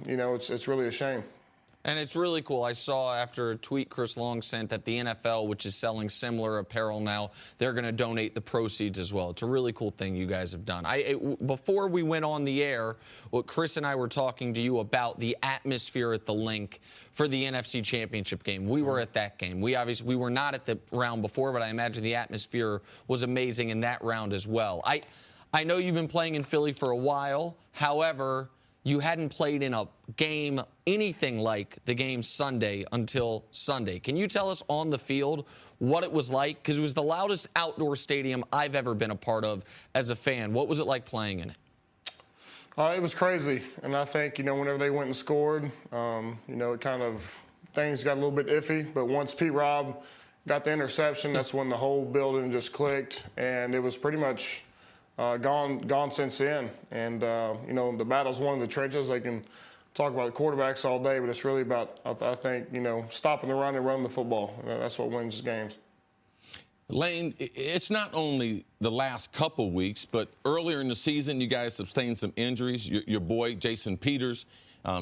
it's really a shame. And it's really cool. I saw after a tweet Chris Long sent that the NFL, which is selling similar apparel now, they're going to donate the proceeds as well. It's a really cool thing you guys have done. Before we went on the air, Chris and I were talking to you about the atmosphere at the Link for the NFC Championship game. We were at that game. We were not at the round before, but I imagine the atmosphere was amazing in that round as well. I know you've been playing in Philly for a while. However, you hadn't played in a game anything like the game Sunday until Sunday. Can you tell us on the field what it was like? Because it was the loudest outdoor stadium I've ever been a part of as a fan. What was it like playing in it? It was crazy. And I think, whenever they went and scored, it kind of, things got a little bit iffy. But once Pete Rob got the interception, that's when the whole building just clicked. And it was pretty much gone since then. And, the battle's one of the trenches. They can talk about quarterbacks all day, but it's really about, I think, stopping the run and running the football. That's what wins games. Lane, it's not only the last couple weeks, but earlier in the season, you guys sustained some injuries. Your boy, Jason Peters,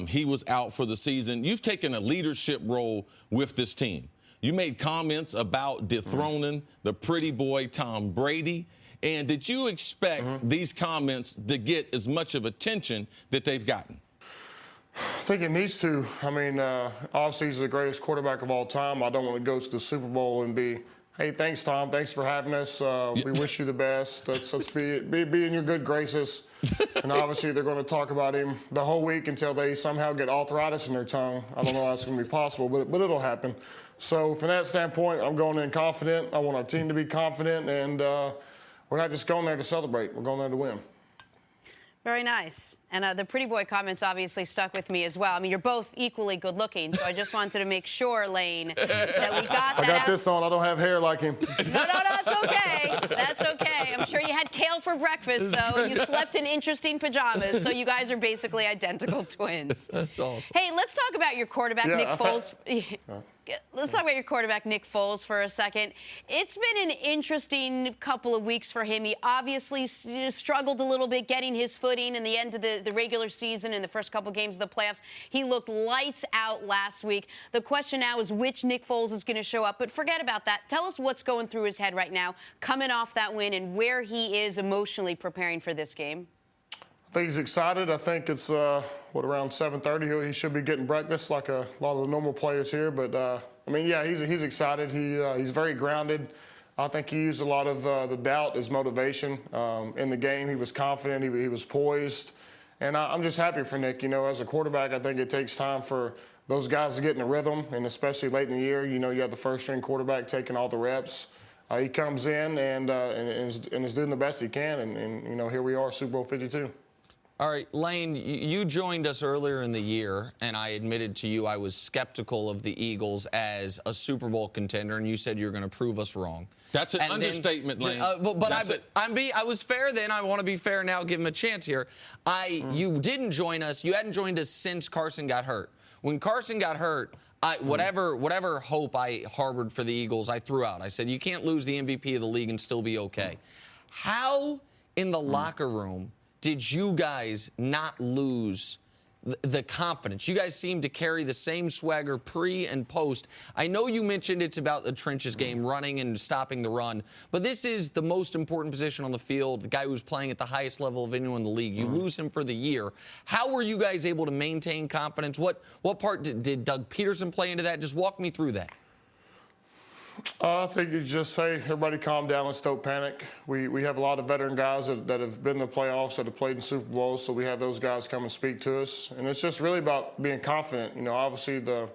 he was out for the season. You've taken a leadership role with this team. You made comments about dethroning the pretty boy, Tom Brady. And did you expect these comments to get as much of attention that they've gotten? I think it needs to. I mean, obviously he's the greatest quarterback of all time. I don't want to go to the Super Bowl and be Hey, thanks, Tom. Thanks for having us. We wish you the best. Let's be in your good graces. And obviously, they're going to talk about him the whole week until they somehow get arthritis in their tongue. I don't know how that's going to be possible, but it'll happen. So from that standpoint, I'm going in confident. I want our team to be confident, and we're not just going there to celebrate. We're going there to win. Very nice. And the pretty boy comments obviously stuck with me as well. I mean, you're both equally good looking, so I just wanted to make sure, Lane, that we got that I got this on. I don't have hair like him. No, it's okay. That's okay. I'm sure you had kale for breakfast, though, and you slept in interesting pajamas, so you guys are basically identical twins. That's awesome. Hey, let's talk about your quarterback, Nick Foles. Let's talk about your quarterback, Nick Foles, for a second. It's been an interesting couple of weeks for him. He obviously struggled a little bit getting his footing in the end of the regular season and the first couple games of the playoffs. He looked lights out last week. The question now is which Nick Foles is going to show up. But forget about that. Tell us what's going through his head right now, coming off that win, and where he is emotionally preparing for this game. I think he's excited. I think it's, around 7:30. He should be getting breakfast like a lot of the normal players here. But, he's excited. He's very grounded. I think he used a lot of the doubt as motivation in the game. He was confident. He was poised. And I'm just happy for Nick. You know, as a quarterback, I think it takes time for those guys to get in a rhythm, and especially late in the year. You know, you have the first-string quarterback taking all the reps. He comes in and is doing the best he can. And here we are, Super Bowl 52. All right, Lane, you joined us earlier in the year, and I admitted to you I was skeptical of the Eagles as a Super Bowl contender, and you said you were going to prove us wrong. That's an understatement, Lane. I was fair then. I want to be fair now. Give him a chance here. You didn't join us. You hadn't joined us since Carson got hurt. When Carson got hurt, whatever hope I harbored for the Eagles, I threw out. I said, you can't lose the MVP of the league and still be okay. How in the locker room did you guys not lose the confidence? You guys seem to carry the same swagger pre and post. I know you mentioned it's about the trenches game, running and stopping the run, but this is the most important position on the field, the guy who's playing at the highest level of anyone in the league. You lose him for the year. How were you guys able to maintain confidence? What part did Doug Peterson play into that? Just walk me through that. I think you just say, everybody calm down, let's don't panic. We have a lot of veteran guys that have been in the playoffs, that have played in Super Bowls, so we have those guys come and speak to us. And it's just really about being confident. You know, obviously one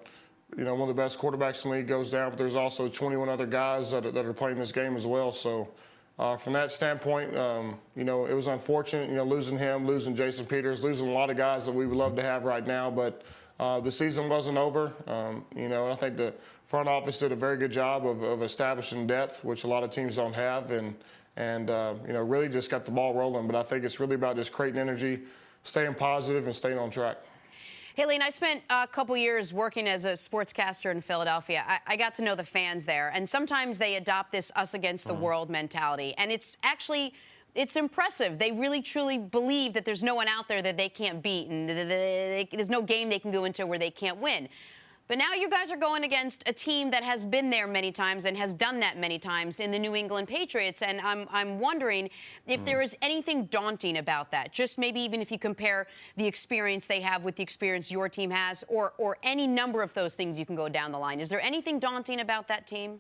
of the best quarterbacks in the league goes down, but there's also 21 other guys that are playing this game as well. So from that standpoint, it was unfortunate, losing him, losing Jason Peters, losing a lot of guys that we would love to have right now, but the season wasn't over. And I think the front office did a very good job of establishing depth, which a lot of teams don't have, and really just got the ball rolling. But I think it's really about just creating energy, staying positive, and staying on track. Hey, Lane, I spent a couple years working as a sportscaster in Philadelphia. I got to know the fans there, and sometimes they adopt this us against the world mentality, and it's impressive. They really, truly believe that there's no one out there that they can't beat, and there's no game they can go into where they can't win. But now you guys are going against a team that has been there many times and has done that many times in the New England Patriots. And I'm wondering if there is anything daunting about that. Just maybe even if you compare the experience they have with the experience your team has, or any number of those things you can go down the line. Is there anything daunting about that team?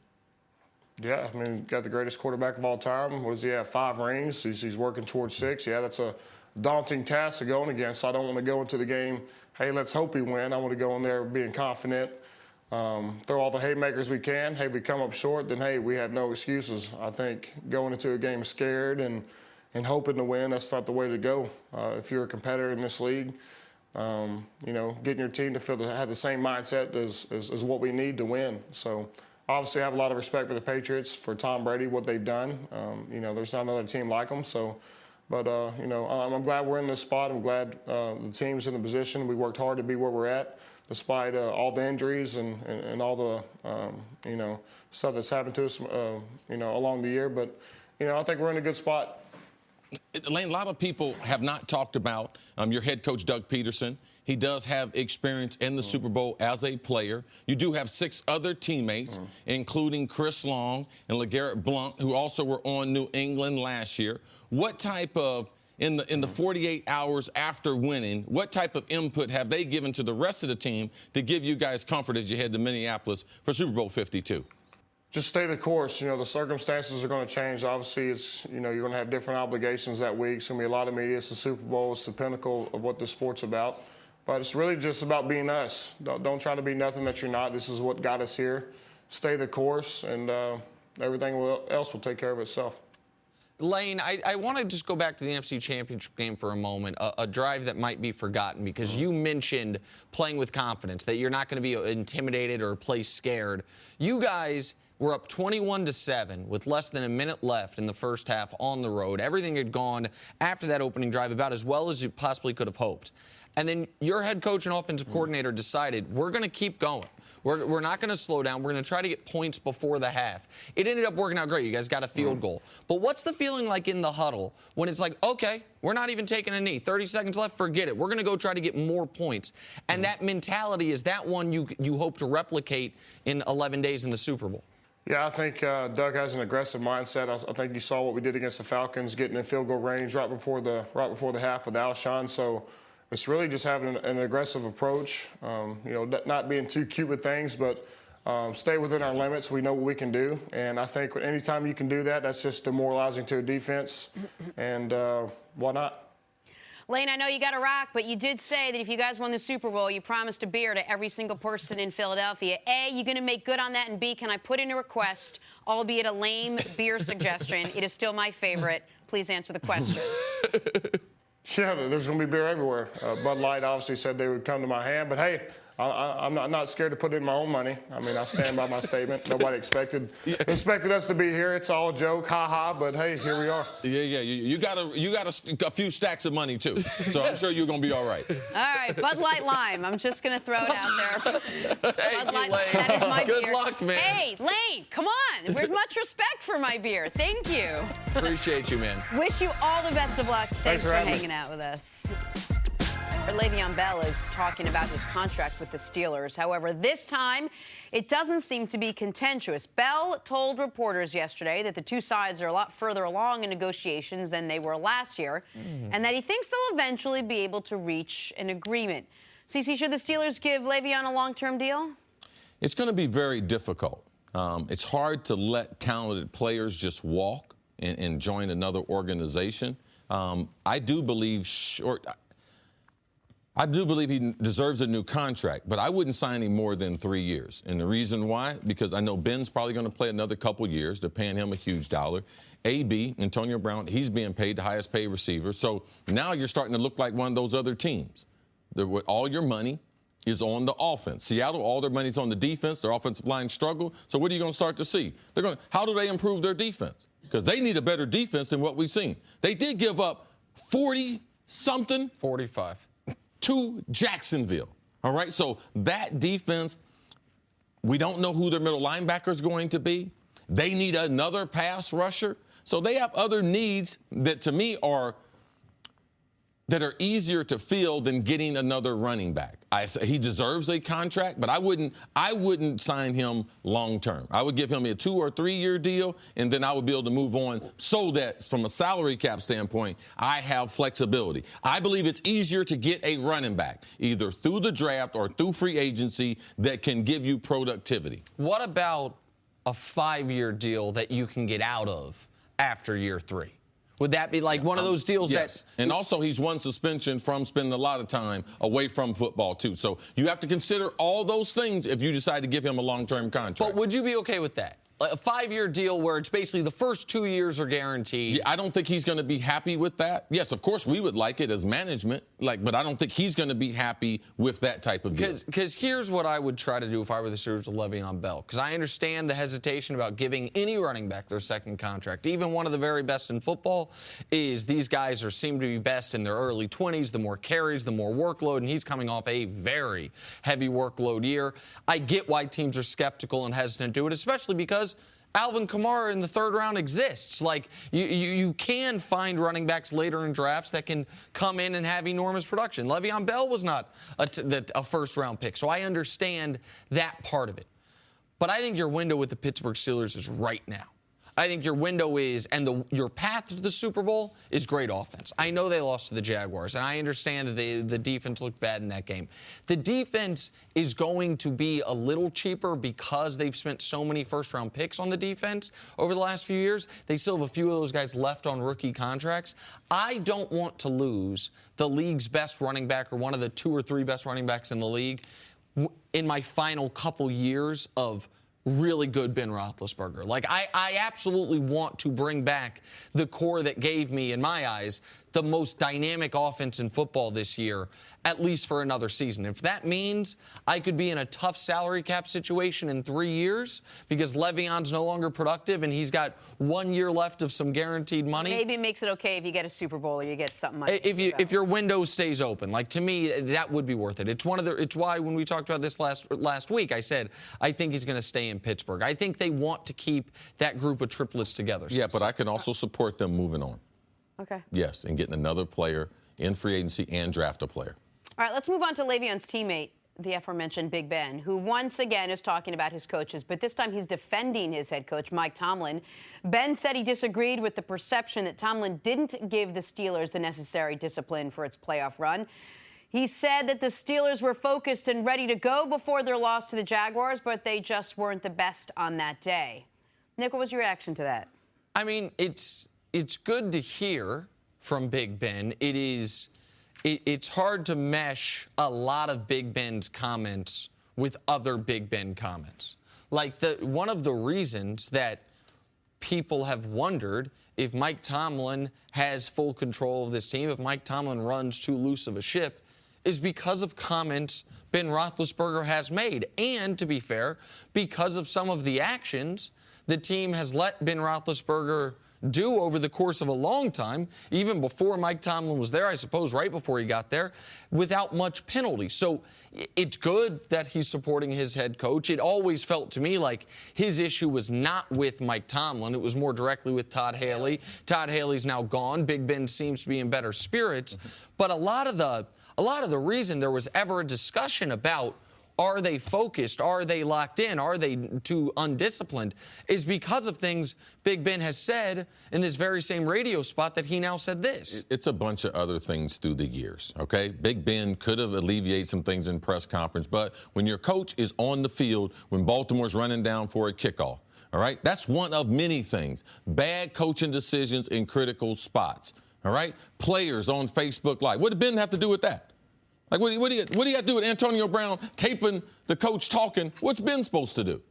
Yeah, got the greatest quarterback of all time. What does he have, 5 rings? He's working towards 6. Yeah, that's a daunting task to go in against. I don't want to go into the game, hey, let's hope we win. I want to go in there being confident, throw all the haymakers we can. Hey, we come up short, then, hey, we have no excuses. I think going into a game scared and hoping to win, that's not the way to go. If you're a competitor in this league, getting your team to have the same mindset is what we need to win. So obviously I have a lot of respect for the Patriots, for Tom Brady, what they've done. There's not another team like them. But I'm glad we're in this spot. I'm glad the team's in the position. We worked hard to be where we're at, despite all the injuries and all the, stuff that's happened to us, along the year. But, I think we're in a good spot. Lane, a lot of people have not talked about your head coach, Doug Peterson. He does have experience in the Super Bowl as a player. You do have 6 other teammates, including Chris Long and LeGarrette Blount, who also were on New England last year. What type of, in the 48 hours after winning, what type of input have they given to the rest of the team to give you guys comfort as you head to Minneapolis for Super Bowl 52? Just stay the course. The circumstances are going to change. Obviously, you're going to have different obligations that week. It's going to be a lot of media. It's the Super Bowl. It's the pinnacle of what the sport's about. But it's really just about being us. Don't try to be nothing that you're not. This is what got us here. Stay the course, and everything else will take care of itself. Lane, I want to just go back to the NFC Championship game for a moment, a drive that might be forgotten because you mentioned playing with confidence, that you're not going to be intimidated or play scared. You guys were up 21-7 with less than a minute left in the first half on the road. Everything had gone after that opening drive about as well as you possibly could have hoped. And then your head coach and offensive coordinator decided, we're going to keep going. We're not going to slow down. We're going to try to get points before the half. It ended up working out great. You guys got a field goal. But what's the feeling like in the huddle when it's like, okay, we're not even taking a knee. 30 seconds left, forget it. We're going to go try to get more points. And that mentality, is that one you hope to replicate in 11 days in the Super Bowl? Yeah, I think Doug has an aggressive mindset. I think you saw what we did against the Falcons, getting in field goal range right before the half with Alshon. So it's really just having an aggressive approach, not being too cute with things, but stay within our limits. We know what we can do. And I think anytime you can do that, that's just demoralizing to a defense. And why not? Lane, I know you got to rock, but you did say that if you guys won the Super Bowl, you promised a beer to every single person in Philadelphia. A, you going to make good on that? And B, can I put in a request, albeit a lame beer suggestion? It is still my favorite. Please answer the question. Yeah, there's going to be beer everywhere. Bud Light obviously said they would come to my hand, but hey, I'm not scared to put in my own money. I mean, I stand by my statement. Nobody expected us to be here. It's all a joke, ha-ha, but hey, here we are. Yeah. You got a few stacks of money, too, so I'm sure you're going to be all right. All right, Bud Light Lime. I'm just going to throw it out there. Bud Light, Lane. that is my beer. Good luck, man. Hey, Lane, come on. There's much respect for my beer. Thank you. Appreciate you, man. Wish you all the best of luck. Thanks for having me. hanging out with us. Le'Veon Bell is talking about his contract with the Steelers. However, this time, it doesn't seem to be contentious. Bell told reporters yesterday that the two sides are a lot further along in negotiations than they were last year, and that he thinks they'll eventually be able to reach an agreement. CeCe, should the Steelers give Le'Veon a long-term deal? It's going to be very difficult. It's hard to let talented players just walk and join another organization. I do believe he deserves a new contract, but I wouldn't sign him more than 3 years. And the reason why? Because I know Ben's probably going to play another couple years. They're paying him a huge dollar. AB, Antonio Brown, he's being paid the highest paid receiver. So now you're starting to look like one of those other teams. All your money is on the offense. Seattle, all their money's on the defense. Their offensive line struggle. So what are you going to start to see? How do they improve their defense? Because they need a better defense than what we've seen. They did give up 40-something. 45. To Jacksonville. All right, so that defense, we don't know who their middle linebacker is going to be. They need another pass rusher. So they have other needs that, to me, are easier to fill than getting another running back. He deserves a contract, but I wouldn't sign him long term. I would give him a 2 or 3 year deal, and then I would be able to move on so that from a salary cap standpoint, I have flexibility. I believe it's easier to get a running back, either through the draft or through free agency, that can give you productivity. What about a 5-year deal that you can get out of after year 3? Would that be like one of those deals yes. And also, he's one suspension from spending a lot of time away from football, too. So you have to consider all those things if you decide to give him a long-term contract. But would you be okay with that? A 5-year deal where it's basically the first 2 years are guaranteed. Yeah, I don't think he's going to be happy with that. Yes, of course, we would like it as management, but I don't think he's going to be happy with that type of deal. Because here's what I would try to do if I were the Steelers with Le'Veon Bell. Because I understand the hesitation about giving any running back their second contract. Even one of the very best in football is these guys seem to be best in their early 20s, the more carries, the more workload, and he's coming off a very heavy workload year. I get why teams are skeptical and hesitant to do it, especially because Alvin Kamara in the 3rd round exists. Like, you can find running backs later in drafts that can come in and have enormous production. Le'Veon Bell was not a first-round pick, so I understand that part of it. But I think your window with the Pittsburgh Steelers is right now. I think your window is, and your path to the Super Bowl is great offense. I know they lost to the Jaguars, and I understand that the defense looked bad in that game. The defense is going to be a little cheaper because they've spent so many first-round picks on the defense over the last few years. They still have a few of those guys left on rookie contracts. I don't want to lose the league's best running back or one of the 2 or 3 best running backs in the league in my final couple years of really good Ben Roethlisberger. Like, I absolutely want to bring back the core that gave me, in my eyes, the most dynamic offense in football this year, at least for another season. If that means I could be in a tough salary cap situation in 3 years because Le'Veon's no longer productive and he's got 1 year left of some guaranteed money. Maybe it makes it okay if you get a Super Bowl or you get something like if your window stays open. Like, to me, that would be worth it. It's why when we talked about this last week, I said I think he's going to stay in Pittsburgh. I think they want to keep that group of triplets together. Yeah, but I can also support them moving on. Okay. Yes, and getting another player in free agency and draft a player. All right, let's move on to Le'Veon's teammate, the aforementioned Big Ben, who once again is talking about his coaches, but this time he's defending his head coach, Mike Tomlin. Ben said he disagreed with the perception that Tomlin didn't give the Steelers the necessary discipline for its playoff run. He said that the Steelers were focused and ready to go before their loss to the Jaguars, but they just weren't the best on that day. Nick, what was your reaction to that? I mean, it's good to hear from Big Ben. It's hard to mesh a lot of Big Ben's comments with other Big Ben comments. Like, one of the reasons that people have wondered if Mike Tomlin has full control of this team, if Mike Tomlin runs too loose of a ship, is because of comments Ben Roethlisberger has made. And, to be fair, because of some of the actions the team has let Ben Roethlisberger do over the course of a long time, even before Mike Tomlin was there, I suppose right before he got there, without much penalty. So it's good that he's supporting his head coach. It always felt to me like his issue was not with Mike Tomlin. It was more directly with Todd Haley. Todd Haley's now gone. Big Ben seems to be in better spirits. But a lot of the reason there was ever a discussion about are they focused? Are they locked in? Are they too undisciplined? Is because of things Big Ben has said in this very same radio spot that he now said this. It's a bunch of other things through the years, okay? Big Ben could have alleviated some things in press conference, but when your coach is on the field, when Baltimore's running down for a kickoff, all right, that's one of many things. Bad coaching decisions in critical spots, all right? Players on Facebook Live. What did Ben have to do with that? Like, what do you got to do with Antonio Brown taping the coach talking? What's Ben supposed to do?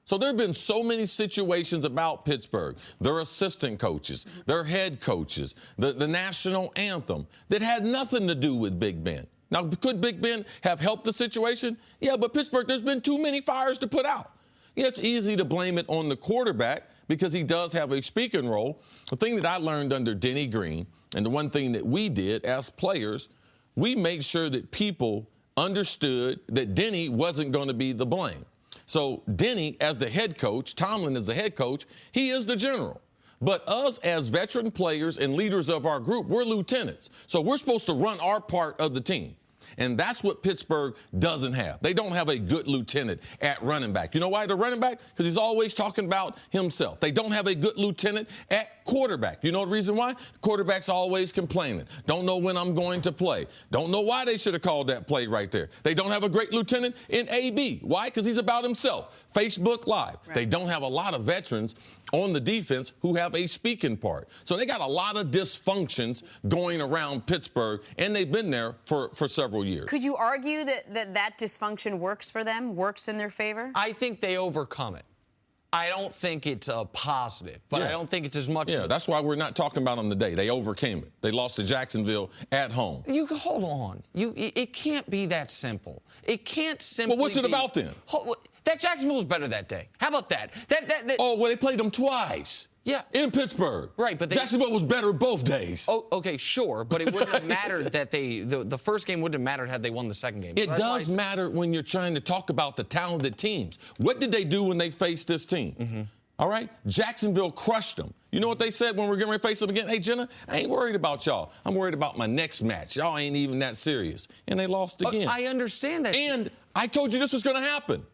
So there have been so many situations about Pittsburgh, their assistant coaches, their head coaches, the national anthem, that had nothing to do with Big Ben. Now, could Big Ben have helped the situation? Yeah, but Pittsburgh, there's been too many fires to put out. Yeah, it's easy to blame it on the quarterback because he does have a speaking role. The thing that I learned under Denny Green, and the one thing that we did as players, we made sure that people understood that Denny wasn't going to be the blame. So Denny, as the head coach, Tomlin as the head coach, he is the general. But us as veteran players and leaders of our group, we're lieutenants. So we're supposed to run our part of the team. And that's what Pittsburgh doesn't have. They don't have a good lieutenant at running back. You know why they're running back? Because he's always talking about himself. They don't have a good lieutenant at quarterback. You know the reason why? The quarterback's always complaining. Don't know when I'm going to play. Don't know why they should have called that play right there. They don't have a great lieutenant in AB. Why? Because he's about himself. Facebook Live. Right. They don't have a lot of veterans on the defense who have a speaking part. So they got a lot of dysfunctions going around Pittsburgh, and they've been there for several years. Could you argue that dysfunction works for them, works in their favor? I think they overcome it. I don't think it's a positive, but I don't think it's as much as... Yeah, that's why we're not talking about them today. They overcame it. They lost to Jacksonville at home. Hold on. It can't be that simple. It can't simply Well, what's it about then? That Jacksonville was better that day. How about that? Oh, well, they played them twice. Yeah. In Pittsburgh. Right, but Jacksonville was better both days. Oh, okay, sure, but it wouldn't have mattered that the first game wouldn't have mattered had they won the second game. It does matter when you're trying to talk about the talented teams. What did they do when they faced this team? Mm-hmm. All right? Jacksonville crushed them. You know what they said when we were getting ready to face them again? Hey, Jenna, I ain't worried about y'all. I'm worried about my next match. Y'all ain't even that serious. And they lost again. I understand that. And I told you this was going to happen.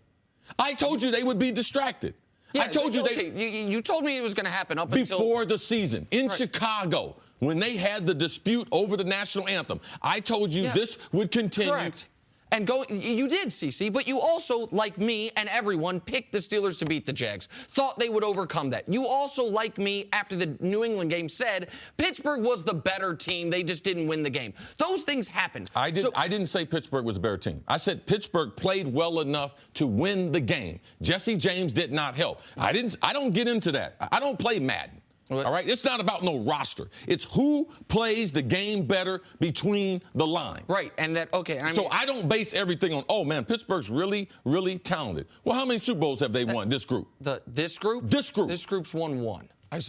I told you they would be distracted. Yeah, I told you you told me it was going to happen up before the season in Chicago when they had the dispute over the national anthem. I told you this would continue. Correct. And you did, CC, but you also, like me and everyone, picked the Steelers to beat the Jags. Thought they would overcome that. You also, like me, after the New England game, said Pittsburgh was the better team. They just didn't win the game. Those things happened. I didn't say Pittsburgh was a better team. I said Pittsburgh played well enough to win the game. Jesse James did not help. I don't get into that. I don't play Madden. All right? It's not about no roster. It's who plays the game better between the lines. Right. And that, okay. So I don't base everything on, oh, man, Pittsburgh's really, really talented. Well, how many Super Bowls have they won, this group? This group? This group. This group's won one. I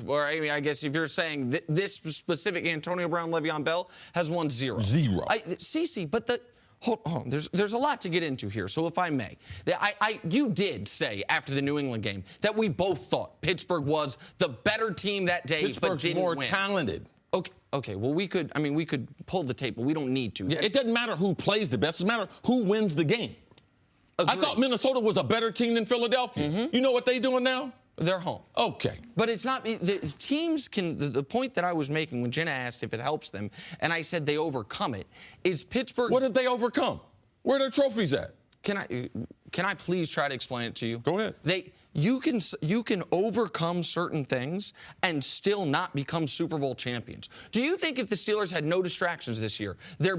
guess if you're saying this specific Antonio Brown, Le'Veon Bell has won 0. 0. CC, but hold on. There's a lot to get into here. So if I may, you did say after the New England game that we both thought Pittsburgh was the better team that day, but didn't more win. Talented. Okay. Well, we could pull the tape, but we don't need to. Yeah, it doesn't matter who plays the best. It doesn't matter who wins the game. Agreed. I thought Minnesota was a better team than Philadelphia. Mm-hmm. You know what they're doing now? They're home. Okay. But it's not, the teams can, the point that I was making when Jenna asked if it helps them, and I said they overcome it, is Pittsburgh. What have they overcome? Where are their trophies at? Can I please try to explain it to you? Go ahead. You can overcome certain things and still not become Super Bowl champions. Do you think if the Steelers had no distractions this year, they're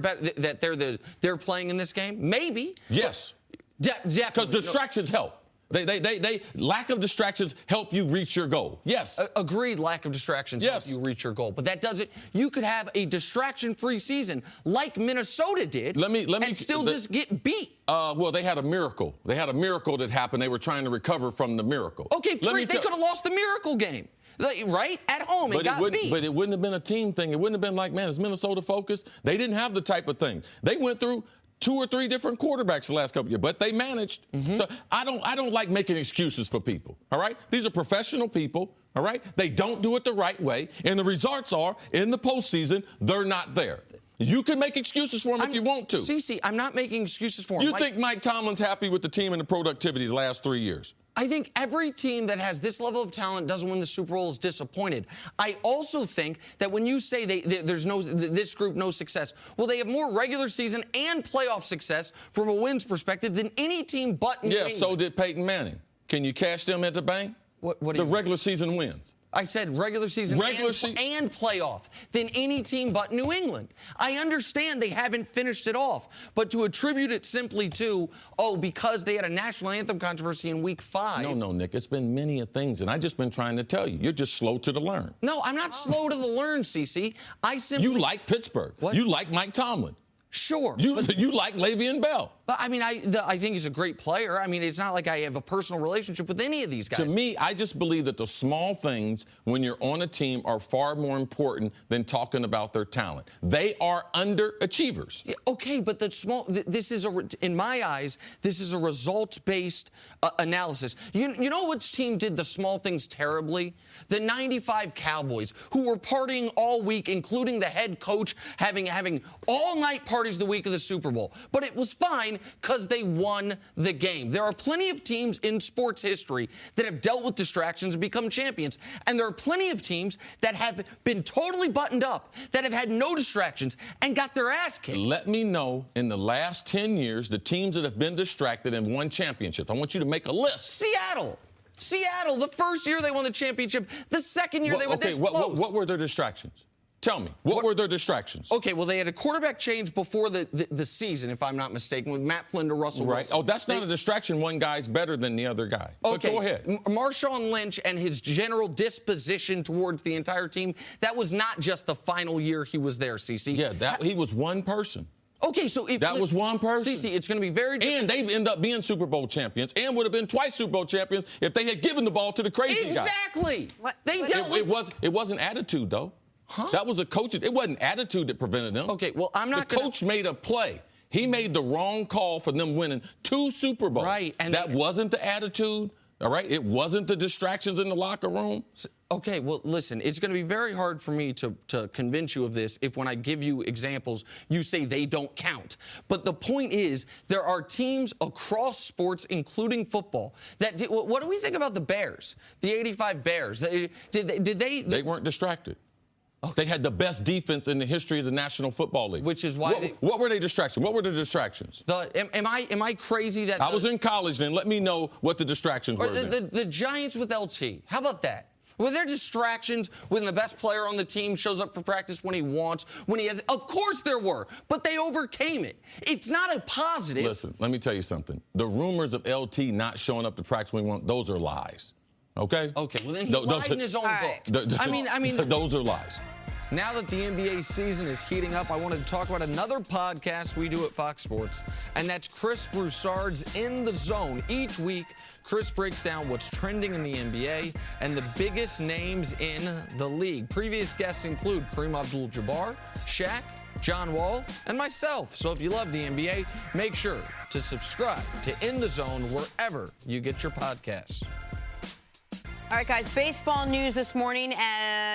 playing in this game? Maybe. Yes. Definitely. Because distractions help. They lack of distractions help you reach your goal. Yes. Agreed, lack of distractions help you reach your goal. But that doesn't, you could have a distraction-free season like Minnesota did and still just get beat. Well, they had a miracle. They had a miracle that happened. They were trying to recover from the miracle. Okay, they could have lost the miracle game. Right? At home, it got beat. But it wouldn't have been a team thing. It wouldn't have been like, man, is Minnesota focused? They didn't have the type of thing. They went through 2 or 3 different quarterbacks the last couple of years, but they managed. Mm-hmm. So I don't like making excuses for people, all right? These are professional people, all right? They don't do it the right way, and the results are, in the postseason, they're not there. You can make excuses for them if you want to. CC, I'm not making excuses for them. You think Mike Tomlin's happy with the team and the productivity the last 3 years? I think every team that has this level of talent doesn't win the Super Bowl is disappointed. I also think that when you say there's this group no success, well, they have more regular season and playoff success from a wins perspective than any team but New England. So did Peyton Manning. Can you cash them at the bank? What do you mean? Regular season wins. I said regular season and playoff than any team but New England. I understand they haven't finished it off, but to attribute it simply to, because they had a national anthem controversy in week 5. No, Nick, it's been many things, and I've just been trying to tell you. You're just slow to the learn. No, I'm not slow to the learn, CC. You like Pittsburgh. What? You like Mike Tomlin. Sure. You like Le'Veon Bell. But, I mean, I think he's a great player. I mean, it's not like I have a personal relationship with any of these guys. To me, I just believe that the small things when you're on a team are far more important than talking about their talent. They are underachievers. Yeah, okay, but in my eyes, this is a results-based analysis. You know which team did the small things terribly? The 95 Cowboys, who were partying all week, including the head coach having all-night parties the week of the Super Bowl. But it was fine because they won the game. There are plenty of teams in sports history that have dealt with distractions and become champions. And there are plenty of teams that have been totally buttoned up, that have had no distractions and got their ass kicked. Let me know in the last 10 years the teams that have been distracted and won championships. I want you to make a list. Seattle, the first year they won the championship. The second year they were this close. What were their distractions? Tell me, what were their distractions? Okay, well, they had a quarterback change before the season, if I'm not mistaken, with Matt Flynn to Russell Wilson. Oh, that's not a distraction. One guy's better than the other guy. Okay, but go ahead. Marshawn Lynch and his general disposition towards the entire team, that was not just the final year he was there, CC. Yeah, he was one person. Okay, so if that was one person. CC, it's going to be very different. And they end up being Super Bowl champions and would have been twice Super Bowl champions if they had given the ball to the crazy guy. Exactly. It wasn't attitude, though. Huh? That was a coach. It wasn't attitude that prevented them. Okay, well, I'm not. The coach made a play. He made the wrong call for them winning 2 Super Bowls. Right, and that wasn't the attitude. All right, it wasn't the distractions in the locker room. Okay, well, listen, it's going to be very hard for me to convince you of this if when I give you examples, you say they don't count. But the point is, there are teams across sports, including football, that did, what do we think about the Bears, the 85 Bears? They weren't distracted. Okay. They had the best defense in the history of the National Football League. Which is why what were they distractions? What were the distractions? Am I crazy that I was in college then? Let me know what the distractions were. The Giants with LT. How about that? Were there distractions when the best player on the team shows up for practice when he wants, when he has? Of course there were, but they overcame it. It's not a positive. Listen, let me tell you something. The rumors of LT not showing up to practice when he wants, those are lies. Okay? Okay, well then he lied in his own book. I mean, those are lies. Now that the NBA season is heating up, I wanted to talk about another podcast we do at Fox Sports, and that's Chris Broussard's In the Zone. Each week, Chris breaks down what's trending in the NBA and the biggest names in the league. Previous guests include Kareem Abdul-Jabbar, Shaq, John Wall, and myself. So if you love the NBA, make sure to subscribe to In the Zone wherever you get your podcasts. All right, guys, baseball news this morning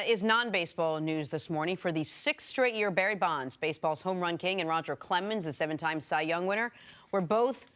is non-baseball news this morning. For the 6th straight year, Barry Bonds, baseball's home run king, and Roger Clemens, a 7-time Cy Young winner, were both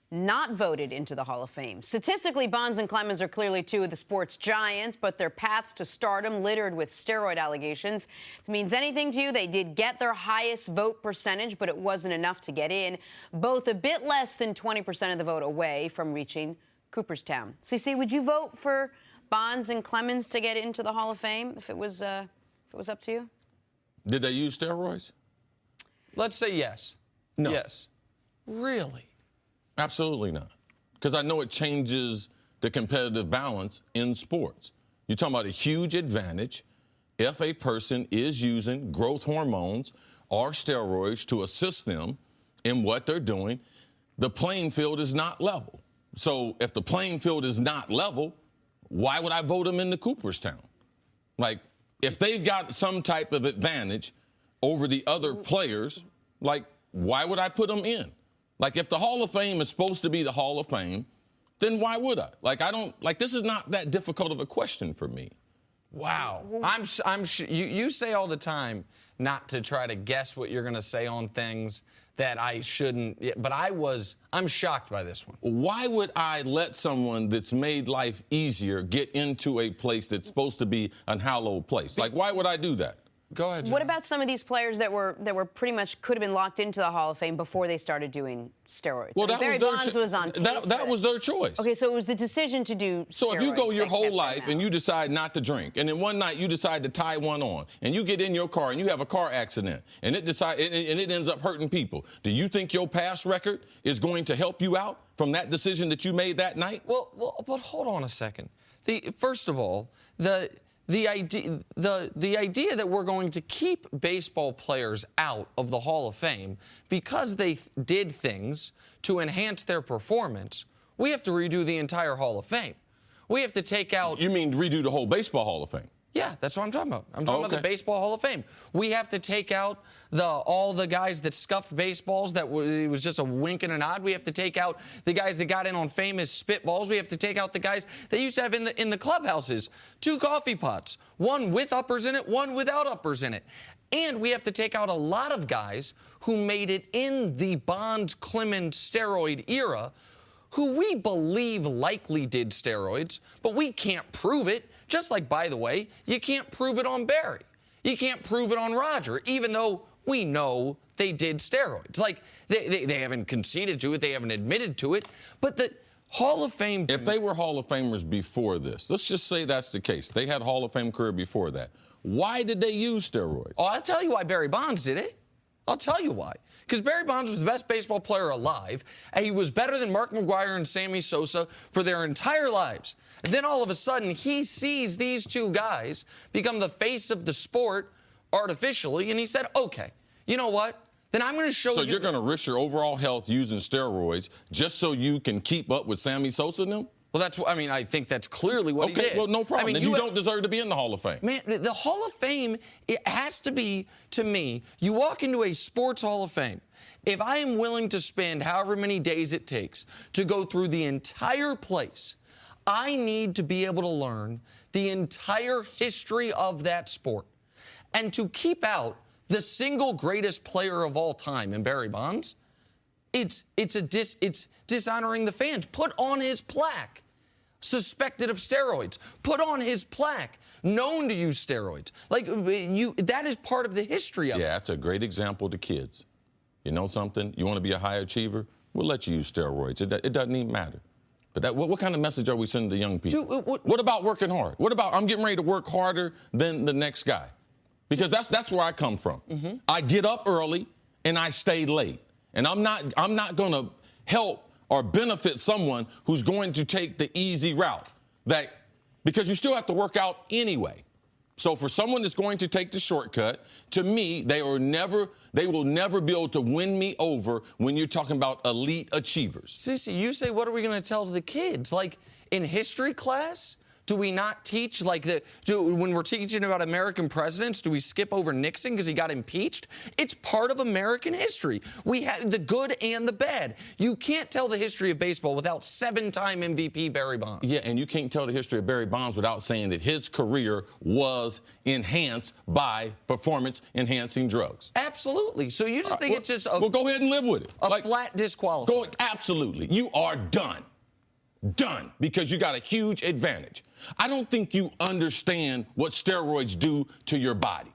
not voted into the Hall of Fame. Statistically, Bonds and Clemens are clearly two of the sport's giants, but their paths to stardom littered with steroid allegations. If it means anything to you, they did get their highest vote percentage, but it wasn't enough to get in. Both a bit less than 20% of the vote away from reaching Cooperstown. CC, would you vote for Bonds and Clemens to get into the Hall of Fame if it was up to you? Did they use steroids? Let's say yes. No. Yes. Really? Absolutely not. Because I know it changes the competitive balance in sports. You're talking about a huge advantage if a person is using growth hormones or steroids to assist them in what they're doing. The playing field is not level. So if the playing field is not level, why would I vote them into Cooperstown? Like, if they've got some type of advantage over the other players, like, why would I put them in? Like, if the Hall of Fame is supposed to be the Hall of Fame, then why would I? Like, this is not that difficult of a question for me. Wow. You say all the time not to try to guess what you're going to say on things that I shouldn't, but I'm shocked by this one. Why would I let someone that's made life easier get into a place that's supposed to be an hallowed place? Like, why would I do that? Go ahead, John. What about some of these players that were pretty much could have been locked into the Hall of Fame before they started doing steroids? Well, Barry Bonds was on pace. That was their choice. Okay, so it was the decision to do steroids. So if you go your whole life and you decide not to drink, and then one night you decide to tie one on, and you get in your car and you have a car accident, and it ends up hurting people, do you think your past record is going to help you out from that decision that you made that night? Well, but hold on a second. First of all, the idea that we're going to keep baseball players out of the Hall of Fame because they did things to enhance their performance, we have to redo the entire Hall of Fame. We have to take out... You mean redo the whole Baseball Hall of Fame? Yeah, that's what I'm talking about. I'm talking about the Baseball Hall of Fame. We have to take out all the guys that scuffed baseballs, it was just a wink and a nod. We have to take out the guys that got in on famous spitballs. We have to take out the guys that used to have in the clubhouses 2 coffee pots, one with uppers in it, one without uppers in it. And we have to take out a lot of guys who made it in the Bonds-Clemens steroid era, who we believe likely did steroids, but we can't prove it. Just like, by the way, you can't prove it on Barry. You can't prove it on Roger, even though we know they did steroids. Like, they haven't conceded to it. They haven't admitted to it. But the Hall of Fame... If they were Hall of Famers before this, let's just say that's the case. They had Hall of Fame career before that. Why did they use steroids? Oh, I'll tell you why Barry Bonds did it. I'll tell you why. Because Barry Bonds was the best baseball player alive, and he was better than Mark McGwire and Sammy Sosa for their entire lives. And then all of a sudden, he sees these 2 guys become the face of the sport artificially, and he said, okay, you know what? Then I'm going to show you... So you're going to risk your overall health using steroids just so you can keep up with Sammy Sosa and them? Well, I think that's clearly what he did. Okay, well, no problem. Then you don't deserve to be in the Hall of Fame. Man, the Hall of Fame, it has to be, to me, you walk into a sports Hall of Fame. If I am willing to spend however many days it takes to go through the entire place, I need to be able to learn the entire history of that sport. And to keep out the single greatest player of all time in Barry Bonds, it's dishonoring the fans. Put on his plaque, suspected of steroids. Put on his plaque, known to use steroids. Like, that is part of the history of it. Yeah, that's a great example to kids. You know something? You want to be a high achiever? We'll let you use steroids. It doesn't even matter. But what kind of message are we sending to young people? What about working hard? What about I'm getting ready to work harder than the next guy? Because that's where I come from. Mm-hmm. I get up early and I stay late. And I'm not going to help or benefit someone who's going to take the easy route. Because you still have to work out anyway. So for someone that's going to take the shortcut, to me, they will never be able to win me over when you're talking about elite achievers. Sissy, you say, what are we going to tell the kids? Like, in history class, do we not teach, when we're teaching about American presidents, do we skip over Nixon because he got impeached? It's part of American history. We have the good and the bad. You can't tell the history of baseball without 7-time MVP Barry Bonds. Yeah, and you can't tell the history of Barry Bonds without saying that his career was enhanced by performance-enhancing drugs. Absolutely. So you just think it's just well, go ahead and live with it. A flat disqualification. Absolutely. You are done. Done, because you got a huge advantage. I don't think you understand what steroids do to your body.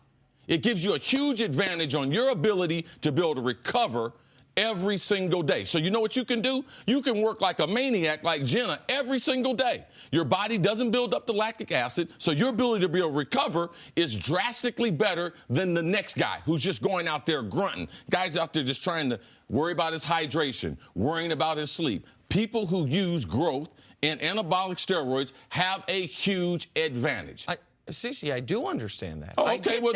It gives you a huge advantage on your ability to be able to recover every single day. So you know what you can do? You can work like a maniac like Jenna every single day. Your body doesn't build up the lactic acid, so your ability to be able to recover is drastically better than the next guy who's just going out there grunting. Guys out there just trying to worry about his hydration, worrying about his sleep. People who use growth and anabolic steroids have a huge advantage. Cece, I do understand that. Oh, okay, we'll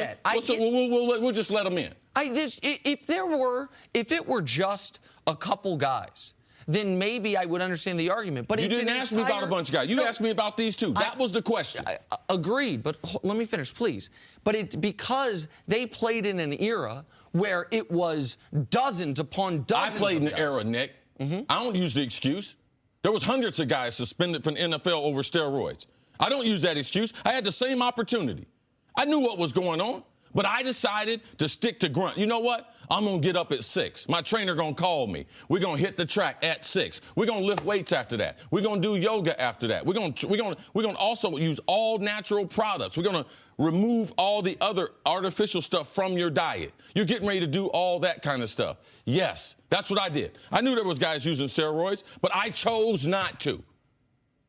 just let them in. If it were just a couple guys, then maybe I would understand the argument. But you didn't ask me about a bunch of guys. You asked me about these two. That was the question. Agreed, but let me finish, please. But it's because they played in an era where it was dozens upon dozens. I played in an era, Nick. Mm-hmm. I don't use the excuse. There was hundreds of guys suspended from the NFL over steroids. I don't use that excuse. I had the same opportunity. I knew what was going on, but I decided to stick to grunt. You know what? I'm going to get up at 6. My trainer going to call me. We're going to hit the track at 6. We're going to lift weights after that. We're going to do yoga after that. We're going to also use all natural products. We're going to remove all the other artificial stuff from your diet. You're getting ready to do all that kind of stuff. Yes, that's what I did. I knew there was guys using steroids, but I chose not to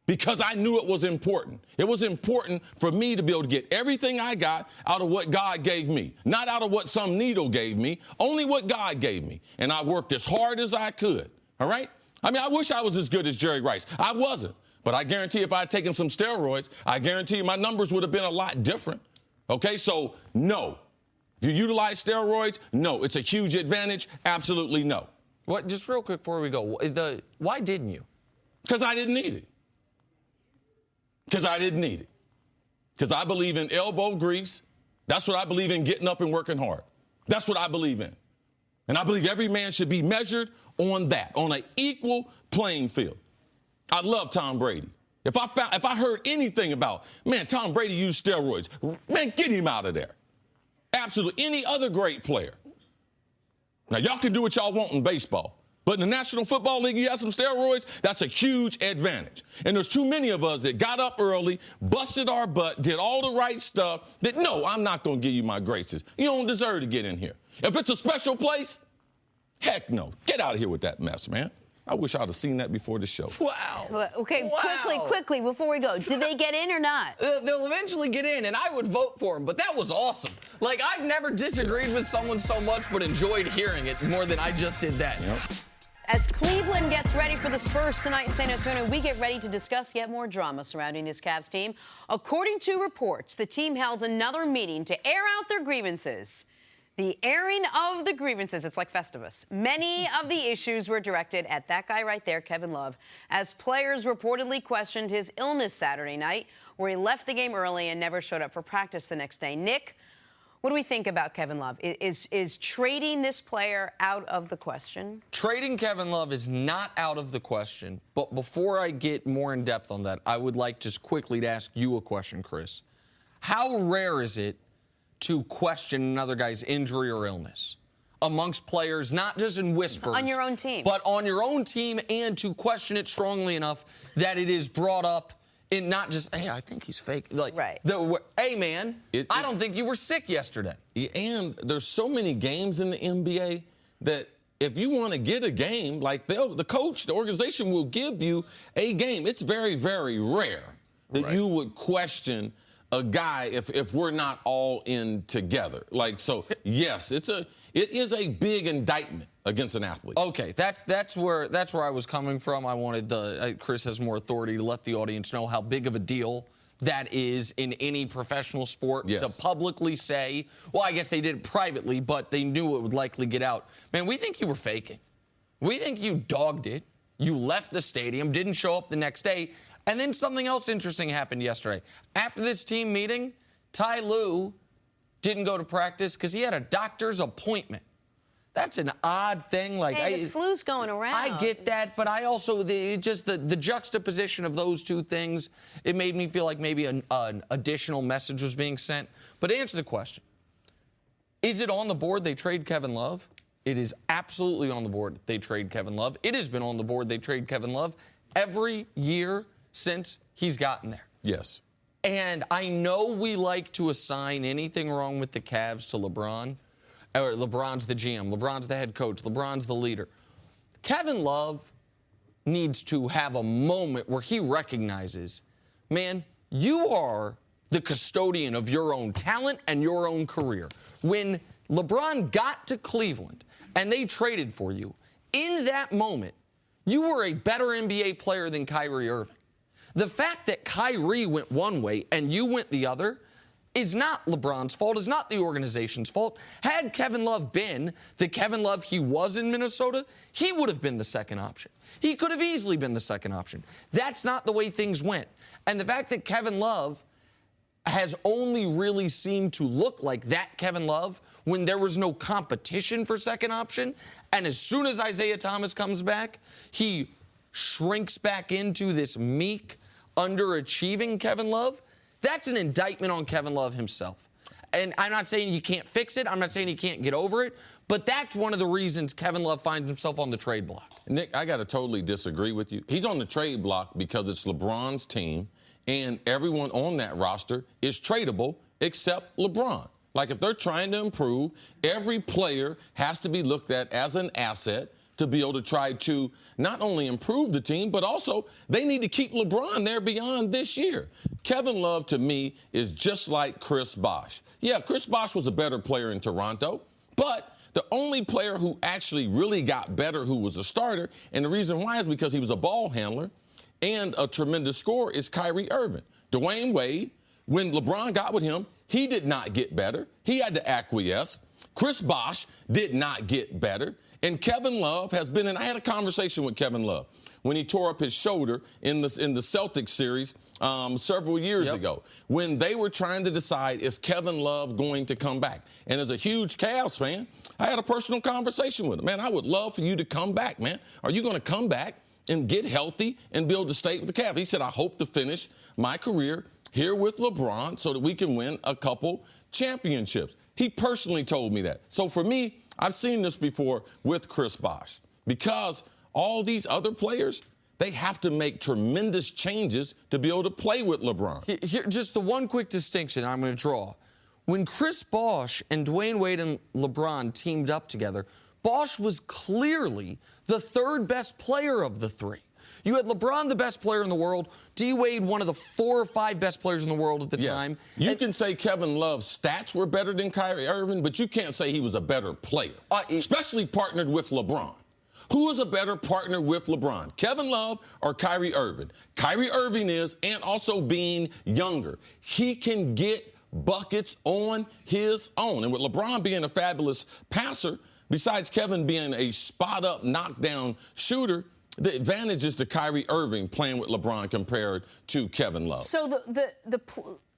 because I knew it was important. It was important for me to be able to get everything I got out of what God gave me, not out of what some needle gave me, only what God gave me. And I worked as hard as I could, all right? I mean, I wish I was as good as Jerry Rice. I wasn't. But I guarantee if I had taken some steroids, I guarantee my numbers would have been a lot different. Okay, so no. If you utilize steroids, no. It's a huge advantage. Absolutely no. What? Just real quick before we go, why didn't you? Because I didn't need it. Because I didn't need it. Because I believe in elbow grease. That's what I believe in, getting up and working hard. That's what I believe in. And I believe every man should be measured on that, on an equal playing field. I love Tom Brady. If I heard anything about, man, Tom Brady used steroids, man, get him out of there. Absolutely. Any other great player. Now, y'all can do what y'all want in baseball, but in the National Football League, you have some steroids, that's a huge advantage. And there's too many of us that got up early, busted our butt, did all the right stuff, that, no, I'm not going to give you my graces. You don't deserve to get in here. If it's a special place, heck no. Get out of here with that mess, man. I wish I'd have seen that before the show. Wow. Okay, Wow. quickly, before we go. Did they get in or not? They'll eventually get in, and I would vote for them, but that was awesome. Like, I've never disagreed with someone so much, but enjoyed hearing it more than I just did that. Yep. As Cleveland gets ready for the Spurs tonight in San Antonio, we get ready to discuss yet more drama surrounding this Cavs team. According to reports, the team held another meeting to air out their grievances. The airing of the grievances, it's like Festivus. Many of the issues were directed at that guy right there, Kevin Love, as players reportedly questioned his illness Saturday night, where he left the game early and never showed up for practice the next day. Nick, What do we think about Kevin Love? Is trading this player out of the question? Trading Kevin Love is not out of the question. But before I get more in depth on that, I would like just quickly to ask you a question, Chris. How rare is it to question another guy's injury or illness amongst players, not just in whispers, on your own team, but on your own team, and to question it strongly enough that it is brought up in not just, hey, I think he's fake. Like, right. Hey, man, I don't think you were sick yesterday. And there's so many games in the NBA that if you want to get a game, like the coach, the organization will give you a game. It's very, very rare that you would question a guy if we're not all in together. Like, so yes, it is a big indictment against an athlete. Okay, that's where I was coming from. I wanted Chris has more authority to let the audience know how big of a deal that is in any professional sport to publicly say, well, I guess they did it privately, but they knew it would likely get out. Man, we think you were faking. We think you dogged it. You left the stadium, didn't show up the next day. And then something else interesting happened yesterday. After this team meeting, Ty Lue didn't go to practice because he had a doctor's appointment. That's an odd thing. Like, hey, the flu's going around. I get that, but I also, the juxtaposition of those two things, it made me feel like maybe an additional message was being sent. But to answer the question, is it on the board they trade Kevin Love? It is absolutely on the board they trade Kevin Love. It has been on the board they trade Kevin Love every year since he's gotten there. Yes. And I know we like to assign anything wrong with the Cavs to LeBron. Or LeBron's the GM, LeBron's the head coach, LeBron's the leader. Kevin Love needs to have a moment where he recognizes, man, you are the custodian of your own talent and your own career. When LeBron got to Cleveland and they traded for you, in that moment, you were a better NBA player than Kyrie Irving. The fact that Kyrie went one way and you went the other is not LeBron's fault, is not the organization's fault. Had Kevin Love been the Kevin Love he was in Minnesota, he would have been the second option. He could have easily been the second option. That's not the way things went. And the fact that Kevin Love has only really seemed to look like that Kevin Love when there was no competition for second option, and as soon as Isaiah Thomas comes back, he shrinks back into this meek, underachieving Kevin Love. That's an indictment on Kevin Love himself. And I'm not saying you can't fix it. I'm not saying you can't get over it. But that's one of the reasons Kevin Love finds himself on the trade block. Nick, I got to totally disagree with you. He's on the trade block because it's LeBron's team, and everyone on that roster is tradable except LeBron. Like, if they're trying to improve, every player has to be looked at as an asset to be able to try to not only improve the team, but also they need to keep LeBron there beyond this year. Kevin Love, to me, is just like Chris Bosh. Yeah, Chris Bosh was a better player in Toronto, but the only player who actually really got better who was a starter, and the reason why is because he was a ball handler and a tremendous scorer, is Kyrie Irving. Dwayne Wade, when LeBron got with him, he did not get better. He had to acquiesce. Chris Bosh did not get better. And Kevin Love has been, and I had a conversation with Kevin Love when he tore up his shoulder in the Celtics series several years ago, when they were trying to decide, is Kevin Love going to come back? And as a huge Cavs fan, I had a personal conversation with him. Man, I would love for you to come back, man. Are you going to come back and get healthy and be able to stay with the Cavs? He said, I hope to finish my career here with LeBron so that we can win a couple championships. He personally told me that. So for me, I've seen this before with Chris Bosh. Because all these other players, they have to make tremendous changes to be able to play with LeBron. Here, just the one quick distinction I'm going to draw. When Chris Bosh and Dwayne Wade and LeBron teamed up together, Bosh was clearly the third best player of the three. You had LeBron, the best player in the world, D. Wade, one of the 4 or 5 best players in the world at the time. You can say Kevin Love's stats were better than Kyrie Irving, but you can't say he was a better player, especially partnered with LeBron. Who is a better partner with LeBron, Kevin Love or Kyrie Irving? Kyrie Irving is, and also being younger. He can get buckets on his own. And with LeBron being a fabulous passer, besides Kevin being a spot-up, knockdown shooter, the advantage is to Kyrie Irving playing with LeBron compared to Kevin Love. So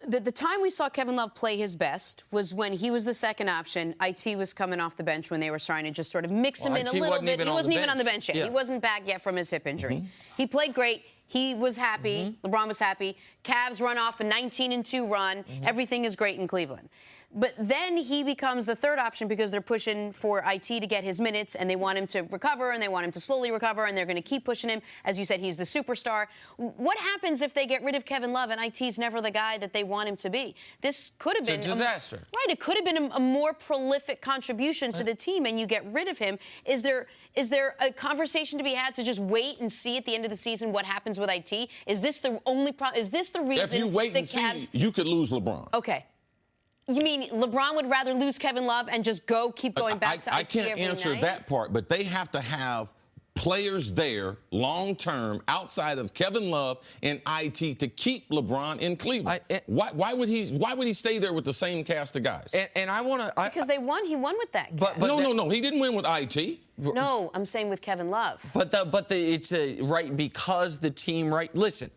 The time we saw Kevin Love play his best was when he was the second option. IT was coming off the bench when they were trying to just sort of mix him in a little bit. He wasn't even on the bench yet. Yeah. He wasn't back yet from his hip injury. He played great. He was happy. LeBron was happy. Cavs run off a 19-2 run. Everything is great in Cleveland. But then he becomes the third option because they're pushing for IT to get his minutes, and they want him to recover, and they want him to slowly recover, and they're going to keep pushing him. As you said, he's the superstar. What happens if they get rid of Kevin Love and IT's never the guy that they want him to be? This could have been a disaster. Right. It could have been a more prolific contribution to the team, and you get rid of him. Is there a conversation to be had to just wait and see at the end of the season what happens with IT? Is this the only problem? Is this the reason? If you wait and see, you could lose LeBron. Okay. You mean LeBron would rather lose Kevin Love and just keep going back to IT I can't every answer night? that part, but they have to have players there long-term outside of Kevin Love and IT to keep LeBron in Cleveland. Why would he stay there with the same cast of guys? And I want to... Because they won. He won with that. But no. He didn't win with IT. No, I'm saying with Kevin Love. It's right because the team... Right, listen,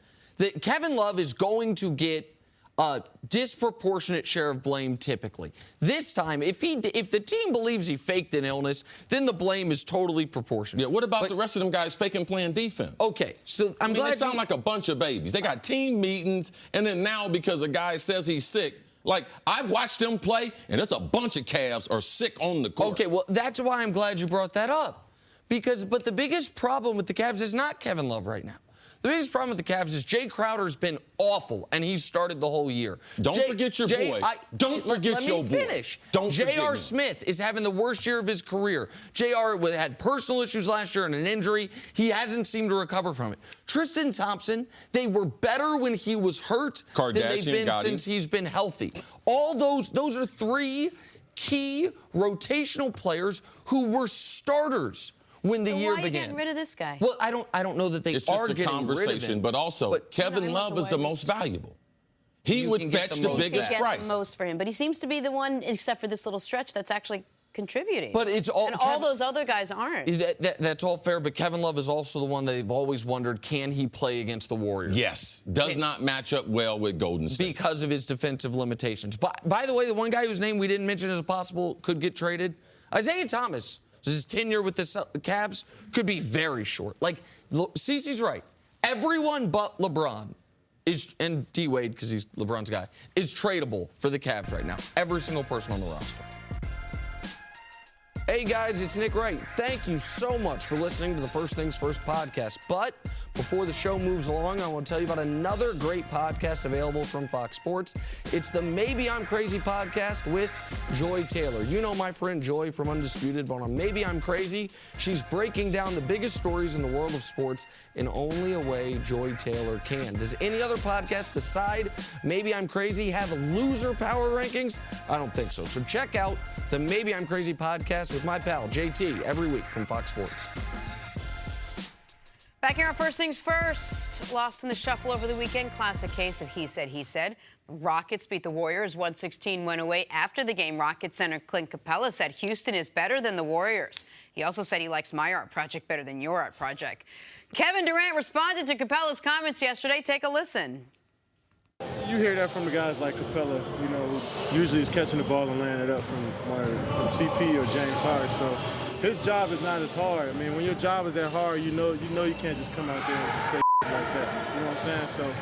Kevin Love is going to get a disproportionate share of blame typically. This time, if the team believes he faked an illness, then the blame is totally proportionate. Yeah, what about the rest of them guys faking playing defense? Okay, so I'm glad they sound like a bunch of babies. They got team meetings, and then now because a guy says he's sick, like, I've watched them play, and it's a bunch of Cavs are sick on the court. Okay, well, that's why I'm glad you brought that up. But the biggest problem with the Cavs is not Kevin Love right now. The biggest problem with the Cavs is Jay Crowder's been awful, and he's started the whole year. Don't forget your boy. Don't forget your boy. Let me finish. Don't forget J.R. him. Smith is having the worst year of his career. J.R. had personal issues last year and an injury. He hasn't seemed to recover from it. Tristan Thompson, they were better when he was hurt than they've been since he's been healthy. All those are three key rotational players who were starters when the year began. Why are you getting rid of this guy? Well, I don't know that they it's are just a getting conversation, rid of him. But also, Kevin Love is the most valuable. He would fetch the biggest price. Get the most for him, but he seems to be the one, except for this little stretch, that's actually contributing. But it's all, and all those other guys aren't. That's all fair, but Kevin Love is also the one they've always wondered, can he play against the Warriors? Yes. Does not match up well with Golden State. Because of his defensive limitations. But by the way, the one guy whose name we didn't mention as possible could get traded, Isaiah Thomas. His tenure with the Cavs could be very short. Like, Cece's right. Everyone but LeBron and D-Wade, because he's LeBron's guy, is tradable for the Cavs right now. Every single person on the roster. Hey, guys, it's Nick Wright. Thank you so much for listening to the First Things First podcast. But before the show moves along, I want to tell you about another great podcast available from Fox Sports. It's the Maybe I'm Crazy podcast with Joy Taylor. You know my friend Joy from Undisputed, but on Maybe I'm Crazy, she's breaking down the biggest stories in the world of sports in only a way Joy Taylor can. Does any other podcast beside Maybe I'm Crazy have loser power rankings? I don't think so. So check out the Maybe I'm Crazy podcast with my pal JT every week from Fox Sports. Back here on First Things First, lost in the shuffle over the weekend. Classic case of he said, he said. Rockets beat the Warriors 116-108. After the game, Rockets center Clint Capella said Houston is better than the Warriors. He also said he likes my art project better than your art project. Kevin Durant responded to Capella's comments yesterday. Take a listen. You hear that from the guys like Capella, you know, usually he's catching the ball and laying it up from CP or James Harden. So his job is not as hard. I mean, when your job is that hard, you know you can't just come out there and say like that. You know what I'm saying? So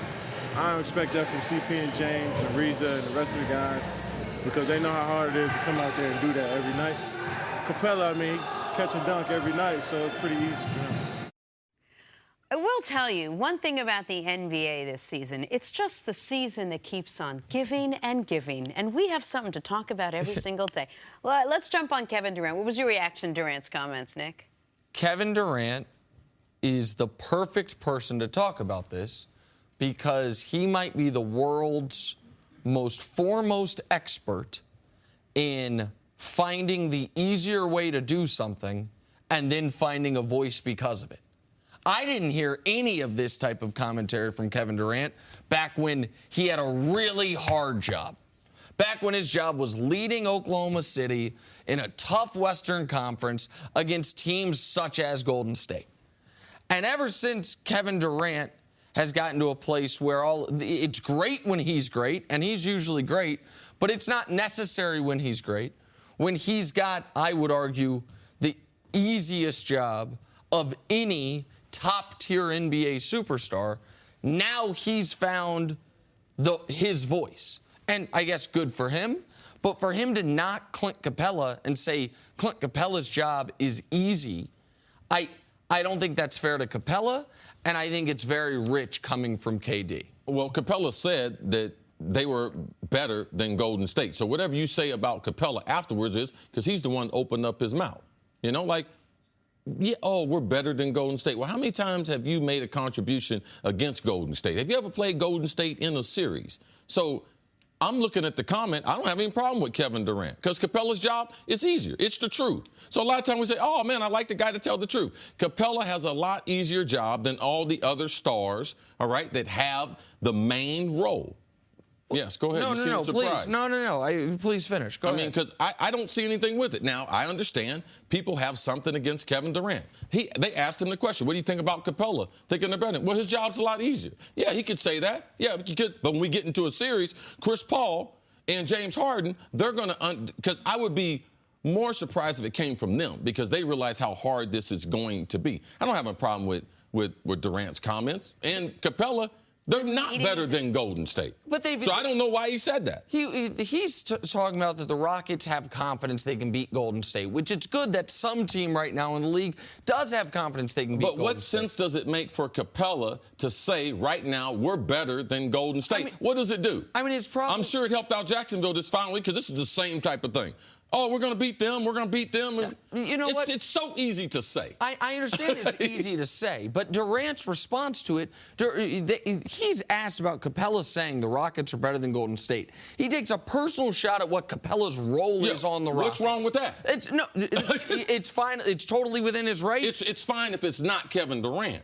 I don't expect that from CP and James and Ariza and the rest of the guys because they know how hard it is to come out there and do that every night. Capella, I mean, catch and dunk every night, so it's pretty easy for him. I will tell you one thing about the NBA this season. It's just the season that keeps on giving and giving. And we have something to talk about every single day. Well, let's jump on Kevin Durant. What was your reaction to Durant's comments, Nick? Kevin Durant is the perfect person to talk about this because he might be the world's most foremost expert in finding the easier way to do something and then finding a voice because of it. I didn't hear any of this type of commentary from Kevin Durant back when he had a really hard job. Back when his job was leading Oklahoma City in a tough Western Conference against teams such as Golden State. And ever since Kevin Durant has gotten to a place where it's great when he's great, and he's usually great, but it's not necessary when he's great. When he's got, I would argue, the easiest job of any top-tier NBA superstar, now he's found his voice. And I guess good for him, but for him to knock Clint Capella and say Clint Capella's job is easy, I don't think that's fair to Capella, and I think it's very rich coming from KD. Well, Capella said that they were better than Golden State. So whatever you say about Capella afterwards is because he's the one opened up his mouth. You know, like, yeah, oh, we're better than Golden State. Well, how many times have you made a contribution against Golden State? Have you ever played Golden State in a series? So I'm looking at the comment. I don't have any problem with Kevin Durant because Capella's job is easier. It's the truth. So a lot of times we say, oh, man, I like the guy to tell the truth. Capella has a lot easier job than all the other stars, all right, that have the main role. Yes, go ahead. No, please. No. Please finish. Go ahead. I mean, because I don't see anything with it. Now, I understand people have something against Kevin Durant. They asked him the question, what do you think about Capella? Thinking they're better. Well, his job's a lot easier. Yeah, he could say that. Yeah, he could. But when we get into a series, Chris Paul and James Harden, they're going to because I would be more surprised if it came from them because they realize how hard this is going to be. I don't have a problem with Durant's comments. And Capella, they're not better than Golden State. So I don't know why he said that. He's talking about that the Rockets have confidence they can beat Golden State, which it's good that some team right now in the league does have confidence they can beat Golden State. But what sense does it make for Capella to say right now we're better than Golden State? What does it do? I mean, it's probably... I'm sure it helped out Jacksonville this final week because this is the same type of thing. Oh, we're going to beat them. We're going to beat them. You know what? It's so easy to say. I understand it's easy to say, but Durant's response to it, he's asked about Capella saying the Rockets are better than Golden State. He takes a personal shot at what Capella's role is on the Rockets. What's wrong with that? It's fine. It's totally within his right. It's fine if it's not Kevin Durant.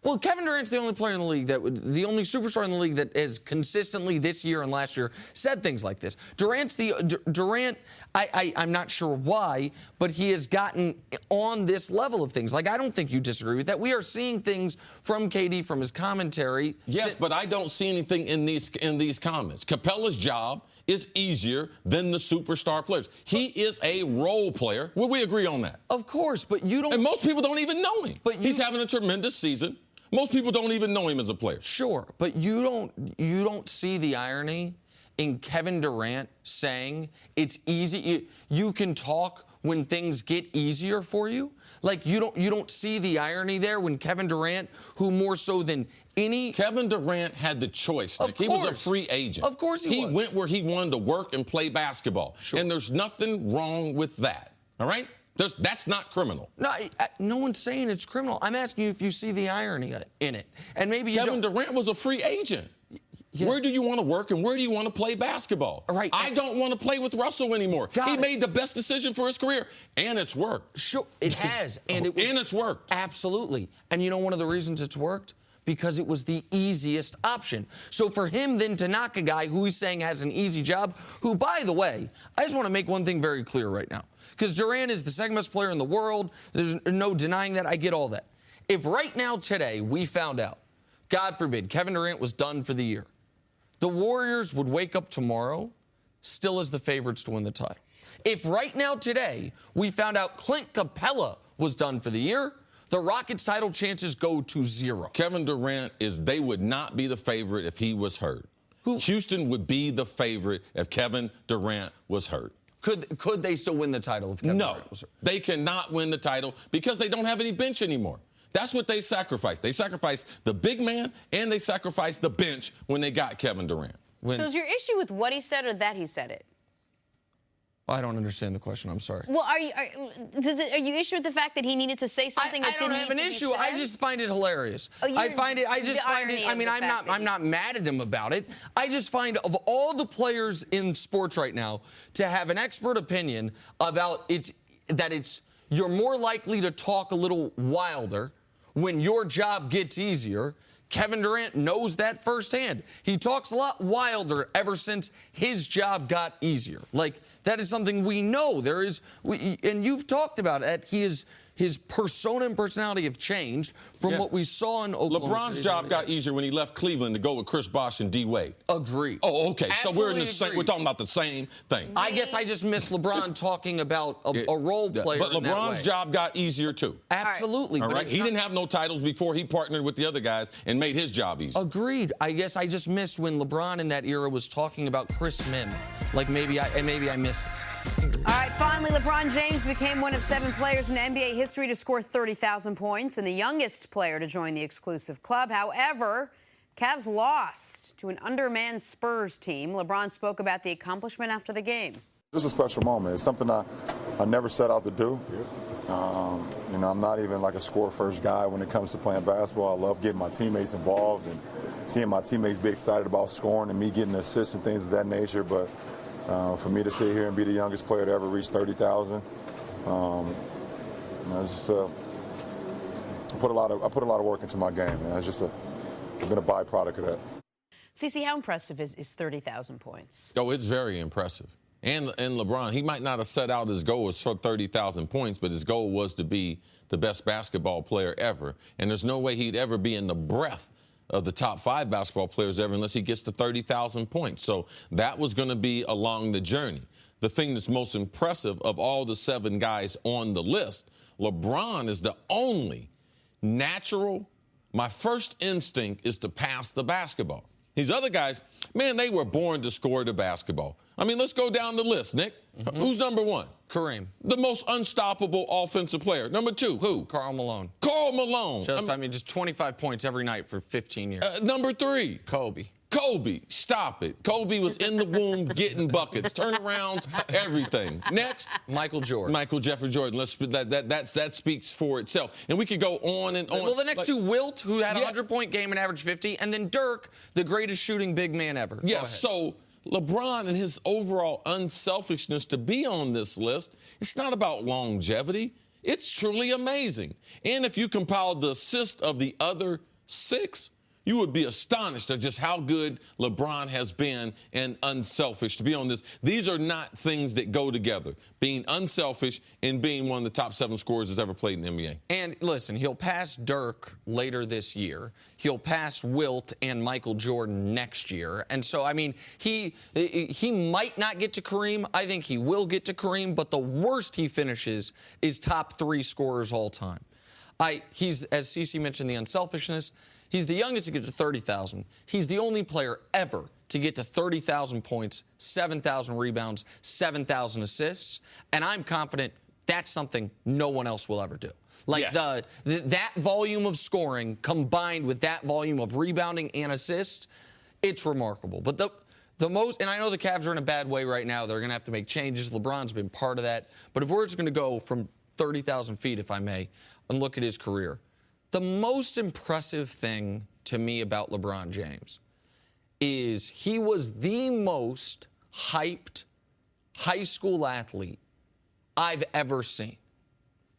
Well, Kevin Durant's the only player in the league the only superstar in the league that has consistently this year and last year said things like this. Durant, I'm not sure why, but he has gotten on this level of things. Like, I don't think you disagree with that. We are seeing things from KD, from his commentary. Yes, but I don't see anything in these comments. Capella's job is easier than the superstar players. He is a role player. Will we agree on that? Of course, but you don't. And most people don't even know him. But he's having a tremendous season. Most people don't even know him as a player. Sure, but you don't see the irony in Kevin Durant saying it's easy. You can talk when things get easier for you. Like, you don't see the irony there when Kevin Durant, who more so than any... Kevin Durant had the choice. He was a free agent. Of course he was. He went where he wanted to work and play basketball. Sure. And there's nothing wrong with that. All right? That's not criminal. No, no one's saying it's criminal. I'm asking you if you see the irony in it. And maybe Kevin Durant was a free agent. Yes. Where do you want to work and where do you want to play basketball? Right. I don't want to play with Russell anymore. He made the best decision for his career, and it's worked. Sure, it has. And it's worked. Absolutely. And you know one of the reasons it's worked? Because it was the easiest option. So for him then to knock a guy who he's saying has an easy job, who, by the way, I just want to make one thing very clear right now. Because Durant is the second best player in the world. There's no denying that. I get all that. If right now, today, we found out, God forbid, Kevin Durant was done for the year, the Warriors would wake up tomorrow still as the favorites to win the title. If right now, today, we found out Clint Capella was done for the year, the Rockets' title chances go to 0. Kevin Durant they would not be the favorite if he was hurt. Houston would be the favorite if Kevin Durant was hurt. Could they still win the title if Kevin Durant was hurt? They cannot win the title because they don't have any bench anymore. That's what they sacrificed. They sacrificed the big man and they sacrificed the bench when they got Kevin Durant. So is your issue with what he said or that he said it? I don't understand the question. I'm sorry. Well, are you issued with the fact that he needed to say something that didn't need to be said? I don't have an issue. I just find it hilarious. I mean, I'm not mad at him about it. I just find of all the players in sports right now to have an expert opinion about you're more likely to talk a little wilder when your job gets easier. Kevin Durant knows that firsthand. He talks a lot wilder ever since his job got easier. Like, That is something we know. And you've talked about it. His persona and personality have changed from what we saw in Oklahoma LeBron's City. job got easier when he left Cleveland to go with Chris Bosh and D. Wade. Agreed. Oh, okay. Absolutely so we're in the same. agreed. We're talking about the same thing. I guess I just missed LeBron talking about a role player. But in that LeBron's way. job got easier too. Absolutely. All right. He didn't have no titles before he partnered with the other guys and made his job easy. Agreed. I guess I just missed when LeBron in that era was talking about Chris Mim. Like maybe I missed it. All right, finally, LeBron James became one of 7 players in NBA history to score 30,000 points and the youngest player to join the exclusive club. However, Cavs lost to an undermanned Spurs team. LeBron spoke about the accomplishment after the game. This is a special moment. It's something I never set out to do. You know, I'm not even like a score-first guy when it comes to playing basketball. I love getting my teammates involved and seeing my teammates be excited about scoring and me getting assists and things of that nature. But for me to sit here and be the youngest player to ever reach 30,000, it's just I put a lot of work into my game, man. It's just been a byproduct of that. CeCe, how impressive is 30,000 points? Oh, it's very impressive. And LeBron, he might not have set out his goal as for 30,000 points, but his goal was to be the best basketball player ever. And there's no way he'd ever be in the breath of the top 5 basketball players ever unless he gets to 30,000 points. So that was going to be along the journey. The thing that's most impressive of all the 7 guys on the list, LeBron is the only natural. My first instinct is to pass the basketball. These other guys, man, they were born to score the basketball. I mean, let's go down the list, Nick. Who's number 1? Kareem. The most unstoppable offensive player. Number 2, who? Karl Malone. Karl Malone. Just 25 points every night for 15 years. Number 3. Kobe. Kobe. Stop it. Kobe was in the womb getting buckets, turnarounds, everything. Next. Michael Jordan. Michael Jeffrey Jordan. That speaks for itself. And we could go on and on. Well, the next 2, Wilt, who had a 100-point game and averaged 50, and then Dirk, the greatest shooting big man ever. Yeah, so LeBron and his overall unselfishness to be on this list, it's not about longevity. It's truly amazing. And if you compiled the assist of the other 6, you would be astonished at just how good LeBron has been and unselfish to be on this. These are not things that go together, being unselfish and being one of the top 7 scorers that's ever played in the NBA. And listen, he'll pass Dirk later this year. He'll pass Wilt and Michael Jordan next year. And so, I mean, he might not get to Kareem. I think he will get to Kareem, but the worst he finishes is top 3 scorers all time. He's, as CeCe mentioned, the unselfishness. He's the youngest to get to 30,000. He's the only player ever to get to 30,000 points, 7,000 rebounds, 7,000 assists. And I'm confident that's something no one else will ever do. Like that volume of scoring combined with that volume of rebounding and assists, it's remarkable. But the most, and I know the Cavs are in a bad way right now. They're going to have to make changes. LeBron's been part of that. But if we're just going to go from 30,000 feet, if I may, and look at his career, the most impressive thing to me about LeBron James is he was the most hyped high school athlete I've ever seen.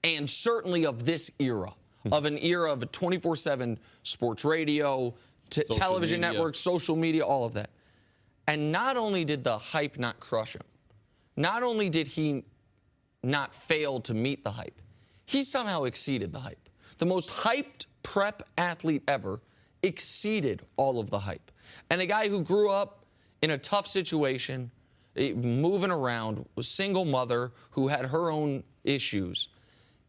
And certainly of this era, of an era of a 24/7 sports radio, television networks, social media, all of that. And not only did the hype not crush him, not only did he not fail to meet the hype, he somehow exceeded the hype. The most hyped prep athlete ever exceeded all of the hype. And a guy who grew up in a tough situation, moving around, was a single mother who had her own issues,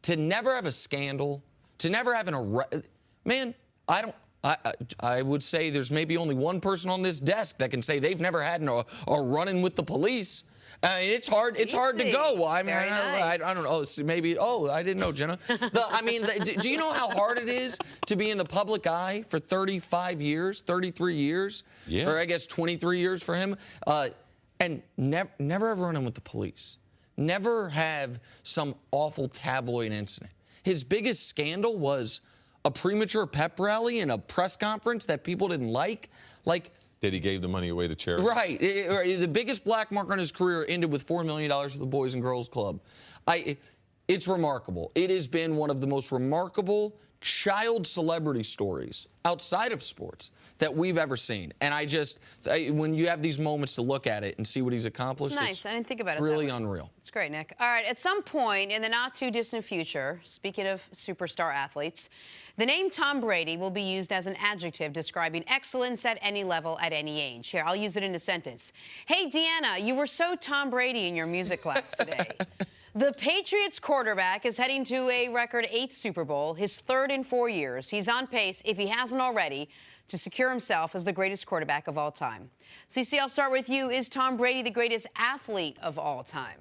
to never have a scandal, to never have an arrest. Man, I would say there's maybe only one person on this desk that can say they've never had a run-in with the police. It's hard. It's hard to go. I mean, I don't know. Maybe. Oh, I didn't know, Jenna. Do you know how hard it is to be in the public eye for 35 years, 33 years, or I guess 23 years for him, and never have run in with the police, never have some awful tabloid incident. His biggest scandal was a premature pep rally and a press conference that people didn't like. That he gave the money away to charity. Right. The biggest black mark on his career ended with $4 million for the Boys and Girls Club. It's remarkable. It has been one of the most remarkable child celebrity stories outside of sports that we've ever seen. And when you have these moments to look at it and see what he's accomplished, it's nice. I didn't think about it. It's really unreal. It's great, Nick. All right, at some point in the not-too-distant future, speaking of superstar athletes, the name Tom Brady will be used as an adjective describing excellence at any level at any age. Here, I'll use it in a sentence. Hey, Deanna, you were so Tom Brady in your music class today. The Patriots quarterback is heading to a record 8th Super Bowl, his 3rd in 4 years. He's on pace, if he hasn't already, to secure himself as the greatest quarterback of all time. CC, I'll start with you. Is Tom Brady the greatest athlete of all time?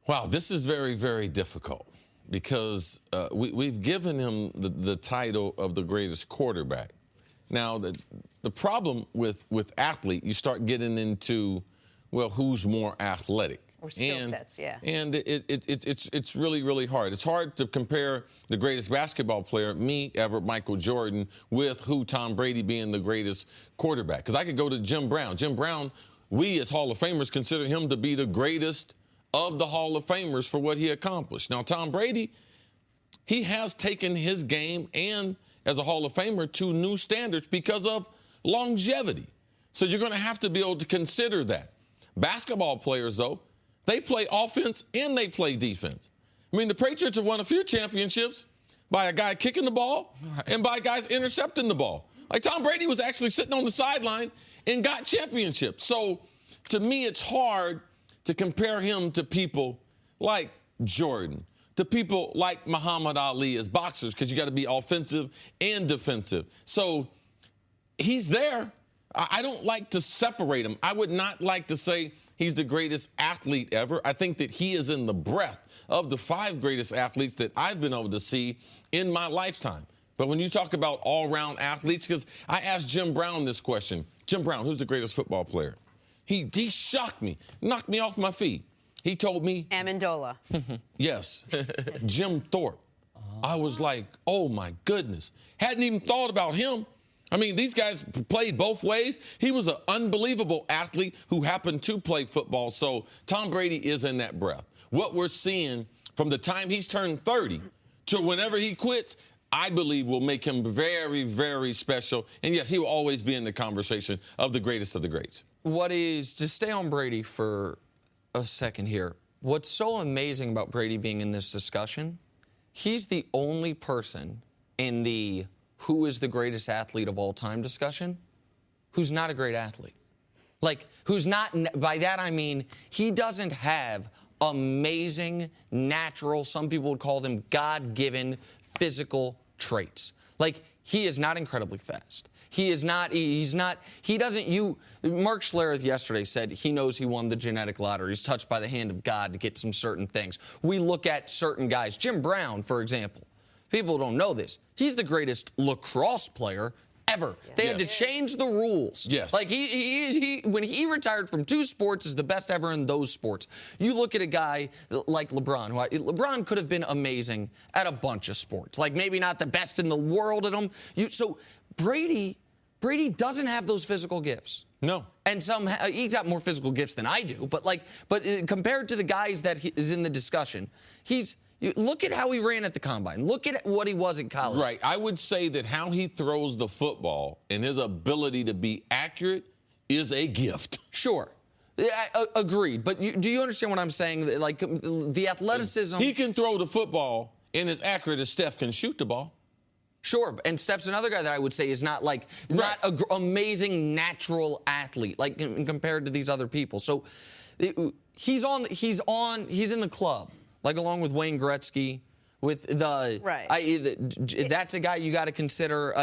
Wow, this is very, very difficult because we've given him the title of the greatest quarterback. Now, the problem with athlete, you start getting into, well, who's more athletic? Or skill sets, yeah. And it's really, really hard. It's hard to compare the greatest basketball player, me, ever, Michael Jordan, with Tom Brady being the greatest quarterback. Because I could go to Jim Brown. Jim Brown, we as Hall of Famers consider him to be the greatest of the Hall of Famers for what he accomplished. Now, Tom Brady, he has taken his game and as a Hall of Famer to new standards because of longevity. So you're going to have to be able to consider that. Basketball players, though, they play offense and they play defense. I mean, the Patriots have won a few championships by a guy kicking the ball and by guys intercepting the ball. Like Tom Brady was actually sitting on the sideline and got championships. So to me, it's hard to compare him to people like Jordan, to people like Muhammad Ali as boxers, because you got to be offensive and defensive. So he's there. I don't like to separate him. I would not like to say he's the greatest athlete ever. I think that he is in the breadth of the 5 greatest athletes that I've been able to see in my lifetime. But when you talk about all-round athletes, because I asked Jim Brown this question. Jim Brown, who's the greatest football player? He shocked me, knocked me off my feet. He told me... Amendola. Yes, Jim Thorpe. I was like, oh, my goodness. Hadn't even thought about him. I mean, these guys played both ways. He was an unbelievable athlete who happened to play football. So Tom Brady is in that breath. What we're seeing from the time he's turned 30 to whenever he quits, I believe will make him very, very special. And, yes, he will always be in the conversation of the greatest of the greats. To stay on Brady for a second here, what's so amazing about Brady being in this discussion, he's the only person in the who is the greatest athlete of all time discussion who's not a great athlete. Like, who's not, by that I mean, he doesn't have amazing, natural, some people would call them God-given physical traits. Like, he is not incredibly fast. He doesn't, Mark Schlereth yesterday said he knows he won the genetic lottery. He's touched by the hand of God to get some certain things. We look at certain guys. Jim Brown, for example. People don't know this. He's the greatest lacrosse player ever. Yes. They had to change the rules. Yes. Like when he retired from 2 sports, is the best ever in those sports. You look at a guy like LeBron. LeBron could have been amazing at a bunch of sports. Like maybe not the best in the world at them. So Brady doesn't have those physical gifts. No. And he's got more physical gifts than I do. But compared to the guys that is in the discussion, look at how he ran at the combine. Look at what he was in college. Right. I would say that how he throws the football and his ability to be accurate is a gift. Sure. Agreed. But do you understand what I'm saying? Like the athleticism. He can throw the football and as accurate as Steph can shoot the ball. Sure, and Steph's another guy that I would say is not an amazing natural athlete, like compared to these other people. So he's in the club, like along with Wayne Gretzky. That's a guy you got to consider.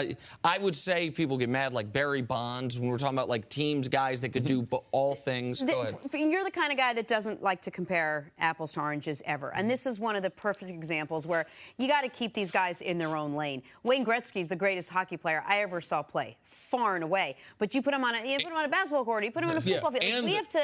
I would say people get mad like Barry Bonds when we're talking about like teams, guys that could do all things. Go ahead. You're the kind of guy that doesn't like to compare apples to oranges ever. And this is one of the perfect examples where you got to keep these guys in their own lane. Wayne Gretzky's the greatest hockey player I ever saw play, far and away. But you put him on a basketball court, you put him on a football field.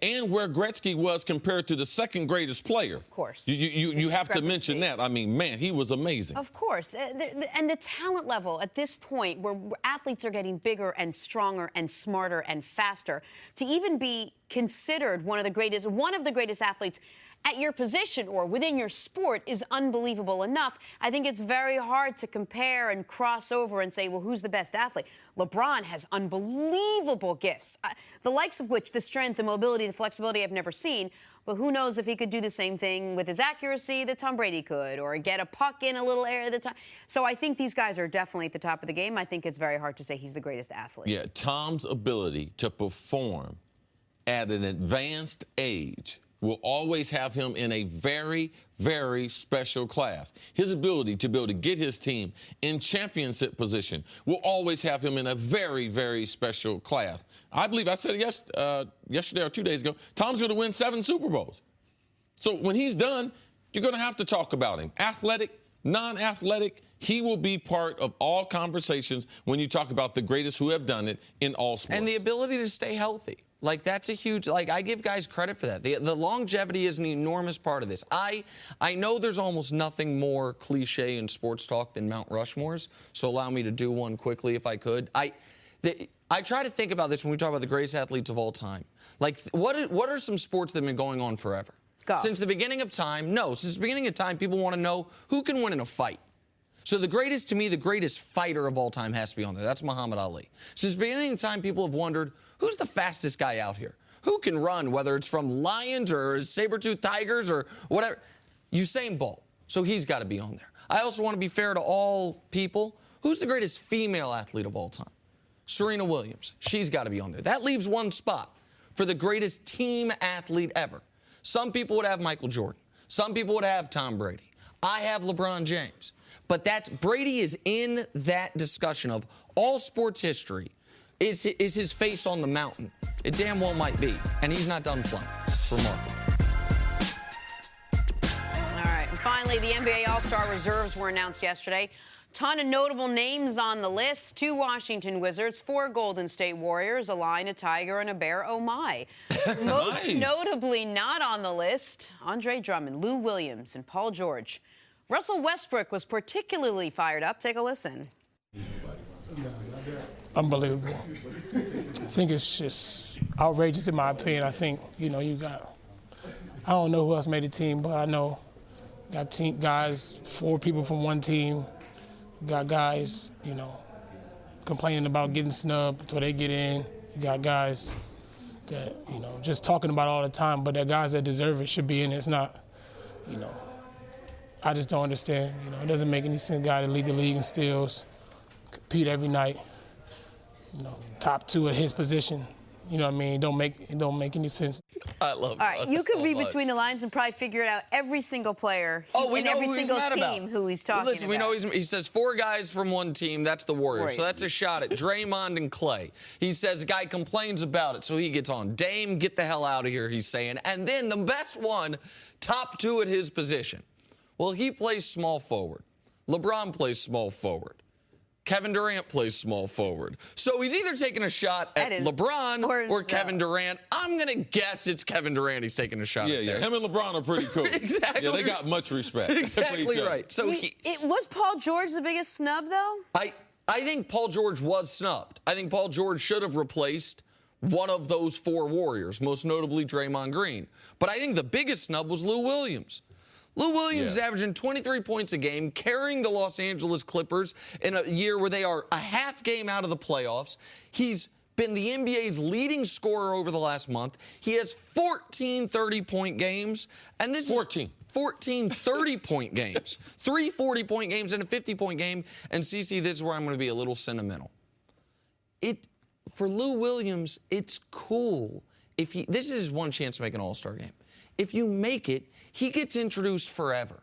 And where Gretzky was compared to the second greatest player. Of course. You have to mention that. I mean, man, he was amazing. Of course. And the talent level at this point where athletes are getting bigger and stronger and smarter and faster, to even be considered one of the greatest athletes at your position or within your sport is unbelievable enough. I think it's very hard to compare and cross over and say, well, who's the best athlete? LeBron has unbelievable gifts, the likes of which, the strength, the mobility, the flexibility, I've never seen. But who knows if he could do the same thing with his accuracy that Tom Brady could, or get a puck in a little area that Tom. So I think these guys are definitely at the top of the game. I think it's very hard to say he's the greatest athlete. Yeah, Tom's ability to perform at an advanced age will always have him in a very, very special class. His ability to be able to get his team in championship position will always have him in a very, very special class. I believe I said it yesterday or 2 days ago, Tom's going to win 7 Super Bowls. So when he's done, you're going to have to talk about him. Athletic, non-athletic, he will be part of all conversations when you talk about the greatest who have done it in all sports. And the ability to stay healthy. Like, that's a huge, like, I give guys credit for that. The longevity is an enormous part of this. I know there's almost nothing more cliche in sports talk than Mount Rushmores, so allow me to do one quickly if I could. I try to think about this when we talk about the greatest athletes of all time. Like, what are some sports that have been going on forever? Golf. Since the beginning of time, no. Since the beginning of time, people want to know who can win in a fight. So the greatest, to me, the greatest fighter of all time has to be on there. That's Muhammad Ali. Since the beginning of time, people have wondered, who's the fastest guy out here? Who can run, whether it's from lions or saber-toothed tigers or whatever? Usain Bolt. So he's got to be on there. I also want to be fair to all people. Who's the greatest female athlete of all time? Serena Williams. She's got to be on there. That leaves one spot for the greatest team athlete ever. Some people would have Michael Jordan. Some people would have Tom Brady. I have LeBron James. But Brady is in that discussion of all sports history. Is his face on the mountain? It damn well might be. And he's not done playing. It's remarkable. All right. And finally, the NBA All-Star reserves were announced yesterday. Ton of notable names on the list. 2 Washington Wizards, 4 Golden State Warriors, a lion, a tiger, and a bear. Oh, my. Most notably not on the list, Andre Drummond, Lou Williams, and Paul George. Russell Westbrook was particularly fired up. Take a listen. Unbelievable. I think it's just outrageous in my opinion. I think, I don't know who else made the team, but I know got guys, 4 people from one team, got guys, complaining about getting snubbed until they get in. You got guys that, just talking about it all the time, but the guys that deserve it should be in. It's not, I just don't understand. It doesn't make any sense. Guy to lead the league in steals, compete every night. Top 2 at his position. You know what I mean? It don't make any sense. I love it. All right, you could read between the lines and probably figure it out. Every single player we in know every who single he's mad team about. who he's talking Listen, about. we know he says 4 guys from one team. That's the Warriors. So that's a shot at Draymond and Clay. He says a guy complains about it, so he gets on. Dame, get the hell out of here, he's saying. And then the best one, top 2 at his position. Well, he plays small forward. LeBron plays small forward. Kevin Durant plays small forward. So he's either taking a shot at LeBron or Kevin Durant. I'm going to guess it's Kevin Durant he's taking a shot at. Yeah, him and LeBron are pretty cool. Exactly. Yeah, they got much respect. Exactly right. So was Paul George the biggest snub, though? I think Paul George was snubbed. I think Paul George should have replaced one of those 4 Warriors, most notably Draymond Green. But I think the biggest snub was Lou Williams. Lou Williams is averaging 23 points a game, carrying the Los Angeles Clippers in a year where they are a half game out of the playoffs. He's been the NBA's leading scorer over the last month. He has 14 30-point games. And this 14 30-point games. 3 40-point games and a 50-point game. And, Cece, this is where I'm going to be a little sentimental. For Lou Williams, it's cool. This is his one chance to make an All-Star game. If you make it, he gets introduced forever.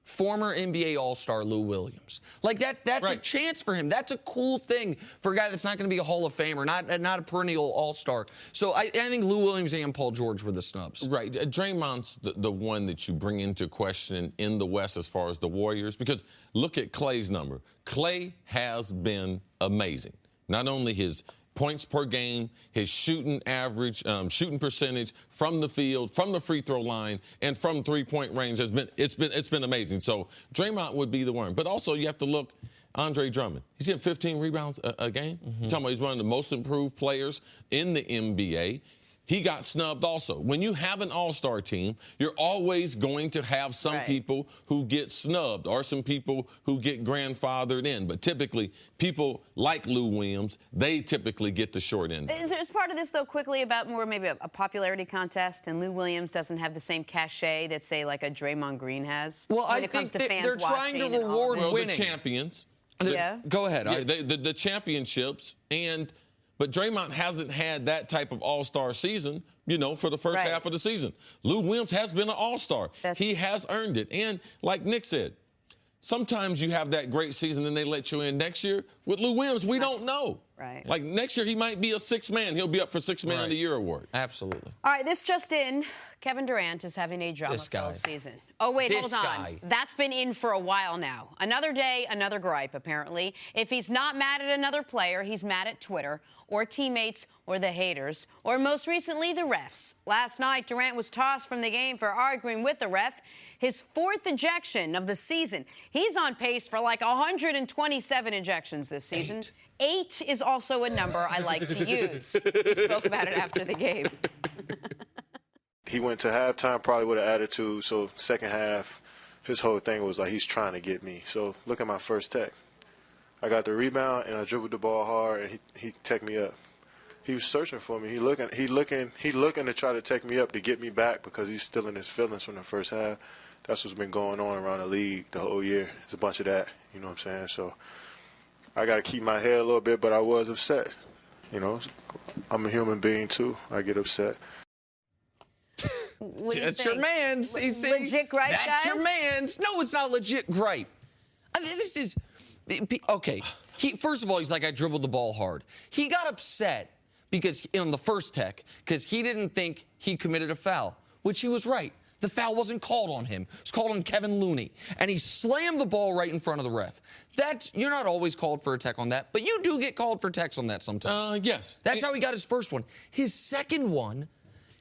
Former NBA All-Star Lou Williams. Like, that's a chance for him. That's a cool thing for a guy that's not going to be a Hall of Famer, not a perennial All-Star. So I think Lou Williams and Paul George were the snubs. Right. Draymond's the one that you bring into question in the West as far as the Warriors, because look at Klay's number. Klay has been amazing. Not only his points per game, his shooting average, shooting percentage from the field, from the free throw line, and from 3-point range has been amazing. So Draymond would be the one. But also you have to look, Andre Drummond. He's getting 15 rebounds a game. Talking about he's one of the most improved players in the NBA. he got snubbed also. When you have an all-star team, you're always going to have some people who get snubbed or some people who get grandfathered in. But typically, people like Lou Williams, they typically get the short end. Is part of this, though, quickly about more maybe a popularity contest, and Lou Williams doesn't have the same cachet that, say, like a Draymond Green has? Well, when I it comes think to fans they're trying to reward winning. The champions. Yeah. Go ahead. The championships But Draymond hasn't had that type of all-star season, for the first half of the season. Lou Williams has been an all-star. He has earned it. And like Nick said, sometimes you have that great season and they let you in. Next year, with Lou Williams, we don't know. Right. Like next year, he might be a sixth man. He'll be up for Sixth Man of the Year award. Absolutely. All right, this just in. Kevin Durant is having a drama-filled season. Oh, wait, hold on. That's been in for a while now. Another day, another gripe, apparently. If he's not mad at another player, he's mad at Twitter or teammates or the haters, or most recently, the refs. Last night, Durant was tossed from the game for arguing with the ref. His 4th ejection of the season. He's on pace for like 127 ejections this season. 8 is also a number I like to use. We spoke about it after the game. He went to halftime probably with an attitude, so second half, his whole thing was like he's trying to get me. So look at my first tech. I got the rebound and I dribbled the ball hard and he teched me up. He was searching for me. He looking to try to take me up to get me back because he's still in his feelings from the first half. That's what's been going on around the league the whole year. It's a bunch of that, you know what I'm saying? So I got to keep my head a little bit, but I was upset. I'm a human being too. I get upset. That's your man's. Legit gripe, That's guys? your man's. No, it's not a legit gripe. This is okay. First of all, he's like, I dribbled the ball hard. He got upset because on the first tech because he didn't think he committed a foul, which he was right. The foul wasn't called on him. It was called on Kevin Looney, and he slammed the ball right in front of the ref. You're not always called for a tech on that, but you do get called for techs on that sometimes. Yes. That's how he got his first one. His second one,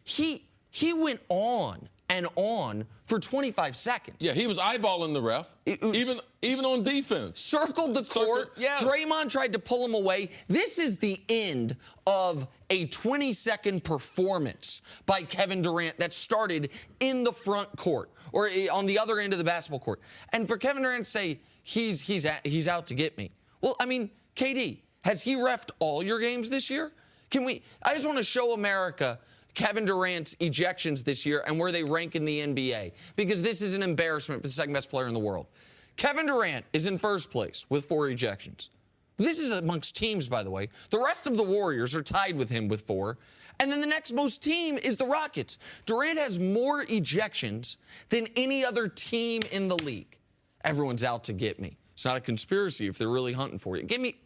he went on and on for 25 seconds. Yeah, he was eyeballing the ref, even on defense. Circled the court. Yes. Draymond tried to pull him away. This is the end of a 20-second performance by Kevin Durant that started in the front court or on the other end of the basketball court. And for Kevin Durant to say he's out to get me. Well, I mean, KD, has he reffed all your games this year? I just want to show America Kevin Durant's ejections this year and where they rank in the NBA, because this is an embarrassment for the second best player in the world. Kevin Durant is in first place with 4 ejections. This is amongst teams, by the way. The rest of the Warriors are tied with him with 4. And then the next most team is the Rockets. Durant has more ejections than any other team in the league. Everyone's out to get me. It's not a conspiracy if they're really hunting for you. Give me,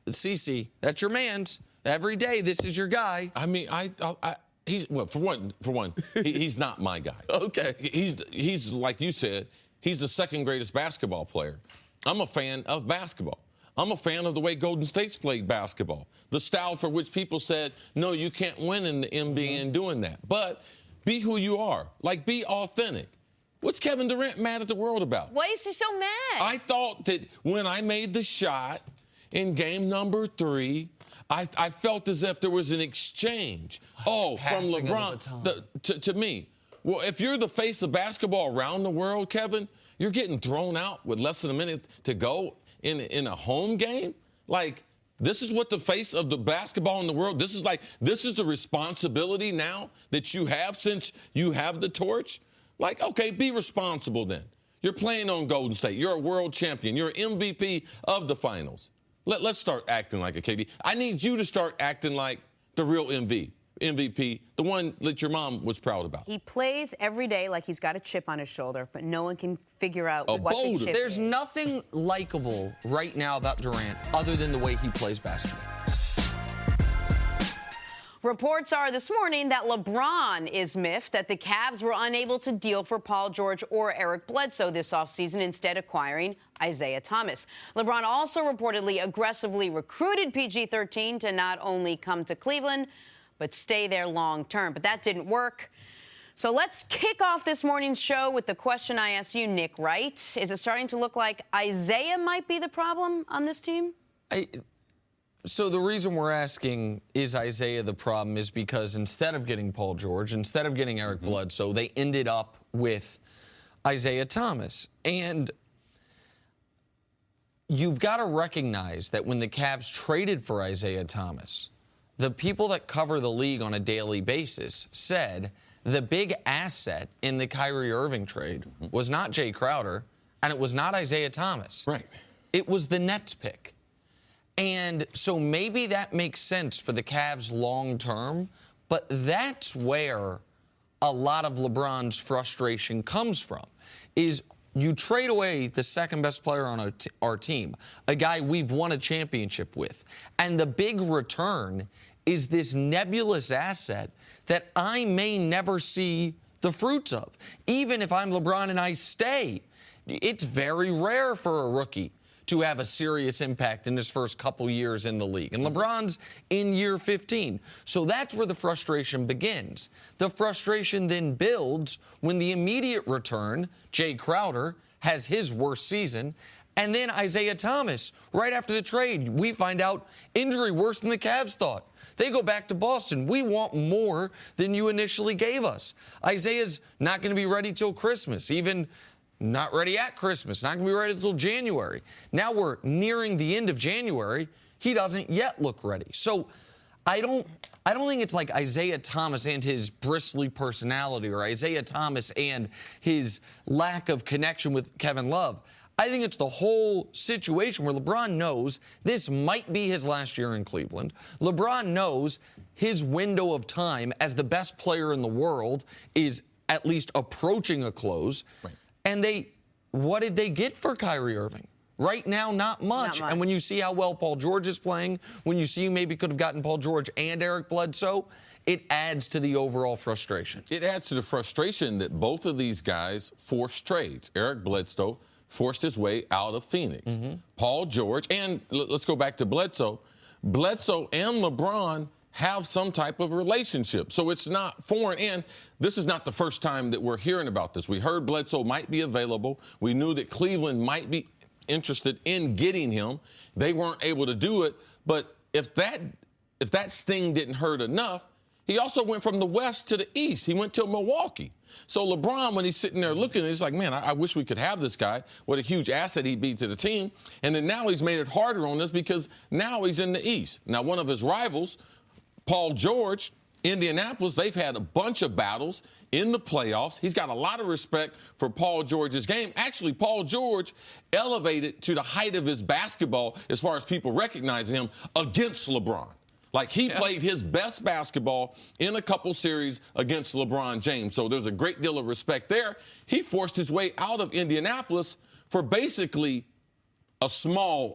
CC, that's your man's. Every day, this is your guy. I mean, for one, he's not my guy. Okay. He's like you said, he's the second greatest basketball player. I'm a fan of basketball. I'm a fan of the way Golden State's played basketball. The style for which people said, no, you can't win in the NBA in doing that. But be who you are. Like, be authentic. What's Kevin Durant mad at the world about? Why is he so mad? I thought that when I made the shot in game number 3, I felt as if there was an exchange. From LeBron to me. Well, if you're the face of basketball around the world, Kevin, you're getting thrown out with less than a minute to go in a home game? Like, this is what the face of the basketball in the world, this is the responsibility now that you have since you have the torch? Like, okay, be responsible then. You're playing on Golden State. You're a world champion. You're an MVP of the finals. Let's start acting like a KD. I need you to start acting like the real MVP, the one that your mom was proud about. He plays every day like he's got a chip on his shoulder, but no one can figure out what the chip There's is. nothing likable right now about Durant other than the way he plays basketball. Reports are this morning that LeBron is miffed that the Cavs were unable to deal for Paul George or Eric Bledsoe this offseason, instead acquiring Isaiah Thomas. LeBron also reportedly aggressively recruited PG-13 to not only come to Cleveland, but stay there long term. But that didn't work. So let's kick off this morning's show with the question I asked you, Nick Wright. Is it starting to look like Isaiah might be the problem on this team? So the reason we're asking, is Isaiah the problem, is because instead of getting Paul George, instead of getting Eric Bledsoe, they ended up with Isaiah Thomas. And you've got to recognize that when the Cavs traded for Isaiah Thomas, the people that cover the league on a daily basis said the big asset in the Kyrie Irving trade was not Jay Crowder, and it was not Isaiah Thomas. Right. It was the Nets pick. And so maybe that makes sense for the Cavs long term, but that's where a lot of LeBron's frustration comes from, is you trade away the second best player on our team, a guy we've won a championship with, and the big return is this nebulous asset that I may never see the fruits of. Even if I'm LeBron and I stay, it's very rare for a rookie to have a serious impact in his first couple years in the league. And LeBron's in year 15. So that's where the frustration begins. The frustration then builds when the immediate return, Jay Crowder, has his worst season. And then Isaiah Thomas, right after the trade, we find out injury worse than the Cavs thought. They go back to Boston. We want more than you initially gave us. Isaiah's not going to be ready till Christmas, even not ready at Christmas, not going to be ready until January. Now we're nearing the end of January. He doesn't yet look ready. So I don't think it's like Isaiah Thomas and his bristly personality or Isaiah Thomas and his lack of connection with Kevin Love. I think it's the whole situation where LeBron knows this might be his last year in Cleveland. LeBron knows his window of time as the best player in the world is at least approaching a close. Right. And what did they get for Kyrie Irving? Right now, not much. And when you see how well Paul George is playing, when you see you maybe could have gotten Paul George and Eric Bledsoe, it adds to the overall frustration. It adds to the frustration that both of these guys forced trades. Eric Bledsoe forced his way out of Phoenix. Paul George, and let's go back to Bledsoe. Bledsoe and LeBron have some type of relationship. So it's not foreign. And this is not the first time that we're hearing about this. We heard Bledsoe might be available. We knew that Cleveland might be interested in getting him. They weren't able to do it. But if that sting didn't hurt enough, he also went from the West to the East. He went to Milwaukee. So LeBron, when he's sitting there looking, he's like, man, I wish we could have this guy. What a huge asset he'd be to the team. And then now he's made it harder on us because now he's in the East. Now, one of his rivals, Paul George, Indianapolis, they've had a bunch of battles in the playoffs. He's got a lot of respect for Paul George's game. Actually, Paul George elevated to the height of his basketball as far as people recognizing him against LeBron. Like, he played his best basketball in a couple series against LeBron James. So there's a great deal of respect there. He forced his way out of Indianapolis for basically a small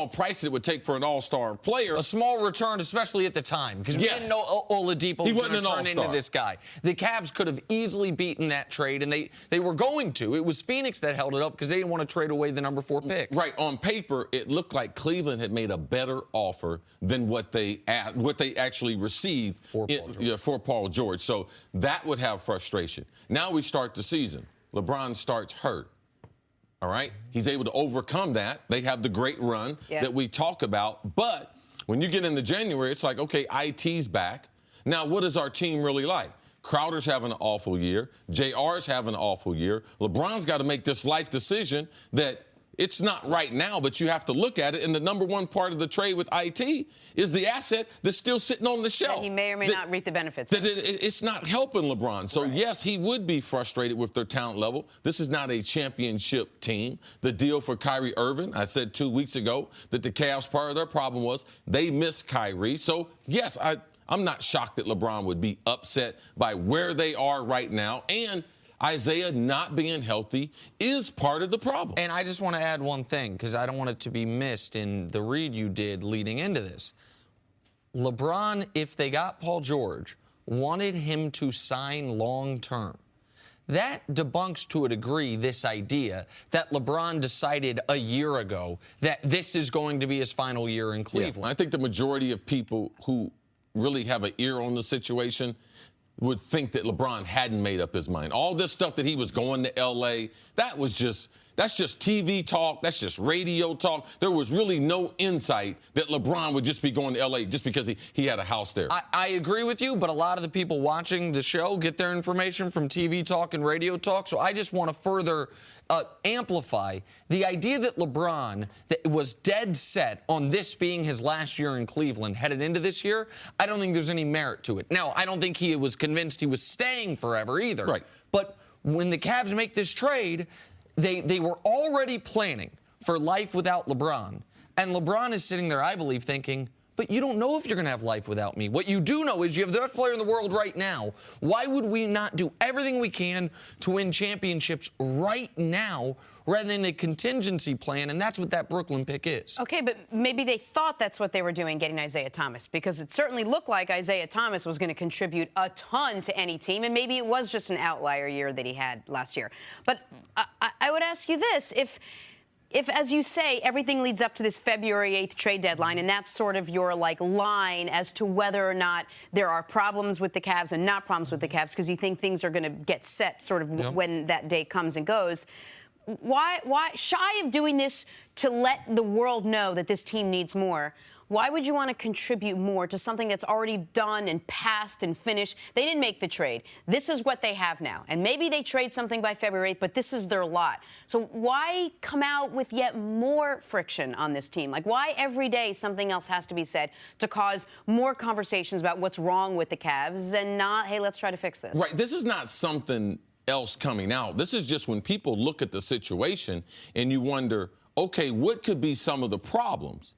price that it would take for an all-star player. A small return, especially at the time, because we didn't know Oladipo was going to turn into this guy. The Cavs could have easily beaten that trade, and they were going to. It was Phoenix that held it up because they didn't want to trade away the number 4 pick. Right. On paper, it looked like Cleveland had made a better offer than what they actually received for Paul George. So that would have frustration. Now we start the season. LeBron starts hurt. All right? He's able to overcome that. They have the great run that we talk about. But when you get into January, it's like, okay, IT's back. Now, what is our team really like? Crowder's having an awful year. JR's having an awful year. LeBron's got to make this life decision that it's not right now, but you have to look at it. And the number one part of the trade with IT is the asset that's still sitting on the shelf. That he may or may not reap the benefits. It's not helping LeBron. So, yes, he would be frustrated with their talent level. This is not a championship team. The deal for Kyrie Irving, I said 2 weeks ago that the Cavs, part of their problem was they missed Kyrie. So, yes, I'm not shocked that LeBron would be upset by where they are right now. And Isaiah not being healthy is part of the problem. And I just want to add one thing, because I don't want it to be missed in the read you did leading into this. LeBron, if they got Paul George, wanted him to sign long-term. That debunks to a degree this idea that LeBron decided a year ago that this is going to be his final year in Cleveland. I think the majority of people who really have an ear on the situation would think that LeBron hadn't made up his mind. All this stuff that he was going to L.A., that was just That's just TV talk. That's just radio talk. There was really no insight that LeBron would just be going to L.A. just because he had a house there. I agree with you, but a lot of the people watching the show get their information from TV talk and radio talk. So I just want to further amplify the idea that LeBron that was dead set on this being his last year in Cleveland headed into this year. I don't think there's any merit to it. Now, I don't think he was convinced he was staying forever either. Right. But when the Cavs make this trade, they were already planning for life without LeBron. And LeBron is sitting there, I believe, thinking, but you don't know if you're going to have life without me. What you do know is you have the best player in the world right now. Why would we not do everything we can to win championships right now rather than a contingency plan? And that's what that Brooklyn pick is. Okay, but maybe they thought that's what they were doing, getting Isaiah Thomas, because it certainly looked like Isaiah Thomas was going to contribute a ton to any team, and maybe it was just an outlier year that he had last year. But I would ask you this, if, as you say, everything leads up to this February 8th trade deadline, and that's sort of your, line as to whether or not there are problems with the Cavs and not problems with the Cavs, because you think things are going to get set sort of when that day comes and goes, why, shy of doing this to let the world know that this team needs more, why would you want to contribute more to something that's already done and passed and finished? They didn't make the trade. This is what they have now. And maybe they trade something by February 8th, but this is their lot. So why come out with yet more friction on this team? Why every day something else has to be said to cause more conversations about what's wrong with the Cavs and not, hey, let's try to fix this? Right. This is not something else coming out. This is just when people look at the situation and you wonder, okay, what could be some of the problems?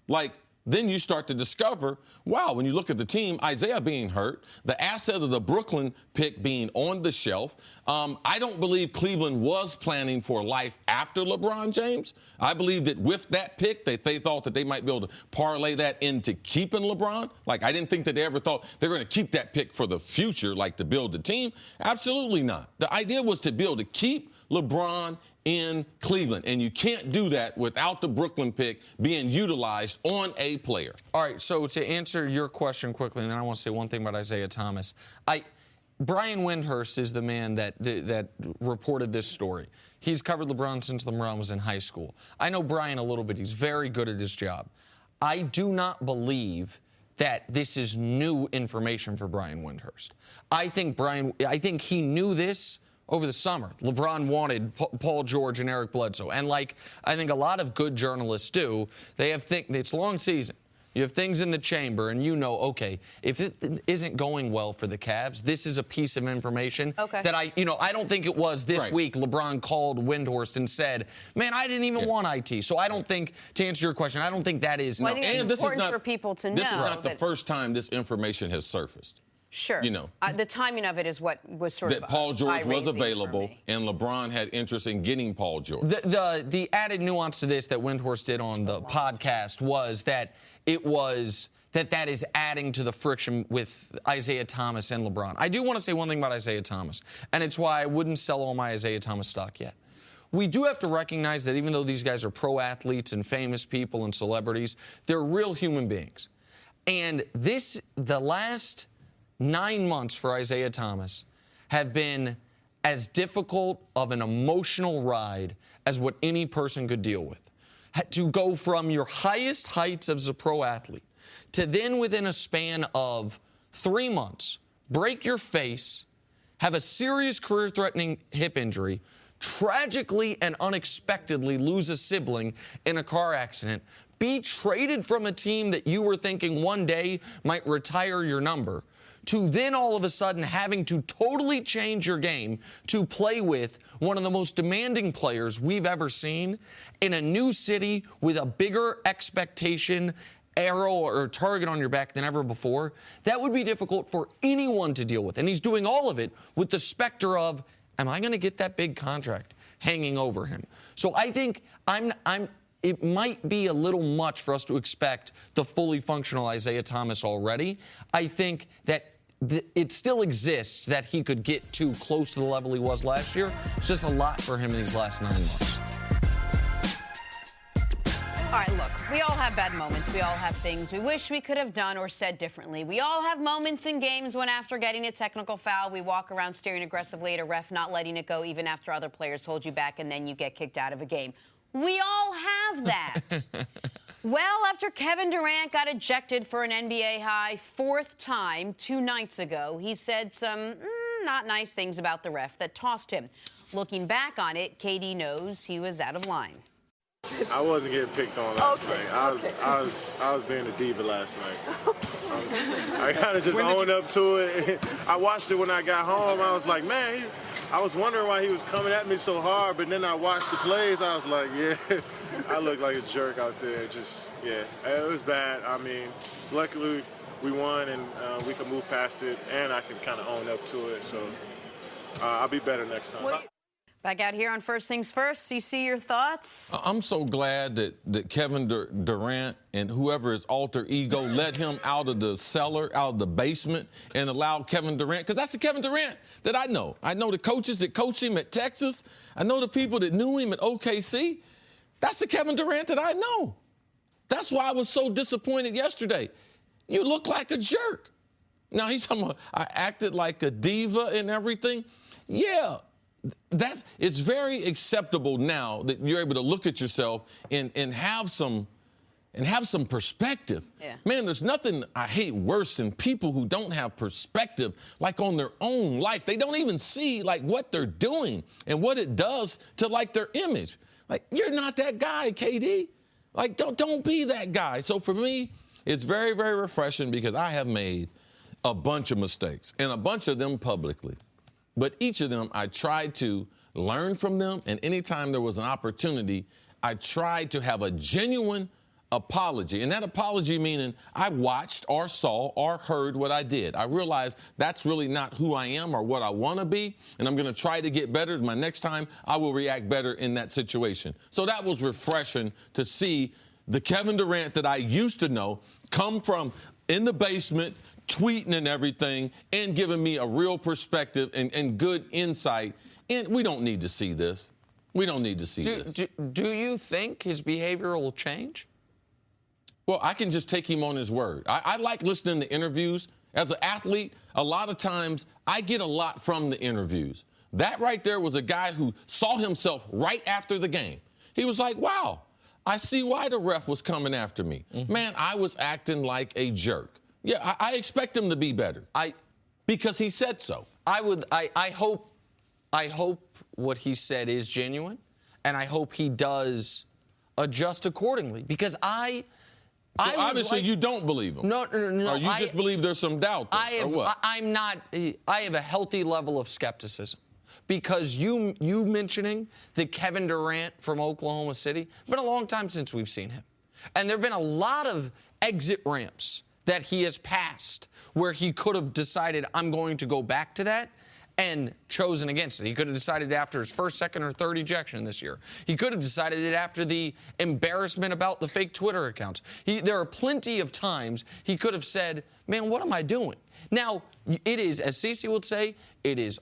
Then you start to discover, wow, when you look at the team, Isaiah being hurt, the asset of the Brooklyn pick being on the shelf. I don't believe Cleveland was planning for life after LeBron James. I believe that with that pick, they thought that they might be able to parlay that into keeping LeBron. I didn't think that they ever thought they were going to keep that pick for the future, to build the team. Absolutely not. The idea was to be able to keep LeBron in Cleveland, and you can't do that without the Brooklyn pick being utilized on a player. All right, so to answer your question quickly, and then I want to say one thing about Isaiah Thomas. Brian Windhorst is the man that reported this story. He's covered LeBron since LeBron was in high school. I know Brian a little bit. He's very good at his job. I do not believe that this is new information for Brian Windhorst. I think he knew this over the summer. LeBron wanted Paul George and Eric Bledsoe. And I think a lot of good journalists do, they have it's a long season. You have things in the chamber, and okay, if it isn't going well for the Cavs, this is a piece of information that I don't think it was this week LeBron called Windhorst and said, man, I didn't even want IT. So I don't think, to answer your question, I don't think that is. Well, I think it's important for people to know. This is not the first time this information has surfaced. Sure. The timing of it is what was sort of that Paul George was available, and LeBron had interest in getting Paul George. The added nuance to this that Windhorst did on the podcast was that that is adding to the friction with Isaiah Thomas and LeBron. I do want to say one thing about Isaiah Thomas, and it's why I wouldn't sell all my Isaiah Thomas stock yet. We do have to recognize that even though these guys are pro athletes and famous people and celebrities, they're real human beings. And the last 9 months for Isaiah Thomas have been as difficult of an emotional ride as what any person could deal with. To go from your highest heights as a pro athlete to then within a span of 3 months, break your face, have a serious career-threatening hip injury, tragically and unexpectedly lose a sibling in a car accident, be traded from a team that you were thinking one day might retire your number, to then all of a sudden having to totally change your game to play with one of the most demanding players we've ever seen in a new city with a bigger expectation, arrow, or target on your back than ever before, that would be difficult for anyone to deal with. And he's doing all of it with the specter of, am I going to get that big contract hanging over him? So I think it might be a little much for us to expect the fully functional Isaiah Thomas already. I think that it still exists that he could get too close to the level he was last year. It's just a lot for him in these last 9 months. All right, look, we all have bad moments. We all have things we wish we could have done or said differently. We all have moments in games when after getting a technical foul, we walk around staring aggressively at a ref, not letting it go even after other players hold you back, and then you get kicked out of a game. We all have that. Well, after Kevin Durant got ejected for an NBA high 4th time 2 nights ago, he said some not nice things about the ref that tossed him. Looking back on it, KD knows he was out of line. I wasn't getting picked on last night. I was being a diva last night. I gotta just own up to it. I watched it when I got home. I was like, man, I was wondering why he was coming at me so hard. But then I watched the plays. I was like, yeah, I look like a jerk out there. Just yeah, it was bad. I mean, luckily we won and we can move past it, and I can kind of own up to it. So I'll be better next time. Back out here on First Things First, CC, your thoughts? I'm so glad that Kevin Durant and whoever his alter ego let him out of the cellar, out of the basement, and allowed Kevin Durant, because that's the Kevin Durant that I know. I know the coaches that coached him at Texas. I know the people that knew him at OKC. That's the Kevin Durant that I know. That's why I was so disappointed yesterday. You look like a jerk. Now, he's talking about I acted like a diva and everything. Yeah. It's very acceptable now that you're able to look at yourself and have some perspective. Yeah. Man, there's nothing I hate worse than people who don't have perspective, like on their own life. They don't even see like what they're doing and what it does to like their image. Like, you're not that guy, KD. Like, don't be that guy. So for me, it's very, very refreshing because I have made a bunch of mistakes, and a bunch of them publicly. But each of them, I tried to learn from them, and anytime there was an opportunity, I tried to have a genuine apology. And that apology meaning I watched or saw or heard what I did. I realized that's really not who I am or what I want to be, and I'm going to try to get better. My next time, I will react better in that situation. So that was refreshing to see the Kevin Durant that I used to know come from in the basement, tweeting and everything, and giving me a real perspective and good insight. And we don't need to see this. We don't need to see this. Do you think his behavior will change? Well, I can just take him on his word. I like listening to interviews. As an athlete, a lot of times I get a lot from the interviews. That right there was a guy who saw himself right after the game. He was like, wow, I see why the ref was coming after me. Mm-hmm. Man, I was acting like a jerk. Yeah, I expect him to be better. Because he said so. I hope what he said is genuine, and I hope he does adjust accordingly. Because obviously you don't believe him. No. Or you just believe there's some doubt there, or what? I have a healthy level of skepticism. Because you mentioning that Kevin Durant from Oklahoma City, it's been a long time since we've seen him. And there have been a lot of exit ramps that he has passed where he could have decided, I'm going to go back to that, and chosen against it. He could have decided it after his first, second, or third ejection this year. He could have decided it after the embarrassment about the fake Twitter accounts. There are plenty of times he could have said, man, what am I doing? Now, it is, as Cece would say, it is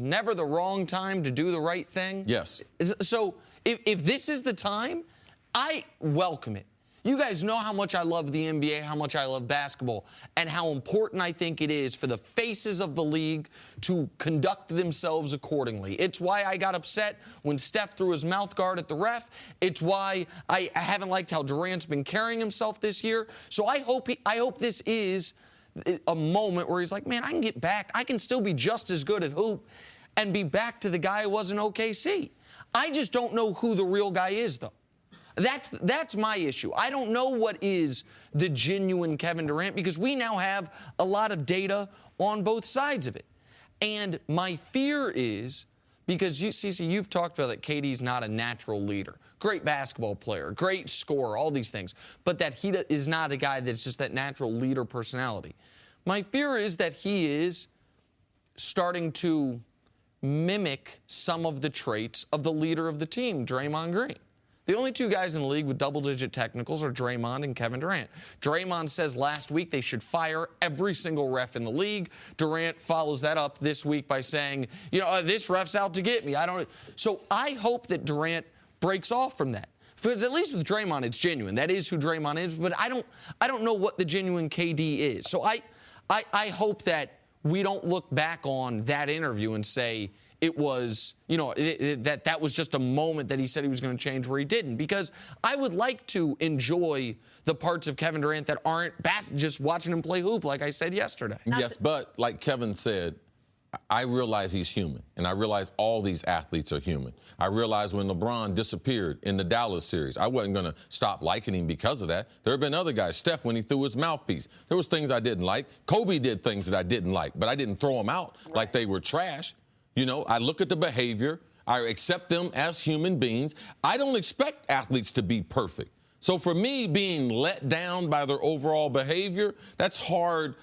never the wrong time to do the right thing. Yes. So if this is the time, I welcome it. You guys know how much I love the NBA, how much I love basketball, and how important I think it is for the faces of the league to conduct themselves accordingly. It's why I got upset when Steph threw his mouth guard at the ref. It's why I haven't liked how Durant's been carrying himself this year. So I hope this is a moment where he's like, man, I can get back. I can still be just as good at hoop and be back to the guy who was in OKC. I just don't know who the real guy is, though. That's my issue. I don't know what is the genuine Kevin Durant because we now have a lot of data on both sides of it. And my fear is, because Cece, you've talked about that KD's not a natural leader. Great basketball player, great scorer, all these things. But that he is not a guy that's just that natural leader personality. My fear is that he is starting to mimic some of the traits of the leader of the team, Draymond Green. The only two guys in the league with double-digit technicals are Draymond and Kevin Durant. Draymond says last week they should fire every single ref in the league. Durant follows that up this week by saying, this ref's out to get me. So I hope that Durant breaks off from that. Because at least with Draymond, it's genuine. That is who Draymond is. But I don't know what the genuine KD is. So I hope that we don't look back on that interview and say it was, that was just a moment that he said he was going to change where he didn't. Because I would like to enjoy the parts of Kevin Durant that aren't just watching him play hoop, like I said yesterday. Yes, but like Kevin said, I realize he's human, and I realize all these athletes are human. I realize when LeBron disappeared in the Dallas series, I wasn't going to stop liking him because of that. There have been other guys. Steph, when he threw his mouthpiece, there was things I didn't like. Kobe did things that I didn't like, but I didn't throw them out like they were trash. I look at the behavior. I accept them as human beings. I don't expect athletes to be perfect. So for me, being let down by their overall behavior, that's hard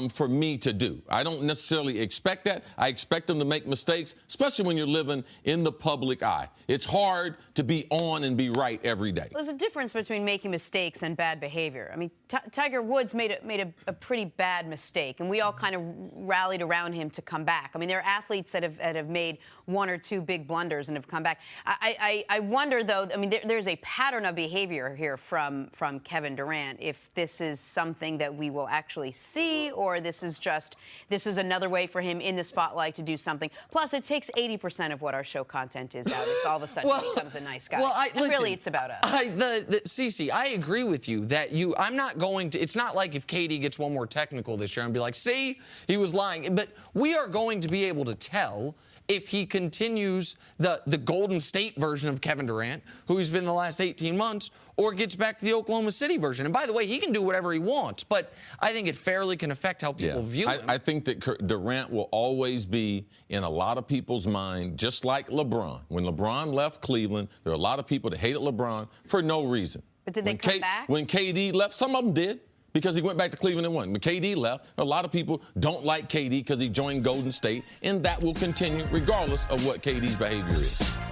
for me to do. I don't necessarily expect that. I expect them to make mistakes, especially when you're living in the public eye. It's hard to be on and be right every day. There's a difference between making mistakes and bad behavior. I mean, Tiger Woods made a pretty bad mistake, and we all kind of rallied around him to come back. I mean, there are athletes that have made one or two big blunders and have come back. I wonder, though, I mean, there's a pattern of behavior here from Kevin Durant, if this is something that we will actually see, or this is another way for him in the spotlight to do something. Plus, it takes 80% of what our show content is out if all of a sudden he becomes a nice guy. Listen, really, it's about us. Cece, I agree with you that I'm not going to, it's not like if KD gets one more technical this year and be like, see, he was lying. But we are going to be able to tell if he continues the Golden State version of Kevin Durant, who he's been the last 18 months, or gets back to the Oklahoma City version. And by the way, he can do whatever he wants, but I think it fairly can affect how people view him. I think that Durant will always be in a lot of people's mind, just like LeBron. When LeBron left Cleveland, there were a lot of people that hated LeBron for no reason. But did they come back? When KD left, some of them did, because he went back to Cleveland and won. When KD left, a lot of people don't like KD because he joined Golden State, and that will continue regardless of what KD's behavior is.